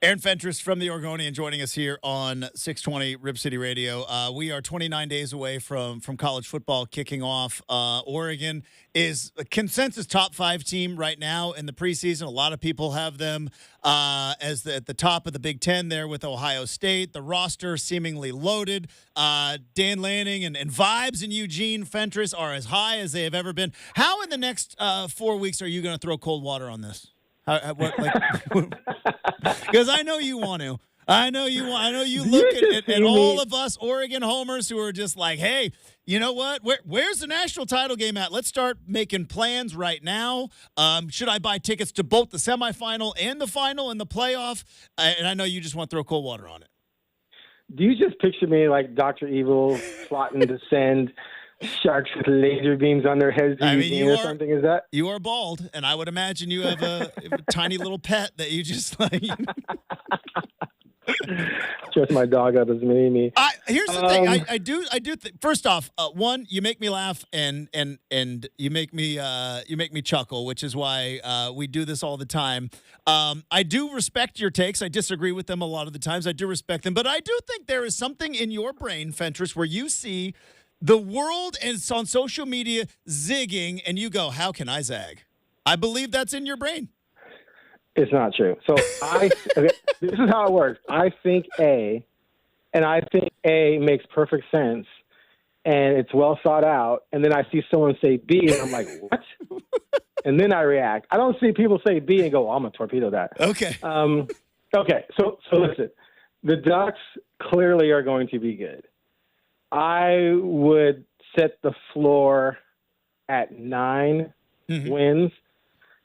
Aaron Fentress from the Oregonian joining us here on 620 Rip City Radio. We are 29 days away from college football kicking off. Oregon is a consensus top 5 team right now in the preseason. A lot of people have them as at the top of the Big Ten there with Ohio State. The roster seemingly loaded. Dan Lanning and vibes in Eugene Fentress are as high as they have ever been. How in the next 4 weeks are you going to throw cold water on this? Because I know you want to. I know you look at all of us Oregon homers who are just like, hey, you know what? Where's the national title game at? Let's start making plans right now. Should I buy tickets to both the semifinal and the final and the playoff? And I know you just want to throw cold water on it. Do you just picture me like Dr. Evil plotting to send sharks with laser beams on their heads or something? Is that? You are bald, and I would imagine you have a tiny little pet that you just like. Dress my dog up as me. Here's the thing. I do. First off, one, you make me laugh, and you make me chuckle, which is why we do this all the time. I do respect your takes. I disagree with them a lot of the times. I do respect them, but I do think there is something in your brain, Fentress, where you see the world is on social media zigging, and you go, how can I zag? I believe that's in your brain. It's not true. So this is how it works. I think A, and I think A makes perfect sense, and it's well thought out, and then I see someone say B, and I'm like, what? And then I react. I don't see people say B and go, I'm going to torpedo that. Okay. Okay, so listen. The Ducks clearly are going to be good. I would set the floor at 9 wins.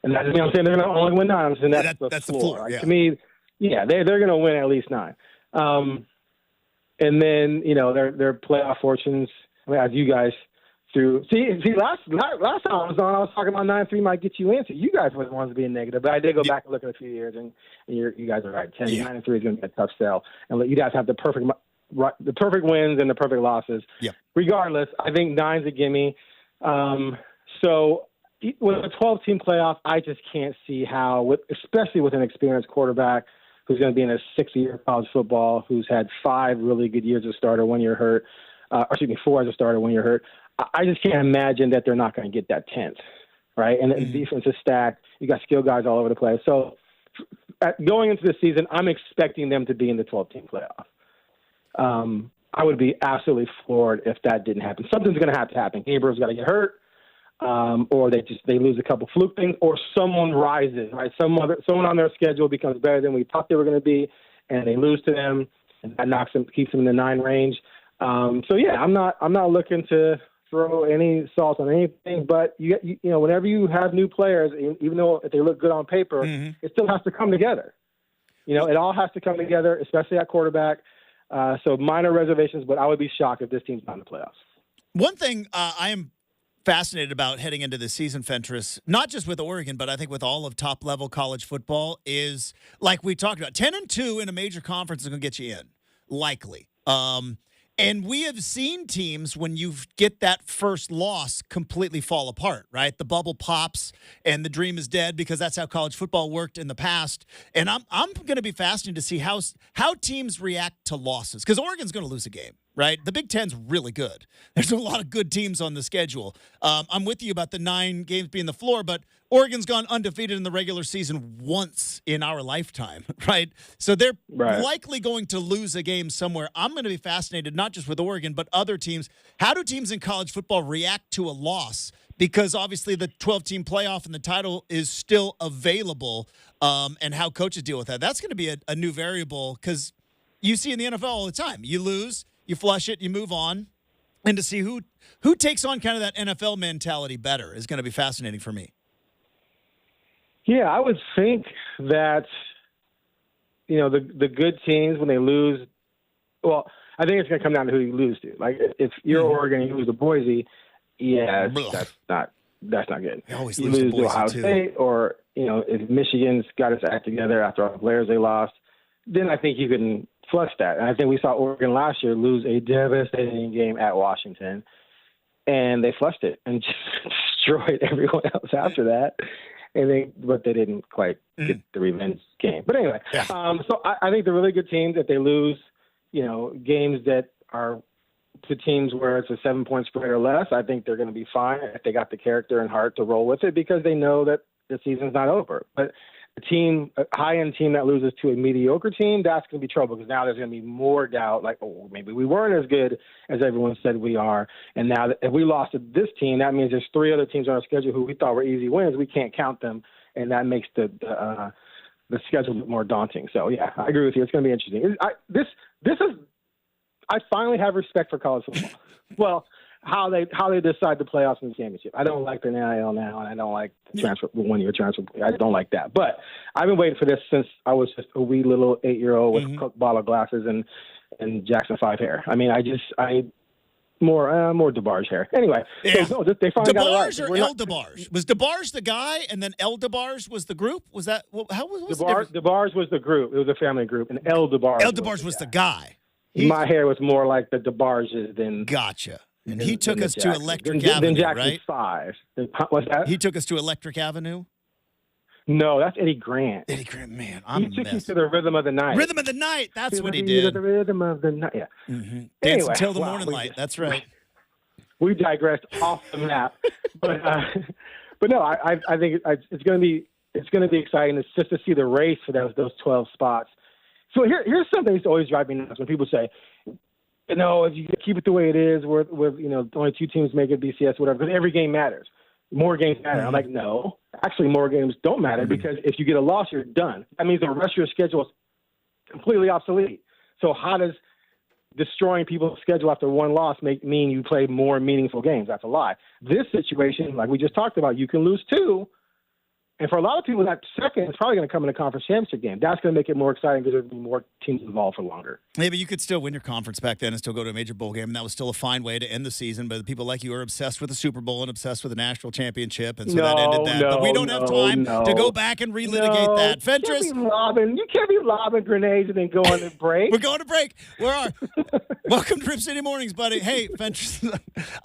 And that's, I'm saying they're going to only win 9. I'm saying that's the floor. Like, to me, they're going to win at least 9. And then, their playoff fortunes, as you guys through. See, last time I was on, I was talking about 9-3 might get you in. So you guys were the ones being negative. But I did go back and look at a few years, and you guys are right. 9-3 is going to be a tough sell. And you guys have the perfect wins and the perfect losses. Yep. Regardless, I think 9's a gimme. So with a 12-team playoff, I just can't see how, especially with an experienced quarterback who's going to be in his 6th year of college football, who's had 5 really good years as a starter, 1 year hurt, 4 as a starter, 1 year hurt. I just can't imagine that they're not going to get that 10th, right? And the defense is stacked. You got skill guys all over the place. So going into the season, I'm expecting them to be in the 12-team playoff. I would be absolutely floored if that didn't happen. Something's going to have to happen. Gabriel's got to get hurt, or they lose a couple fluke things, or someone rises. Right, someone on their schedule becomes better than we thought they were going to be, and they lose to them, and that keeps them in the 9 range. So yeah, I'm not looking to throw any salt on anything, but you know, whenever you have new players, even though if they look good on paper, it still has to come together. You know, it all has to come together, especially at quarterback. So minor reservations, but I would be shocked if this team's not in the playoffs. One thing I am fascinated about heading into this season, Fentress, not just with Oregon, but I think with all of top-level college football, is like we talked about, 10-2 in a major conference is going to get you in, likely. And we have seen teams, when you get that first loss, completely fall apart, right? The bubble pops and the dream is dead, because that's how college football worked in the past. And I'm going to be fascinated to see how teams react to losses, because Oregon's going to lose a game, right? The Big Ten's really good. There's a lot of good teams on the schedule. I'm with you about the 9 games being the floor, but Oregon's gone undefeated in the regular season once in our lifetime, right? So they're likely going to lose a game somewhere. I'm going to be fascinated, not just with Oregon, but other teams. How do teams in college football react to a loss? Because obviously the 12-team playoff and the title is still available, and how coaches deal with that. That's going to be a new variable, because you see in the NFL all the time. You lose, you flush it, you move on. And to see who takes on kind of that NFL mentality better is going to be fascinating for me. Yeah, I would think that, you know, the good teams, when they lose, well, I think it's going to come down to who you lose to. Like, if you're Oregon and you lose to Boise, yeah, that's not good. You always lose to Boise Ohio too. State, or, you know, if Michigan's got its act together after all the players they lost, then I think you can flush that. And I think we saw Oregon last year lose a devastating game at Washington, and they flushed it and just destroyed everyone else after that. But they didn't quite get the revenge game. But anyway, so I think the really good teams, if they lose, you know, games that are to teams where it's a 7-point spread or less, I think they're going to be fine if they got the character and heart to roll with it, because they know that the season's not over. But a high-end team that loses to a mediocre team, that's going to be trouble, because now there's going to be more doubt, like, oh, maybe we weren't as good as everyone said we are. And now that if we lost to this team, that means there's 3 other teams on our schedule who we thought were easy wins. We can't count them, and that makes the schedule a bit more daunting. So, yeah, I agree with you. It's going to be interesting. I finally have respect for college football. Well, how they decide the playoffs and the championship. I don't like the NIL now, and I don't like the transfer, 1-year transfer. I don't like that. But I've been waiting for this since I was just a wee little 8-year-old with Coke bottle glasses and Jackson 5 hair. I mean, more DeBarge hair. Anyway, yeah. So, no, they finally got it right. DeBarge or El DeBarge? Was DeBarge the guy, and then El DeBarge was the group? Was that how was DeBarge was the group? It was a family group, and El DeBarge was the guy. My hair was more like the DeBarges than. Gotcha. And he took us to Electric Avenue, Avenue, Jackson right? 5. What's that? He took us to Electric Avenue? No, that's Eddie Grant. Eddie Grant, man, I'm He took you to the Rhythm of the Night. Rhythm of the Night, that's what he did. The Rhythm of the Night, yeah. Dance Anyway, until the morning light, that's right. We digressed off the map. But no, I think it's going to be exciting. It's just to see the race for those 12 spots. So here's something that's always driving me nuts when people say, you know, if you keep it the way it is, with you know, only 2 teams make it BCS, whatever, because every game matters. More games matter. I'm like, no, actually, more games don't matter, because if you get a loss, you're done. That means the rest of your schedule is completely obsolete. So how does destroying people's schedule after 1 loss mean you play more meaningful games? That's a lie. This situation, like we just talked about, you can lose 2. And for a lot of people, that second is probably going to come in a conference championship game. That's going to make it more exciting, because there'll be more teams involved for longer. Maybe you could still win your conference back then and still go to a major bowl game, and that was still a fine way to end the season. But people like you are obsessed with the Super Bowl and obsessed with the national championship, and so that ended that. But we don't have time to go back and relitigate that. Fentress, you can't be lobbing grenades and then go on a break. We're going to break. Where are? Welcome to Rip City Mornings, buddy. Hey, Fentress.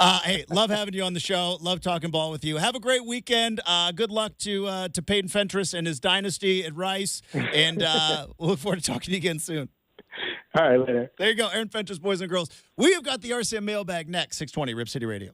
Hey, love having you on the show. Love talking ball with you. Have a great weekend. Good luck to Peyton Fentress and his dynasty at Rice, and we'll look forward to talking to you again soon. All right, later. There you go, Aaron Fentress, boys and girls. We have got the RCM mailbag next, 620 Rip City Radio.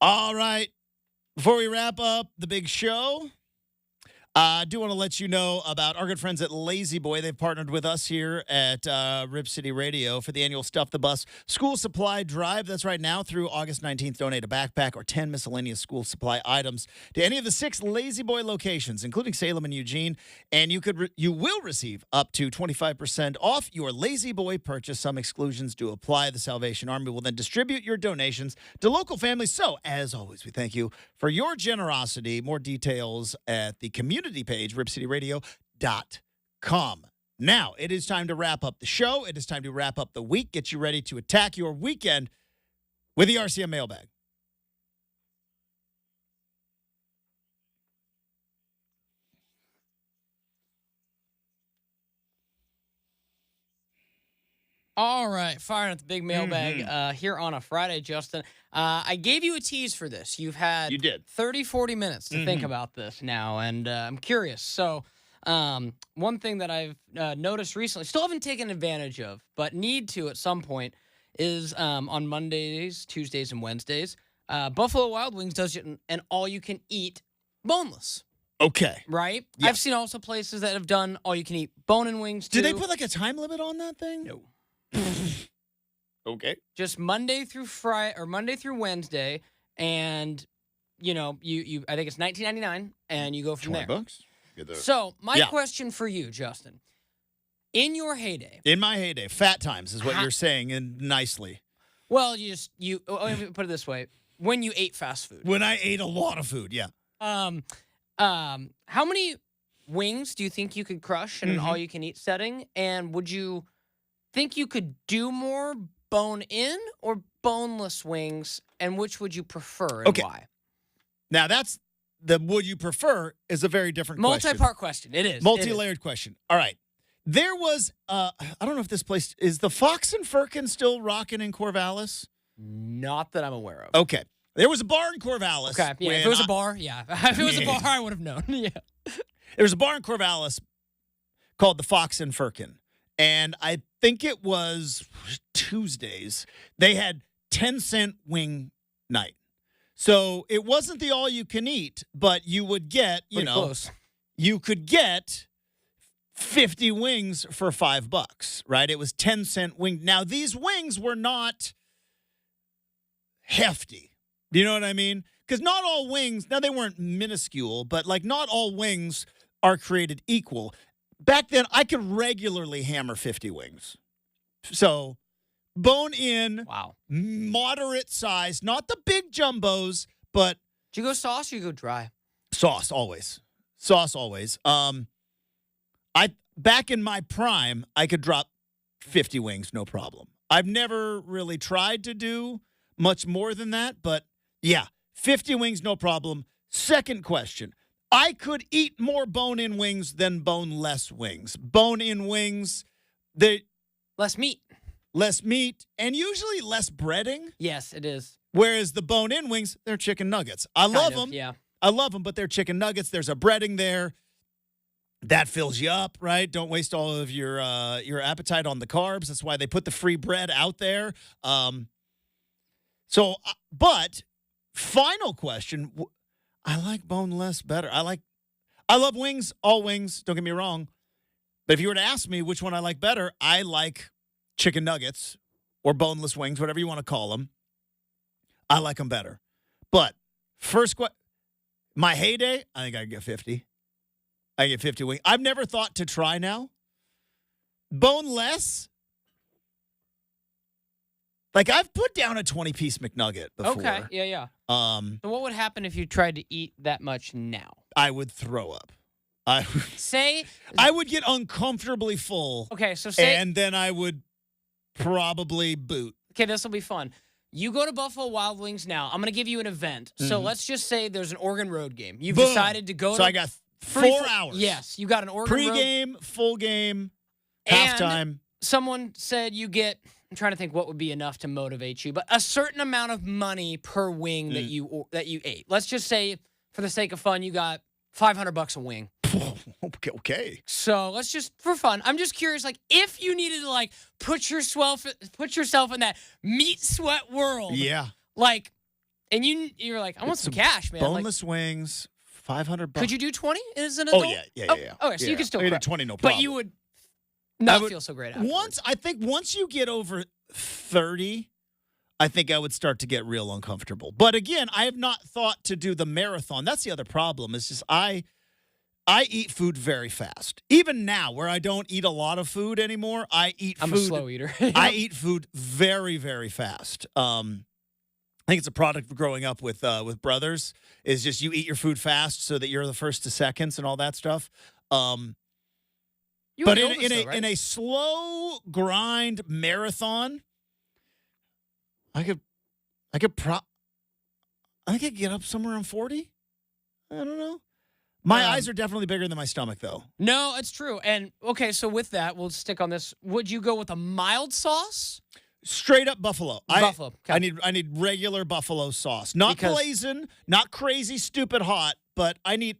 All right. Before we wrap up the big show, I do want to let you know about our good friends at Lazy Boy. They've partnered with us here at Rip City Radio for the annual Stuff the Bus School Supply Drive. That's right now through August 19th. Donate a backpack or 10 miscellaneous school supply items to any of the 6 Lazy Boy locations, including Salem and Eugene. And you will receive up to 25% off your Lazy Boy purchase. Some exclusions do apply. The Salvation Army will then distribute your donations to local families. So, as always, we thank you for your generosity. More details at the community page, ripcityradio.com. Now, it is time to wrap up the show. It is time to wrap up the week. Get you ready to attack your weekend with the RCM mailbag. All right, firing at the big mailbag here on a Friday, Justin. I gave you a tease for this. You did 30, 40 minutes to think about this now, and I'm curious. So one thing that I've noticed recently, still haven't taken advantage of, but need to at some point, is on Mondays, Tuesdays, and Wednesdays, Buffalo Wild Wings does an all-you-can-eat boneless. Okay. Right? Yeah. I've seen also places that have done all-you-can-eat bone-in wings, too. Did they put like a time limit on that thing? No. Okay. Just Monday through Friday or Monday through Wednesday, and you I think it's $19.99, and you go from there. $20. So my question for you, Justin, in your heyday, fat times is what you're saying, and nicely. Well, let me put it this way: when you ate fast food, when I ate a lot of food, yeah. How many wings do you think you could crush in an all-you-can-eat setting, and would you think you could do more bone-in or boneless wings, and which would you prefer and why? Now, that's the would you prefer is a very different question. Multi-part question. It is. Multi-layered question. All right. There was, I don't know if this place, is the Fox and Firkin still rocking in Corvallis? Not that I'm aware of. Okay. There was a bar in Corvallis. Okay. Yeah, if it was a bar, yeah. If it was a bar, I would have known. Yeah. There was a bar in Corvallis called the Fox and Firkin. And I think it was Tuesdays. They had 10-cent wing night. So it wasn't the all-you-can-eat, but you would get, close. You could get 50 wings for $5, right? It was 10-cent wing. Now, these wings were not hefty. Do you know what I mean? Because not all wings, now they weren't minuscule, but like not all wings are created equal. Back then, I could regularly hammer 50 wings. So, bone in, moderate size, not the big jumbos, but... Do you go sauce or you go dry? Sauce, always. Sauce, always. Back in my prime, I could drop 50 wings, no problem. I've never really tried to do much more than that, but yeah, 50 wings, no problem. Second question. I could eat more bone-in wings than boneless wings. Bone-in wings, less meat. Less meat, and usually less breading. Yes, it is. Whereas the bone-in wings, they're chicken nuggets. I love them. Yeah. I love them, but they're chicken nuggets. There's a breading there. That fills you up, right? Don't waste all of your appetite on the carbs. That's why they put the free bread out there. But final question, I like boneless better. I love wings, all wings, don't get me wrong. But if you were to ask me which one I like better, I like chicken nuggets or boneless wings, whatever you want to call them. I like them better. But my heyday, I think I get 50. I get 50 wings. I've never thought to try now. Boneless. Like, I've put down a 20-piece McNugget before. Okay, yeah. So what would happen if you tried to eat that much now? I would throw up. I would get uncomfortably full. Okay, and then I would probably boot. Okay, this will be fun. You go to Buffalo Wild Wings now. I'm going to give you an event. So let's just say there's an Oregon Road game. You've decided to go to... So I got 4 hours. Yes, you got an Oregon Road... Pre-game, full game, halftime. Someone said you get... I'm trying to think what would be enough to motivate you, but a certain amount of money per wing that you ate. Let's just say, for the sake of fun, you got $500 a wing. Okay. So let's just, for fun, I'm just curious, like, if you needed to, like, put yourself in that meat sweat world. Yeah. Like, And you're like, I want It's some cash, man. Boneless wings, $500. Could you do 20 as an adult? Oh yeah. Okay, so you can still I cry. did 20, no problem. But you would not feel so great afterwards. I think once you get over 30, I think I would start to get real uncomfortable. But again, I have not thought to do the marathon. That's the other problem. Is just I eat food very fast. Even now, where I don't eat a lot of food anymore, I eat food. I'm a slow eater. I eat food very, very fast. I think it's a product of growing up with brothers. Is just you eat your food fast so that you're the first to seconds and all that stuff. But in a slow grind marathon, I think I could get up somewhere on 40. I don't know. My eyes are definitely bigger than my stomach, though. No, it's true. And okay, so with that, we'll stick on this. Would you go with a mild sauce? Straight up buffalo. Buffalo. Okay. I need regular buffalo sauce, not blazing, not crazy, stupid hot, but I need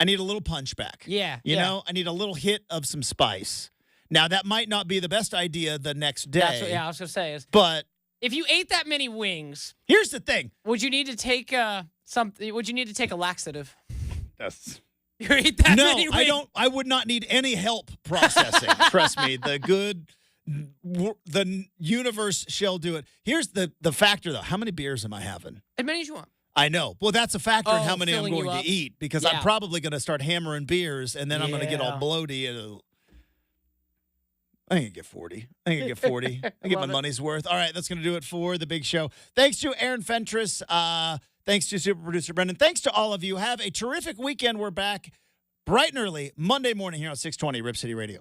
a little punch back. Yeah, you know, I need a little hit of some spice. Now that might not be the best idea the next day. That's what, I was gonna say but if you ate that many wings, here's the thing: would you need to take something? Would you need to take a laxative? Yes. You ate that many wings? I don't. I would not need any help processing. Trust me. The universe shall do it. Here's the factor, though. How many beers am I having? As many as you want. I know. Well, that's a factor in how many I'm filling you going up. to eat because I'm probably going to start hammering beers and then I'm going to get all bloaty. And I think I get 40. I get my money's worth. All right, that's going to do it for the big show. Thanks to Aaron Fentress. Thanks to super producer Brenden. Thanks to all of you. Have a terrific weekend. We're back bright and early Monday morning here on 620 Rip City Radio.